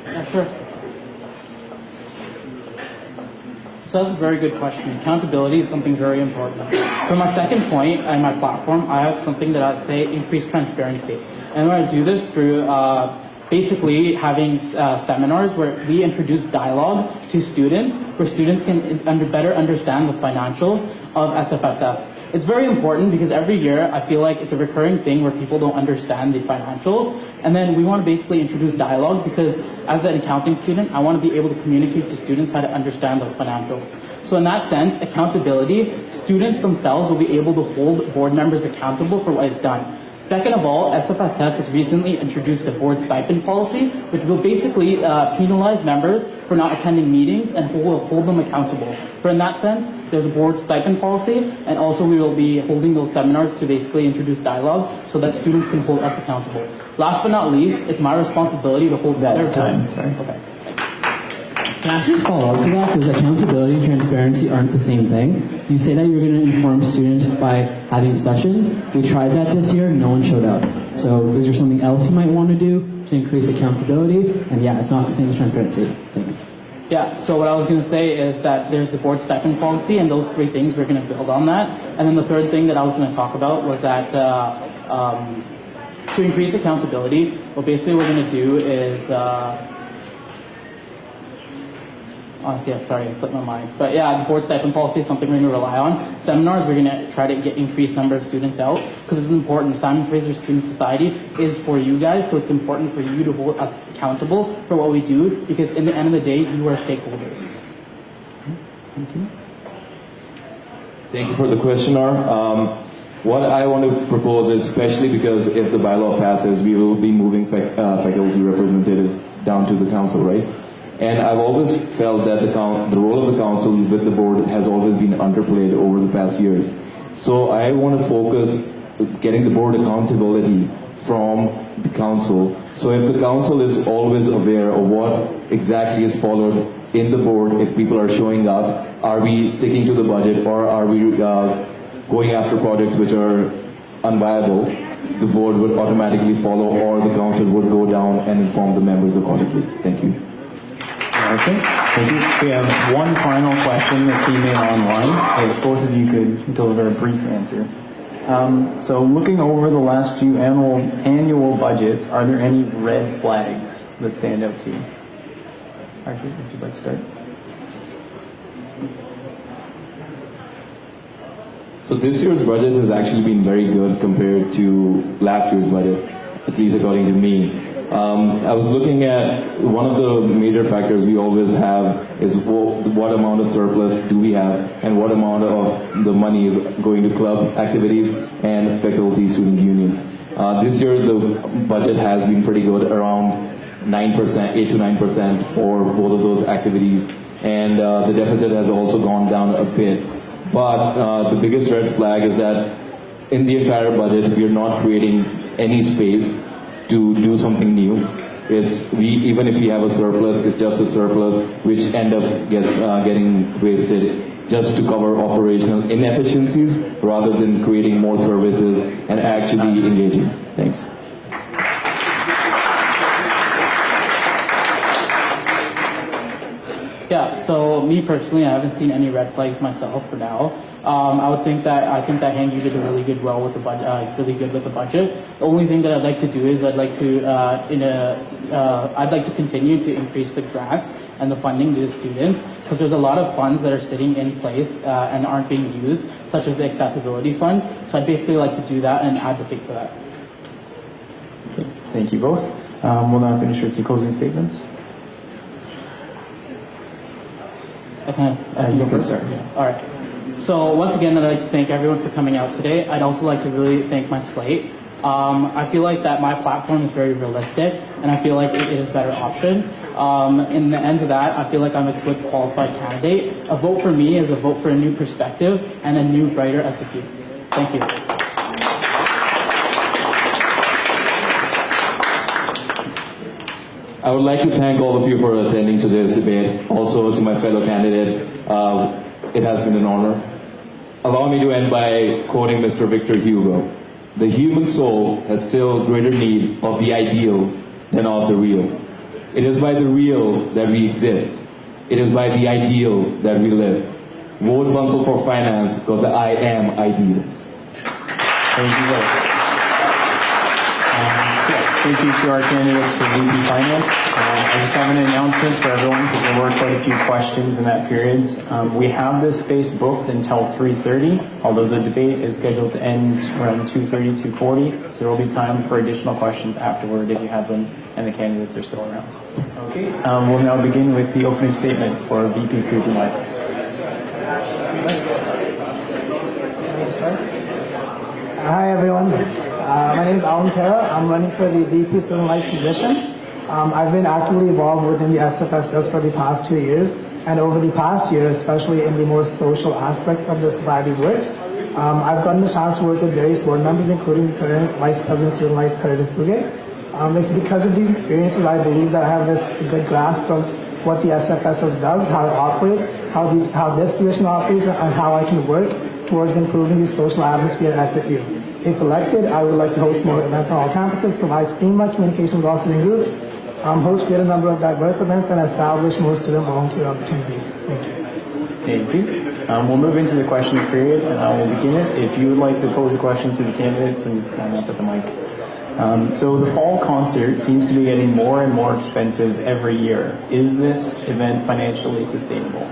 Yeah, sure. So that's a very good question. Accountability is something very important. For my second point on my platform, I have something that I say increase transparency. And I do this through basically having seminars where we introduce dialogue to students, where students can better understand the financials of SFSS. It's very important because every year I feel like it's a recurring thing where people don't understand the financials, and then we want to basically introduce dialogue because as an accounting student, I want to be able to communicate to students how to understand those financials. So in that sense, accountability, students themselves will be able to hold board members accountable for what is done. Second of all, SFSS has recently introduced a board stipend policy, which will basically penalize members for not attending meetings and will hold them accountable. For in that sense, there's a board stipend policy, and also we will be holding those seminars to basically introduce dialogue so that students can hold us accountable. Last but not least, it's my responsibility to hold That's time. Sorry. Okay. Can I just follow up to that? Because accountability and transparency aren't the same thing. You say that you're going to inform students by having sessions. We tried that this year, no one showed up. So is there something else you might want to do to increase accountability? And yeah, it's not the same as transparency. Thanks. Yeah, so what I was going to say is that there's the board stipend policy, and those three things we're going to build on that. And then the third thing that I was going to talk about was that to increase accountability, what basically we're going to do is, honestly, I'm sorry, it slipped my mind. But yeah, the board stipend policy is something we're going to rely on. Seminars, we're going to try to get increased number of students out because it's important. Simon Fraser Student Society is for you guys, so it's important for you to hold us accountable for what we do because in the end of the day, you are stakeholders. Thank you. Thank you for the question, what I want to propose is, especially because if the bylaw passes, we will be moving faculty representatives down to the council, right? And I've always felt that the role of the council with the board has always been underplayed over the past years. So I want to focus getting the board accountability from the council. So if the council is always aware of what exactly is followed in the board, if people are showing up, are we sticking to the budget or are we going after projects which are unviable, the board would automatically follow or the council would go down and inform the members accordingly. Thank you. Okay, thank you. We have one final question that came in online. If both of you could deliver a brief answer. So looking over the last few annual budgets, are there any red flags that stand out to you? Archie, would you like to start? So this year's budget has actually been very good compared to last year's budget, at least according to me. I was looking at one of the major factors we always have is what amount of surplus do we have and what amount of the money is going to club activities and faculty student unions. This year the budget has been pretty good, around 9%, 8 to 9% for both of those activities, and the deficit has also gone down a bit. But the biggest red flag is that in the entire budget we are not creating any space to do something new. Even if we have a surplus, it's just a surplus which end up getting wasted just to cover operational inefficiencies rather than creating more services and actually engaging. Thanks. Yeah, so me personally, I haven't seen any red flags myself for now. I think that Hangue did really good with the budget. Really good with the budget. The only thing that I'd like to do is I'd like to continue to increase the grants and the funding to the students because there's a lot of funds that are sitting in place and aren't being used, such as the accessibility fund. So I'd basically like to do that and advocate for that. Okay, thank you both. We'll now finish with the closing statements. Okay, you can start. Yeah. All right. So once again, I'd like to thank everyone for coming out today. I'd also like to really thank my slate. I feel like that my platform is very realistic, and I feel like it is better options. In the end of that, I feel like I'm a good qualified candidate. A vote for me is a vote for a new perspective and a new, brighter SFU. Thank you. I would like to thank all of you for attending today's debate. Also to my fellow candidate, it has been an honor. Allow me to end by quoting Mr. Victor Hugo. The human soul has still greater need of the ideal than of the real. It is by the real that we exist. It is by the ideal that we live. Vote Bansal for finance because I am ideal. Thank you both. Thank you to our candidates for VP Finance. I just have an announcement for everyone because there were quite a few questions in that period. We have this space booked until 3:30, although the debate is scheduled to end around 2:30, 2:40. So there will be time for additional questions afterward if you have them and the candidates are still around. Okay, we'll now begin with the opening statement for VP Student Life. Hi everyone. My name is Khehra. I'm running for the VP Student Life position. I've been actively involved within the SFSS for the past 2 years, and over the past year, especially in the more social aspect of the society's work, I've gotten a chance to work with various board members, including current Vice President of Student Life, Curtis Bouguet. It's because of these experiences I believe that I have this good grasp of what the SFSS does, how it operates, how this position operates, and how I can work towards improving the social atmosphere at SFU. If elected, I would like to host more events on all campuses, provide streamlined communication with all student groups, host greater number of diverse events, and establish more student volunteer opportunities. Thank you. Thank you. We'll move into the question period, and I will begin it. If you would like to pose a question to the candidate, please stand up at the mic. So the fall concert seems to be getting more and more expensive every year. Is this event financially sustainable?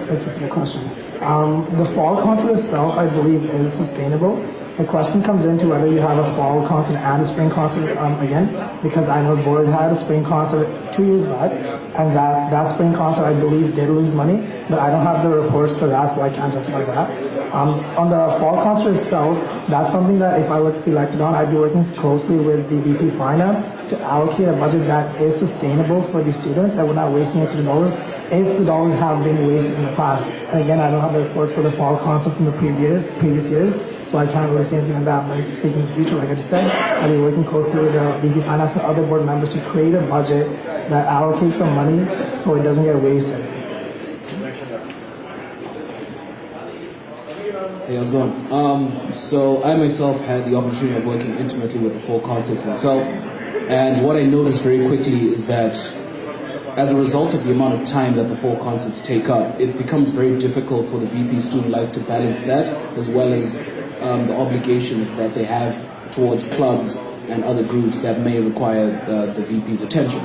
Thank you for the question. The fall concert itself, I believe, is sustainable. The question comes into whether you have a fall concert and a spring concert again, because I know board had a spring concert 2 years back, and that spring concert, I believe, did lose money, but I don't have the reports for that, so I can't justify that. On the fall concert itself, that's something that if I were to be elected on, I'd be working closely with the VP Finance to allocate a budget that is sustainable for the students that would not waste any student dollars if the dollars have been wasted in the past. And again, I don't have the reports for the fall concert from the previous years, so I can't really say anything on that. But speaking in the future, like I just said, I'll be working closely with the VP Finance and other board members to create a budget that allocates the money so it doesn't get wasted. Hey, how's it going? So I myself had the opportunity of working intimately with the fall concerts myself, and what I noticed very quickly is that as a result of the amount of time that the fall concerts take up, it becomes very difficult for the VP Student Life to balance that, as well as the obligations that they have towards clubs and other groups that may require the VP's attention.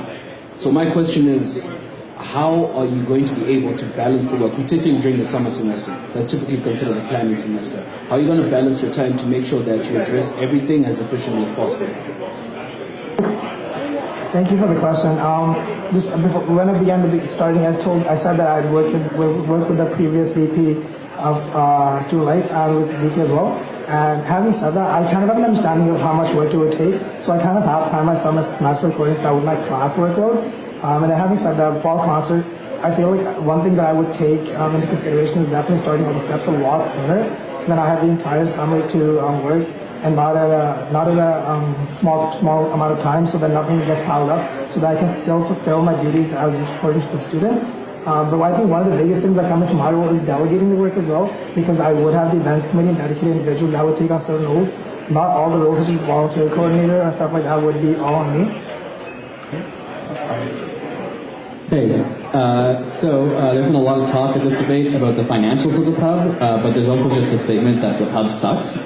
So my question is, how are you going to be able to balance the work, particularly during the summer semester? That's typically considered the planning semester. How are you going to balance your time to make sure that you address everything as efficiently as possible? Thank you for the question. Just before, when I began starting, I said that I'd work with the previous VP of Student Life and with VP as well. And having said that, I kind of have an understanding of how much work it would take, so I kind of have planned my summer semester according to that with my class workload. And then having said that, fall concert, I feel like one thing that I would take into consideration is definitely starting all the steps a lot sooner, so then I have the entire summer to work and not at a small amount of time, so that nothing gets piled up, so that I can still fulfill my duties as reporting to the student. But I think one of the biggest things that come into my role is delegating the work as well, because I would have the events committee and dedicated individuals that would take on certain roles. Not all the roles such as volunteer coordinator and stuff like that would be all on me. Hey, so there's been a lot of talk at this debate about the financials of the pub, but there's also just a statement that the pub sucks.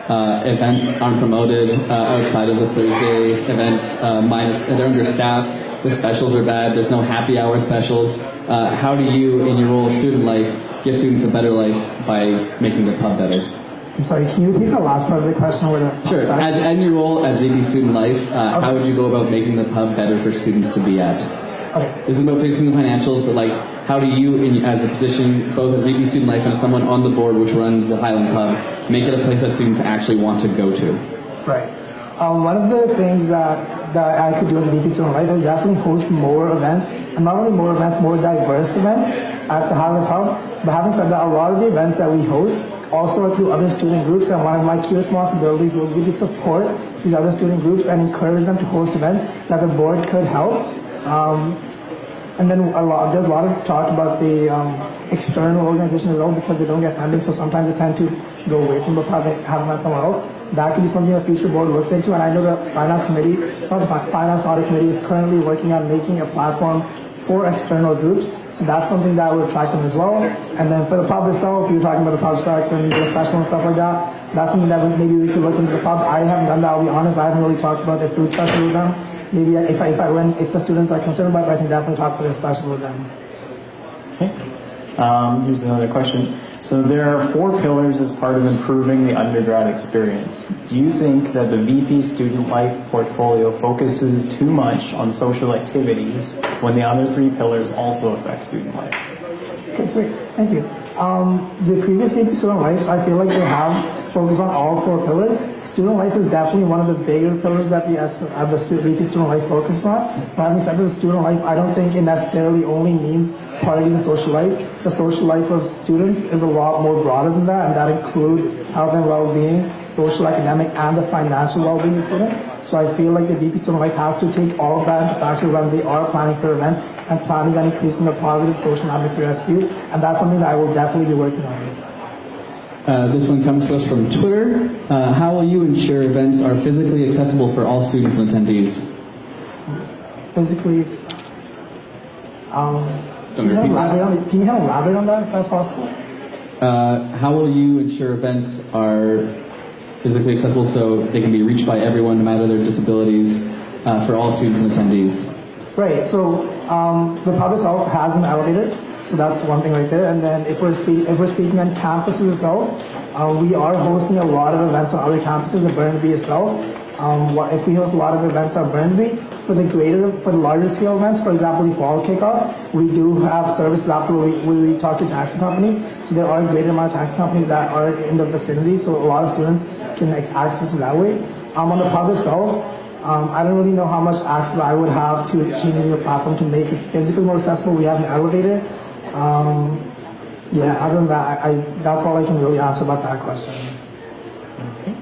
Events aren't promoted outside of the Thursday events, they're understaffed, the specials are bad, there's no happy hour specials. How do you, in your role of student life, give students a better life by making the pub better? I'm sorry, can you repeat the last part of the question? Sure, as in your role as VP Student Life, how would you go about making the pub better for students to be at? Okay. This is about fixing the financials, but like, how do you, as a position, both as VP Student Life and as someone on the board which runs the Highland Pub, make it a place that students actually want to go to? Right. One of the things that I could do as a VP Student Life is definitely host more events, and not only more events, more diverse events at the Highland Pub. But having said that, a lot of the events that we host also are through other student groups, and one of my key responsibilities will be to support these other student groups and encourage them to host events that the board could help. And then there's a lot of talk about the external organization as well, because they don't get funding, so sometimes they tend to go away from the pub and have them somewhere else. That could be something the future board looks into, and I know the Finance Committee, not the Finance Audit Committee, is currently working on making a platform for external groups, so that's something that would attract them as well. And then for the pub itself, you're talking about the pub sex and the special and stuff like that, that's something that maybe we could look into the pub. I haven't done that, I'll be honest, I haven't really talked about the food special with them. Maybe if the students are concerned about it, I can definitely talk about the special with them. Okay. Here's another question. So there are 4 pillars as part of improving the undergrad experience. Do you think that the VP Student Life portfolio focuses too much on social activities when the other 3 pillars also affect student life? Okay, sweet. Thank you. The previous VP Student Lives, I feel like they have focused on all 4 pillars. Student life is definitely one of the bigger pillars that the VP Student Life focuses on. But having said that, the student life, I don't think it necessarily only means parties and social life. The social life of students is a lot more broader than that, and that includes health and well-being, social, academic, and the financial well-being of students. So I feel like the VP Student Life has to take all of that into factor when they are planning for events and planning on increasing the positive social atmosphere at SU, and that's something that I will definitely be working on. This one comes to us from Twitter. How will you ensure events are physically accessible for all students and attendees? physically. Can you kind of elaborate on that, if that's possible? How will you ensure events are physically accessible so they can be reached by everyone, no matter their disabilities, for all students and attendees? Right. So the pub itself has an elevator, so that's one thing right there. And then if we're speaking on campuses itself, we are hosting a lot of events on other campuses in Burnaby itself. If we host a lot of events on Burnaby, for the larger scale events, for example, the fall kickoff, we do have services after where we talk to taxi companies. So there are a greater amount of taxi companies that are in the vicinity, so a lot of students can access it that way. On the pub itself, I don't really know how much access I would have to changing the platform to make it physically more accessible. We have an elevator. Yeah, other than that, that's all I can really answer about that question. Okay.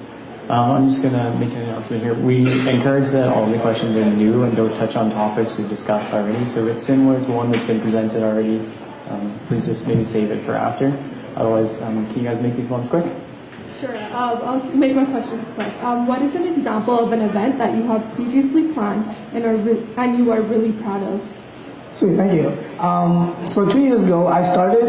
I'm just going to make an announcement here. We encourage that all the questions are new and don't touch on topics we've discussed already. So if it's similar to one that's been presented already, please just maybe save it for after. Otherwise, can you guys make these ones quick? Sure. I'll make my question quick. What is an example of an event that you have previously planned and you are really proud of? Sweet, thank you. So 2 years ago, I started,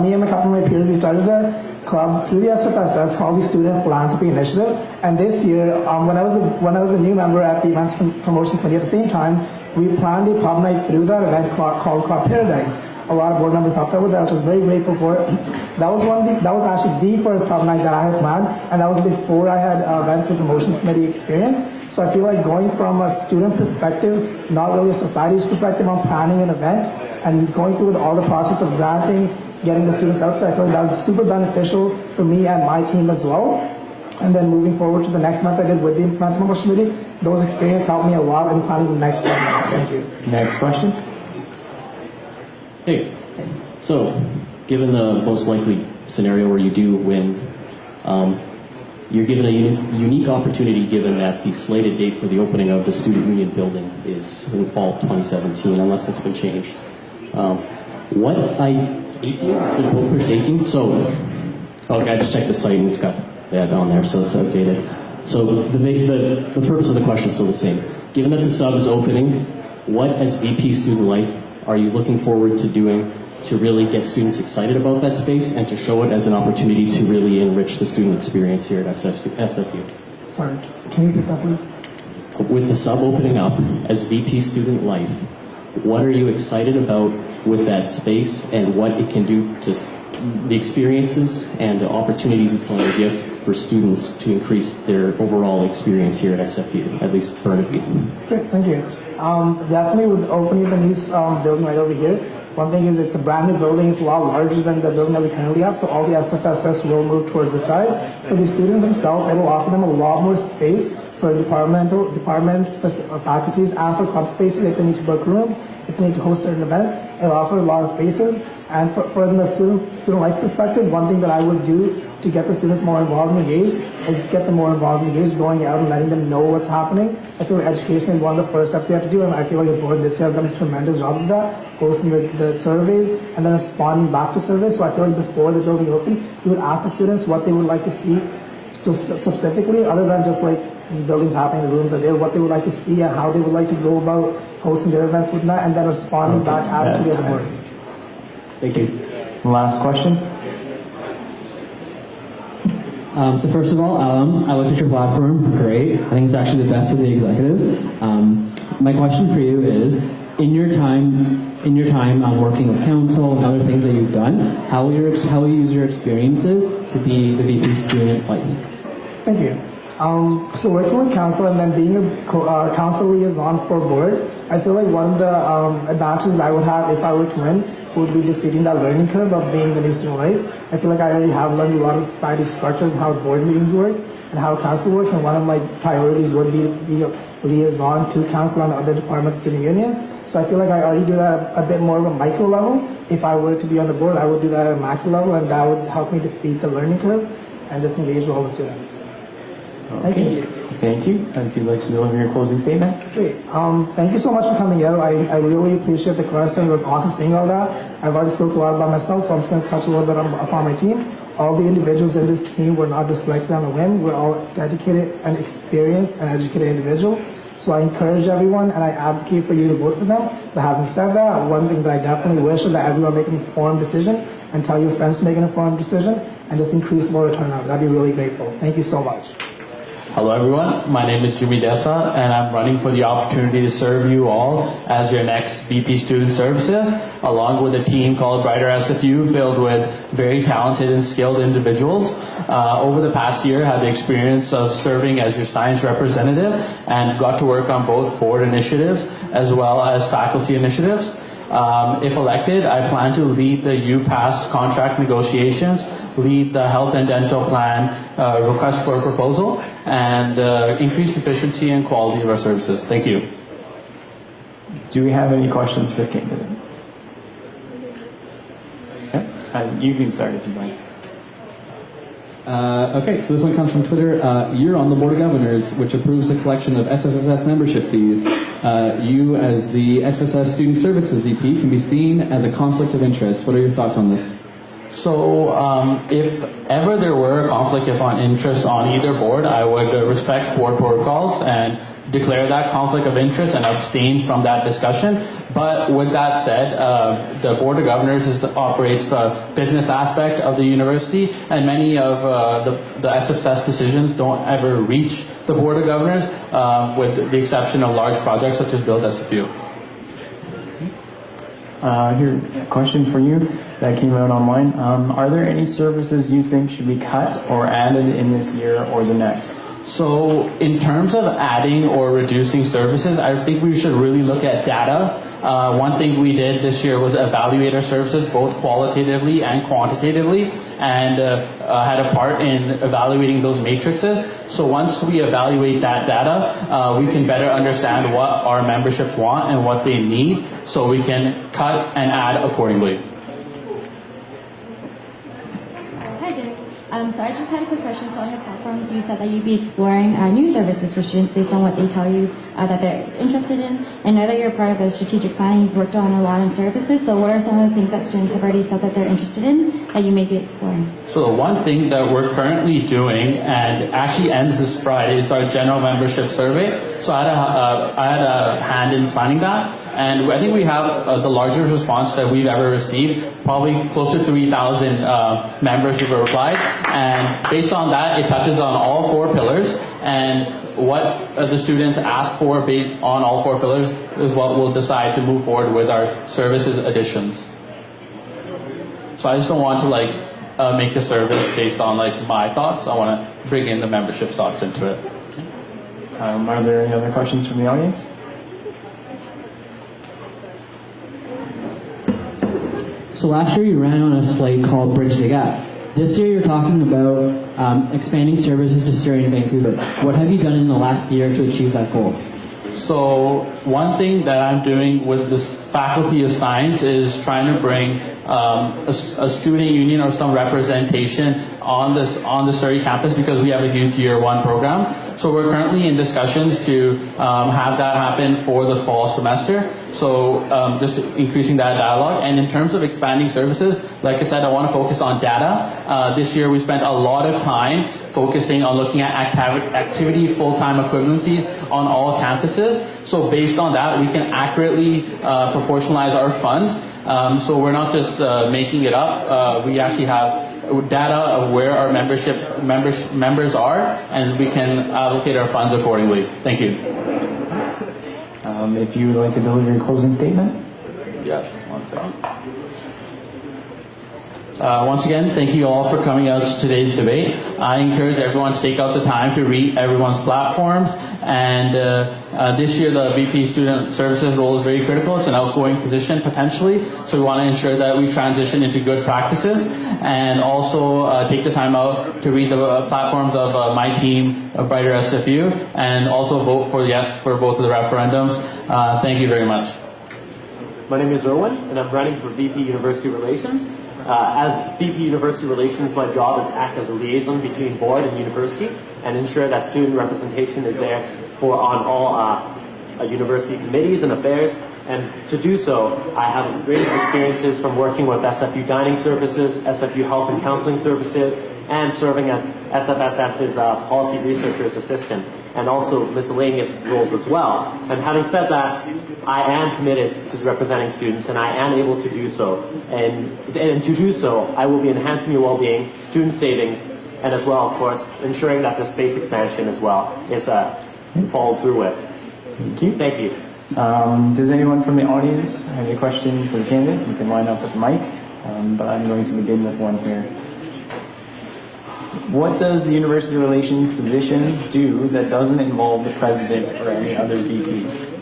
me and a couple of my peers, we started a club through the SFSS called the Student Philanthropy Initiative. And this year, when I was a new member at the Events Promotion Committee at the same time, we planned a pub night through that event called Club Paradise. A lot of board members helped out with that, which I was very grateful for. That was actually the first pub night that I had planned, and that was before I had Events and Promotions Committee experience. So I feel like going from a student perspective, not really a society's perspective on planning an event, and going through all the process of granting, getting the students out there, I feel like that was super beneficial for me and my team as well. And then moving forward to the next month I did with the Events and Promotion Committee, those experiences helped me a lot in planning the next 10 months. Thank you. Next question. Hey, so given the most likely scenario where you do win, you're given a unique opportunity given that the slated date for the opening of the Student Union building is in fall 2017, unless that's been changed. 18? It's been pushed 18? So, okay, I just checked the site and it's got that on there, so it's updated. So the purpose of the question is still the same. Given that the sub is opening, what as VP Student Life are you looking forward to doing to really get students excited about that space and to show it as an opportunity to really enrich the student experience here at SFU? Sorry, can you repeat that please? With the sub opening up as VP Student Life, what are you excited about with that space and what it can do to the experiences and the opportunities it's going to give for students to increase their overall experience here at SFU, at least Burnaby? Great, thank you. Definitely with opening the new building right over here, one thing is it's a brand new building, it's a lot larger than the building that we currently have, so all the SFSS will move towards the side. For the students themselves, it will offer them a lot more space for departments, faculties, and for club spaces if they need to book rooms, if they need to host certain events. It'll offer a lot of spaces. And from the student life perspective, one thing that I would do to get the students more involved and engaged is get them more involved and engaged, going out and letting them know what's happening. I feel like education is one of the first steps we have to do, and I feel like the board this year has done a tremendous job of that, hosting the surveys and then responding back to surveys. So I feel like before the building opened, we would ask the students what they would like to see specifically, other than just like these buildings happening, the rooms are there, what they would like to see and how they would like to go about hosting their events with that, and then responding back adequately as a board. Thank you. Last question. So first of all, I looked at your platform, great. I think it's actually the best of the executives. My question for you is, in your time on working with council and other things that you've done, how will you use your experiences to be the VP Student Life? Thank you. So working with council and then being a council liaison for board, I feel like one of the advantages I would have if I were to win would be defeating that learning curve of being the new student life. I feel like I already have learned a lot of society structures and how board meetings work and how council works, and one of my priorities would be a liaison to council and other departments, student unions. So I feel like I already do that a bit more of a micro level. If I were to be on the board, I would do that at a macro level, and that would help me defeat the learning curve and just engage with all the students. Thank you. Thank you. And if you'd like to deliver your closing statement. Sweet. Thank you so much for coming out. I really appreciate the question. It was awesome seeing all that. I've already spoke a lot about myself, so I'm just going to touch a little bit upon my team. All the individuals in this team were not just selected on a whim. We're all dedicated and experienced and educated individuals. So I encourage everyone and I advocate for you to vote for them. But having said that, one thing that I definitely wish is that everyone make an informed decision and tell your friends to make an informed decision and just increase voter turnout. That'd be really grateful. Thank you so much. Hello everyone, my name is Dhesa and I'm running for the opportunity to serve you all as your next VP Student Services, along with a team called Brighter SFU filled with very talented and skilled individuals. Over the past year, I had the experience of serving as your science representative and got to work on both board initiatives as well as faculty initiatives. If elected, I plan to lead the UPass contract negotiations, lead the health and dental plan request for a proposal, and increase efficiency and quality of our services. Thank you. Do we have any questions for the candidate? Okay. You can start if you'd like. Okay, so this one comes from Twitter. You're on the Board of Governors, which approves the collection of SFSS membership fees. You, as the SFSS Student Services VP, can be seen as a conflict of interest. What are your thoughts on this? So if ever there were a conflict of interest on either board, I would respect board protocols and declare that conflict of interest and abstain from that discussion. But with that said, the Board of Governors operates the business aspect of the university, and many of the SFSS decisions don't ever reach the Board of Governors, with the exception of large projects such as Build SFU. Here, a question for you that came out online. Are there any services you think should be cut or added in this year or the next? So in terms of adding or reducing services, I think we should really look at data. One thing we did this year was evaluate our services both qualitatively and quantitatively, and had a part in evaluating those matrices. So once we evaluate that data, we can better understand what our memberships want and what they need, so we can cut and add accordingly. Hi, Jimmy. So I just had a quick question. So on your platforms, you said that you'd be exploring new services for students based on what they tell you that they're interested in. And now that you're part of a strategic plan, you've worked on a lot of services. So what are some of the things that students have already said that they're interested in that you may be exploring? So the one thing that we're currently doing, and actually ends this Friday, is our general membership survey. So I had a hand in planning that. And I think we have the largest response that we've ever received, probably close to 3,000 members who have replied. And based on that, it touches on all four pillars. And what the students ask for based on all four pillars is what we'll decide to move forward with our services additions. So I just don't want to make a service based on my thoughts. I want to bring in the membership's thoughts into it. Are there any other questions from the audience? So last year you ran on a slate called Bridge the Gap. This year you're talking about expanding services to Surrey and Vancouver. What have you done in the last year to achieve that goal? So one thing that I'm doing with the Faculty of Science is trying to bring a student union or some representation on the Surrey campus, because we have a huge year one program. So we're currently in discussions to have that happen for the fall semester. So just increasing that dialogue. And in terms of expanding services, like I said, I want to focus on data. This year we spent a lot of time focusing on looking at activity full-time equivalencies on all campuses. So based on that, we can accurately proportionalize our funds. So we're not just making it up. We actually have data of where our members are, and we can allocate our funds accordingly. Thank you. If you would like to deliver your closing statement. Yes, one second. Once again, thank you all for coming out to today's debate. I encourage everyone to take out the time to read everyone's platforms. And this year, the VP Student Services role is very critical. It's an outgoing position, potentially. So we want to ensure that we transition into good practices. And also take the time out to read the platforms of my team, Brighter SFU, and also vote for yes for both of the referendums. Thank you very much. My name is Erwin, and I'm running for VP University Relations. As VP University Relations, my job is to act as a liaison between board and university and ensure that student representation is there on all university committees and affairs. And to do so, I have a range of experiences from working with SFU Dining Services, SFU Health and Counseling Services, and serving as SFSS's Policy Researcher's Assistant. and also miscellaneous roles as well. And having said that, I am committed to representing students, and I am able to do so. And to do so, I will be enhancing your well-being, student savings, and as well, of course, ensuring that the space expansion as well is followed through with. Thank you. Thank you. Does anyone from the audience have any question for the candidate? You can line up with the mic, but I'm going to begin with one here. What does the university relations position do that doesn't involve the president or any other VPs?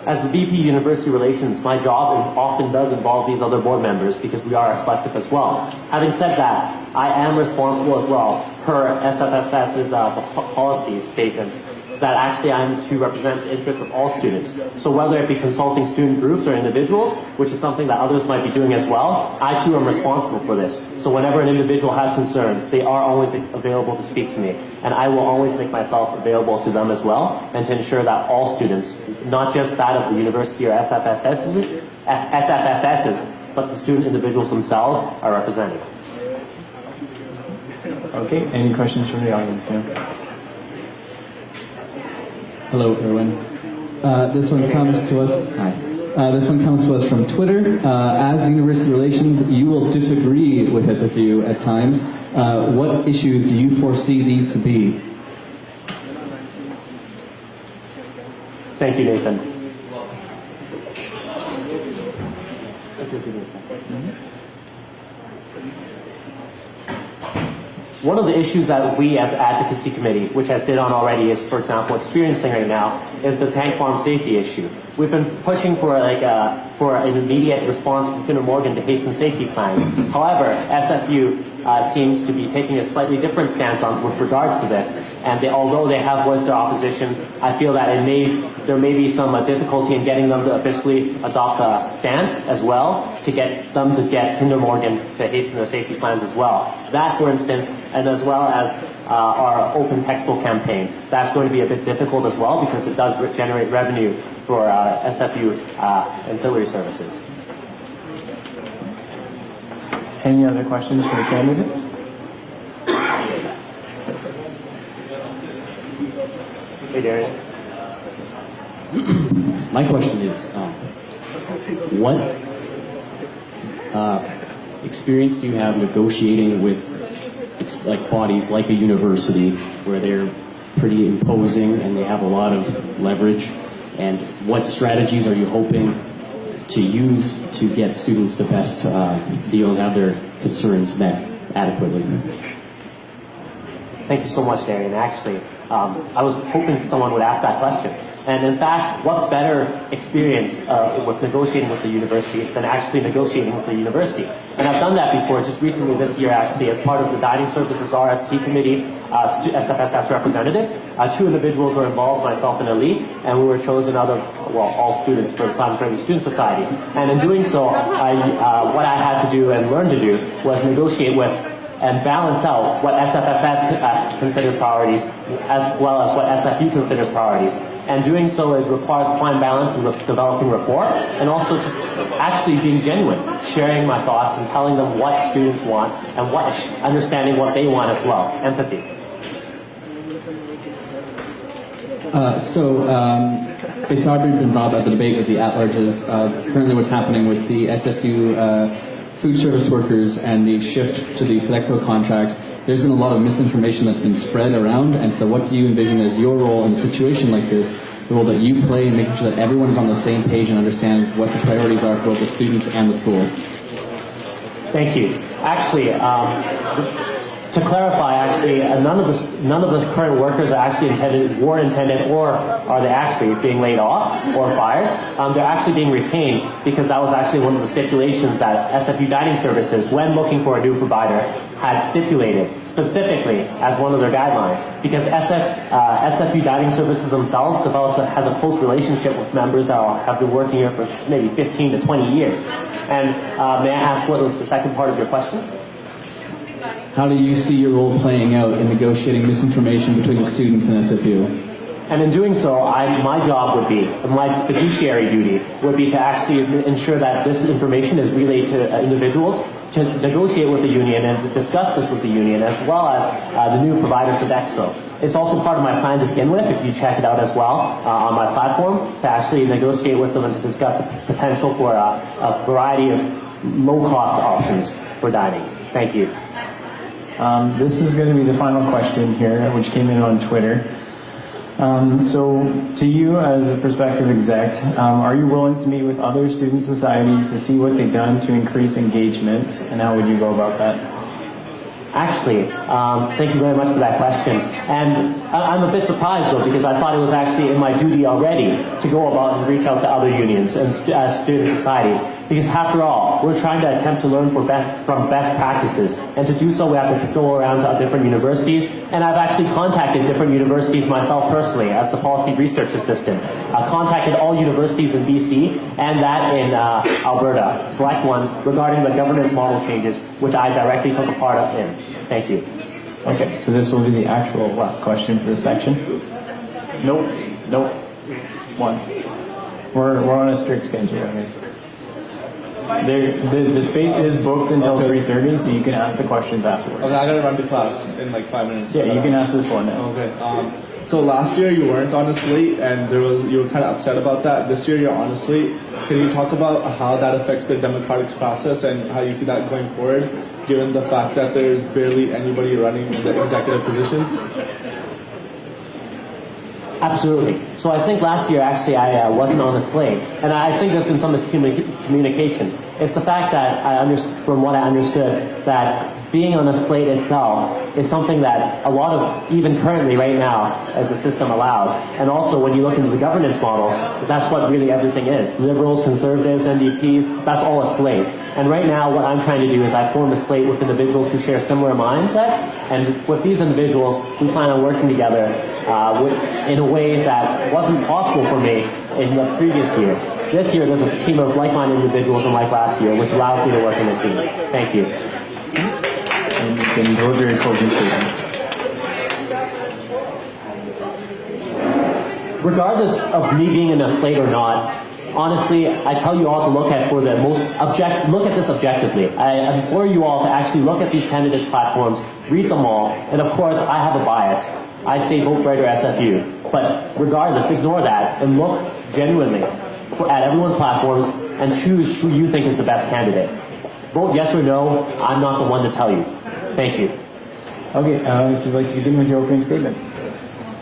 As the VP University Relations, my job often does involve these other board members because we are a collective as well. Having said that, I am responsible as well per SFSS's policy statements that actually I'm to represent the interests of all students. So whether it be consulting student groups or individuals, which is something that others might be doing as well, I too am responsible for this. So whenever an individual has concerns, they are always available to speak to me. And I will always make myself available to them as well, and to ensure that all students, not just that of the university or SFSSs, but the student individuals themselves are represented. Okay, any questions from the audience now? Hello, Erwin. This one comes to us. Hi. This one comes to us from Twitter. As university relations, you will disagree with SFU at times. What issues do you foresee these to be? Thank you, Nathan. One of the issues that we as advocacy committee, which I sit on already, is, for example, experiencing right now, is the tank farm safety issue. We've been pushing for an immediate response from Kinder Morgan to hasten safety plans. However, SFU seems to be taking a slightly different stance with regards to this. And although they have voiced their opposition, I feel that there may be some difficulty in getting them to officially adopt a stance as well, to get them to get Kinder Morgan to hasten their safety plans as well. That, for instance, and as well as our open textbook campaign. That's going to be a bit difficult as well because it does generate revenue for SFU ancillary services. Any other questions for the candidate? Hey, Darian. My question is, what experience do you have negotiating with bodies like a university where they're pretty imposing and they have a lot of leverage? And what strategies are you hoping to use to get students the best deal and have their concerns met adequately? Thank you so much, Darian. Actually, I was hoping someone would ask that question. And in fact, what better experience with negotiating with the university than actually negotiating with the university? And I've done that before, just recently this year actually, as part of the Dining Services RSP Committee, SFSS representative. 2 individuals were involved, myself and Ali, and we were chosen out of, all students for the Simon Fraser Student Society. And in doing so, what I had to do and learn to do was negotiate with and balance out what SFSS considers priorities as well as what SFU considers priorities. And doing so requires a fine balance in developing rapport and also just actually being genuine, sharing my thoughts and telling them what students want and understanding what they want as well, empathy. It's already been brought up, the debate with the at-larges, currently what's happening with the SFU food service workers and the shift to the Sodexo contract. There's been a lot of misinformation that's been spread around, and so what do you envision as your role in a situation like this, the role that you play in making sure that everyone's on the same page and understands what the priorities are for both the students and the school? Thank you. Actually, to clarify, actually, none of the current workers are actually were intended, or are they actually being laid off or fired? They're actually being retained because that was actually one of the stipulations that SFU Dining Services, when looking for a new provider, had stipulated specifically as one of their guidelines. Because SFU Dining Services themselves has a close relationship with members that have been working here for maybe 15 to 20 years. And may I ask what was the second part of your question? How do you see your role playing out in negotiating misinformation between the students and SFU? And in doing so, my job would be, my fiduciary duty would be to actually ensure that this information is relayed to individuals, to negotiate with the union and to discuss this with the union, as well as the new providers of Sodexo. It's also part of my plan to begin with, if you check it out as well on my platform, to actually negotiate with them and to discuss the potential for a variety of low-cost options for dining. Thank you. This is going to be the final question here, which came in on Twitter. So, to you as a prospective exec, are you willing to meet with other student societies to see what they've done to increase engagement, and how would you go about that? Actually, thank you very much for that question. And I'm a bit surprised, though, because I thought it was actually in my duty already to go about and reach out to other unions and student societies. Because after all, we're trying to attempt to learn from best practices. And to do so, we have to go around to different universities. And I've actually contacted different universities myself personally as the policy research assistant. I've contacted all universities in BC and that in Alberta, select ones, regarding the governance model changes, which I directly took a part of in. Thank you. Okay, so this will be the actual last question for this section. Nope. One. We're on a strict schedule. The space is booked until 3:30, so you can ask the questions afterwards. Okay, I gotta run to class in like 5 minutes. Yeah, you can ask this one now. Okay. So last year you weren't on a slate, and you were kind of upset about that. This year you're on a slate. Can you talk about how that affects the democratic process and how you see that going forward, given the fact that there's barely anybody running the executive positions? Absolutely. So I think last year, actually, I wasn't on the slate. And I think there's been some miscommunication. It's the fact that from what I understood, that being on a slate itself is something that a lot of, even currently right now, as the system allows. And also when you look into the governance models, that's what really everything is. Liberals, conservatives, NDPs, that's all a slate. And right now what I'm trying to do is I form a slate with individuals who share similar mindset. And with these individuals, we plan on working together in a way that wasn't possible for me in the previous year. This year there's a team of like-minded individuals unlike last year, which allows me to work in a team. Thank you. And you can deliver your closing statement. Regardless of me being in a slate or not, honestly, I tell you all to look at this objectively. I implore you all to actually look at these candidates' platforms, read them all, and of course, I have a bias. I say vote Brighter SFU. But regardless, ignore that and look genuinely at everyone's platforms and choose who you think is the best candidate. Vote yes or no. I'm not the one to tell you. Thank you. Okay, if you'd like to begin with your opening statement.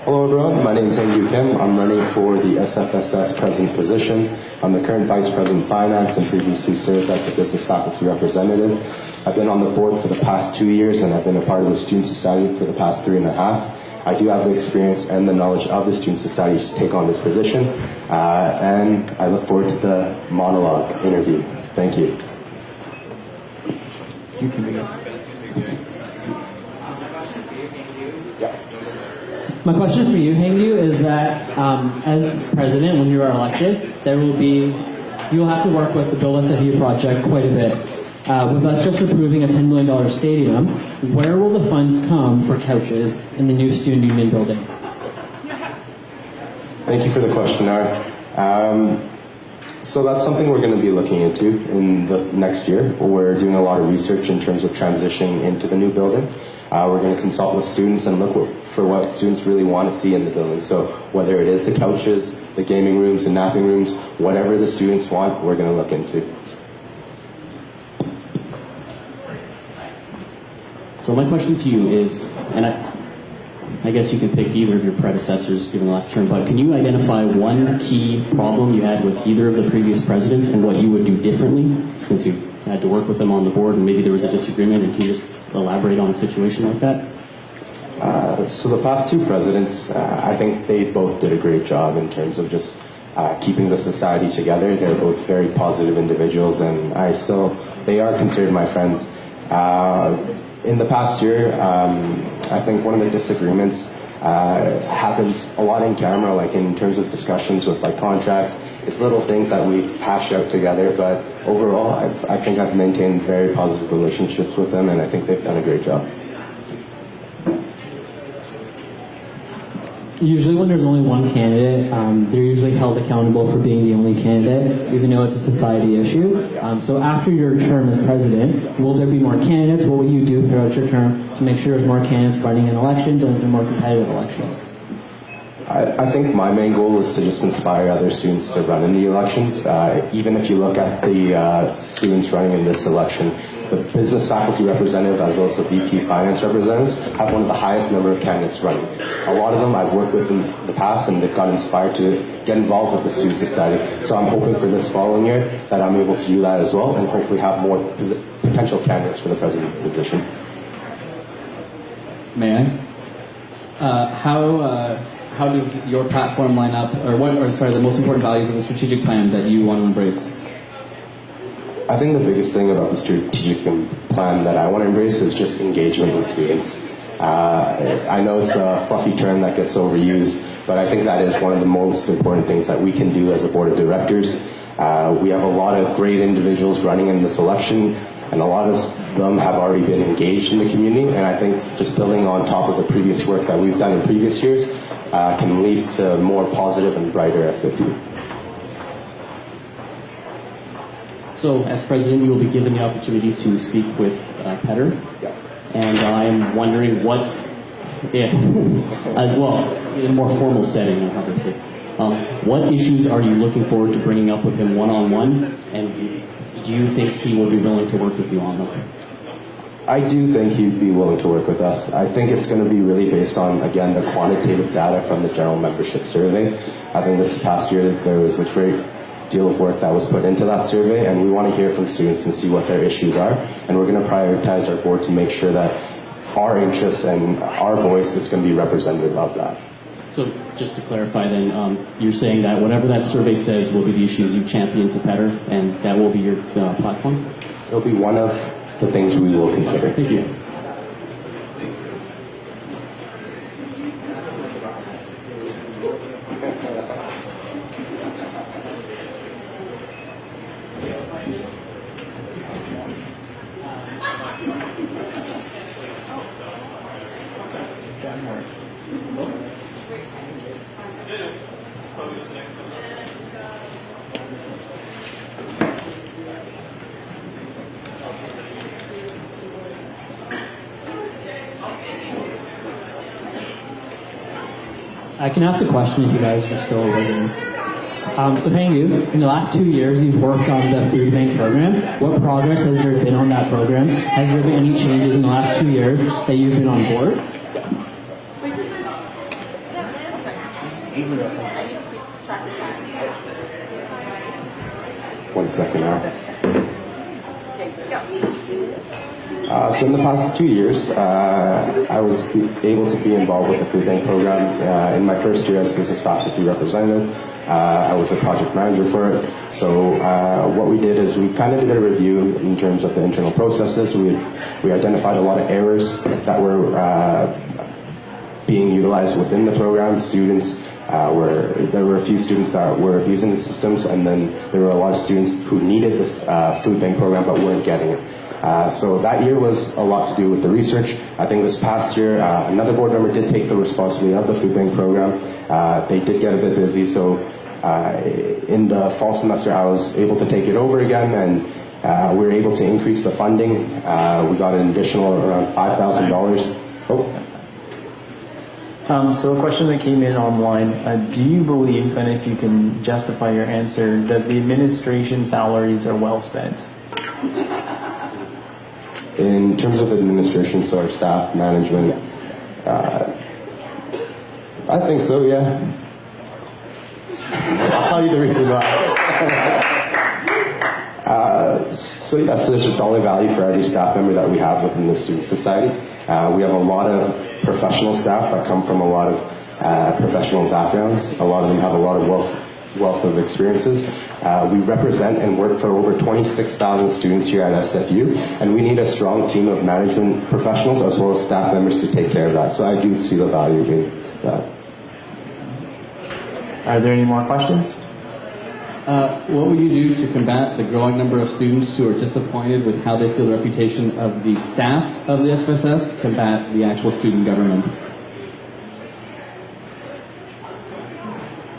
Hello everyone, my name is Hangue Kim. I'm running for the SFSS president position. I'm the current vice president of finance and previously served as a business faculty representative. I've been on the board for the past 2 years and I've been a part of the student society for the past 3.5. I do have the experience and the knowledge of the student society to take on this position, and I look forward to the monologue interview. Thank you. You can begin. My question for you, Hangue, is that as president, when you are elected, you'll have to work with the Build SFU project quite a bit. With us just approving a $10 million stadium, where will the funds come for couches in the new student union building? Thank you for the question, Art. So that's something we're going to be looking into in the next year. We're doing a lot of research in terms of transitioning into the new building. We're going to consult with students and look for what students really want to see in the building. So whether it is the couches, the gaming rooms, the napping rooms, whatever the students want, we're going to look into. So my question to you is, and I guess you can pick either of your predecessors given the last term, but can you identify one key problem you had with either of the previous presidents and what you would do differently since you had to work with them on the board and maybe there was a disagreement, and can you just elaborate on a situation like that? So the past two presidents, I think they both did a great job in terms of just keeping the society together. They're both very positive individuals, and they are considered my friends. In the past year, I think one of the disagreements happens a lot in camera, like in terms of discussions with like contracts. It's little things that we hash out together, but overall, I think I've maintained very positive relationships with them, and I think they've done a great job. Usually when there's only one candidate, they're usually held accountable for being the only candidate, even though it's a society issue. So after your term as president, will there be more candidates? What will you do throughout your term to make sure there's more candidates running in elections and more competitive elections? I think my main goal is to just inspire other students to run in the elections. Even if you look at the students running in this election, the business faculty representative as well as the VP finance representatives have one of the highest number of candidates running. A lot of them I've worked with in the past and they've got inspired to get involved with the student society. So I'm hoping for this following year that I'm able to do that as well and hopefully have more potential candidates for the president position. May I? How does your platform line up, or what are the most important values of the strategic plan that you want to embrace? I think the biggest thing about the strategic plan that I want to embrace is just engagement with students. I know it's a fluffy term that gets overused, but I think that is one of the most important things that we can do as a board of directors. We have a lot of great individuals running in this election, and a lot of them have already been engaged in the community, and I think just building on top of the previous work that we've done in previous years can lead to more positive and brighter SFU. So, as president, you will be given the opportunity to speak with Petter, and I'm wondering what, if, as well, in a more formal setting, obviously, what issues are you looking forward to bringing up with him one-on-one, and do you think he will be willing to work with you on them? I do think he'd be willing to work with us. I think it's going to be really based on, again, the quantitative data from the general membership survey. I think this past year there was a great deal of work that was put into that survey, and we want to hear from students and see what their issues are, and we're going to prioritize our board to make sure that our interests and our voice is going to be representative of that. So just to clarify then, you're saying that whatever that survey says will be the issues you champion to Petter, and that will be your platform? It'll be one of the things we will consider. Thank you. I can ask a question if you guys are still waiting. So Hangue, in the last 2 years, you've worked on the food bank program. What progress has there been on that program? Has there been any changes in the last 2 years that you've been on board? One second now. So in the past 2 years, I was able to be involved with the food bank program. In my first year as business faculty representative, I was a project manager for it. So what we did is we kind of did a review in terms of the internal processes. We identified a lot of errors that were being utilized within the program. Students there were a few students that were abusing the systems, and then there were a lot of students who needed this food bank program but weren't getting it. So that year was a lot to do with the research. I think this past year, another board member did take the responsibility of the food bank program. They did get a bit busy, so in the fall semester I was able to take it over again, and we were able to increase the funding. We got an additional around $5,000. So a question that came in online, do you believe, and if you can justify your answer, that the administration salaries are well spent? In terms of administration, so our staff, management, I think so, yeah. I'll tell you the reason why. So yes, there's a dollar value for every staff member that we have within the Student Society. We have a lot of professional staff that come from a lot of professional backgrounds. A lot of them have a lot of wealth of experiences. We represent and work for over 26,000 students here at SFU, and we need a strong team of management professionals as well as staff members to take care of that. So I do see the value in that. Are there any more questions? What would you do to combat the growing number of students who are disappointed with how they feel the reputation of the staff of the SFSS combat the actual student government?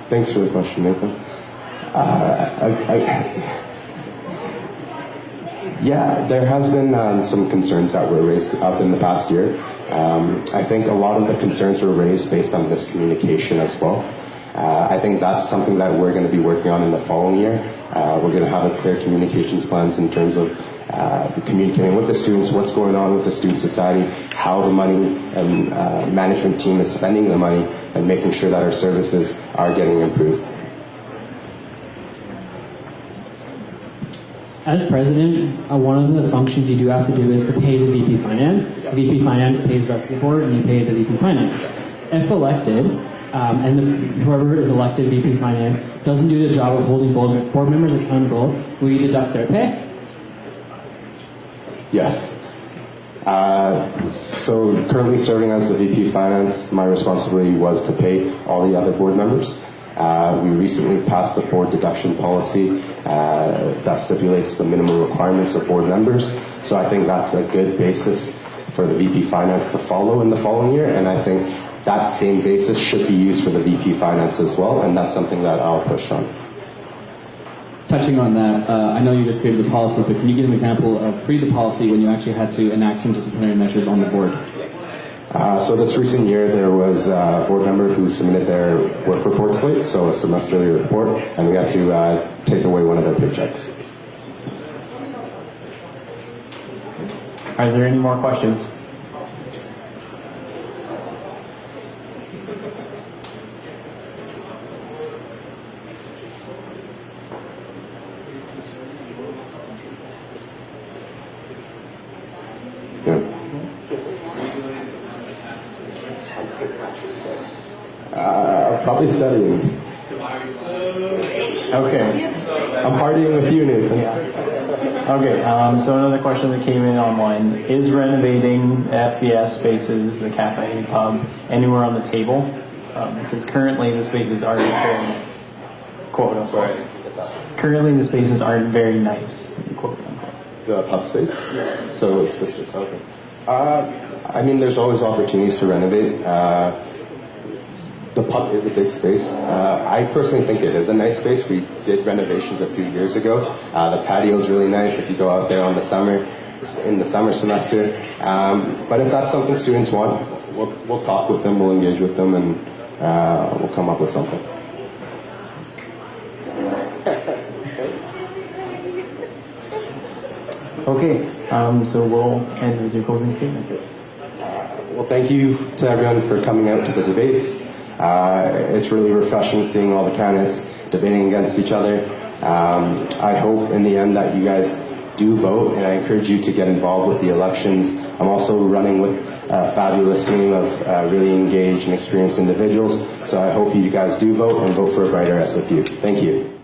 Thanks for the question, Nathan. Yeah, there has been some concerns that were raised up in the past year. I think a lot of the concerns were raised based on miscommunication as well. I think that's something that we're going to be working on in the following year. We're going to have a clear communications plans in terms of communicating with the students, what's going on with the student society, how the money and management team is spending the money, and making sure that our services are getting improved. As president, one of the functions you do have to do is to pay the VP Finance. The VP Finance pays the rest of the board, and you pay the VP Finance. If elected, whoever is elected VP Finance doesn't do the job of holding board members accountable, will you deduct their pay? Yes. So currently serving as the VP Finance, my responsibility was to pay all the other board members. We recently passed the board deduction policy that stipulates the minimum requirements of board members. So I think that's a good basis for the VP Finance to follow in the following year, and I think that same basis should be used for the VP Finance as well, and that's something that I'll push on. Touching on that, I know you just created the policy, but can you give an example of pre the policy when you actually had to enact some disciplinary measures on the board? So this recent year, there was a board member who submitted their work reports late, so a semesterly report, and we had to take away one of their paychecks. Are there any more questions? Probably studying. Okay. I'm partying with you, Nathan. Okay, so another question that came in online. Is renovating FBS spaces, the cafe, pub, anywhere on the table? Because currently the spaces aren't very nice. Quote unquote. Currently the spaces aren't very nice. Quote unquote. The pub space? So it's specific. Okay. I mean, there's always opportunities to renovate. The pub is a big space. I personally think it is a nice space. We did renovations a few years ago. The patio is really nice if you go out there in the summer semester. But if that's something students want, we'll talk with them, we'll engage with them, and we'll come up with something. Okay, so we'll end with your closing statement. Well, thank you to everyone for coming out to the debates. It's really refreshing seeing all the candidates debating against each other. I hope in the end that you guys do vote, and I encourage you to get involved with the elections. I'm also running with a fabulous team of really engaged and experienced individuals, so I hope you guys do vote and vote for a brighter SFU. Thank you.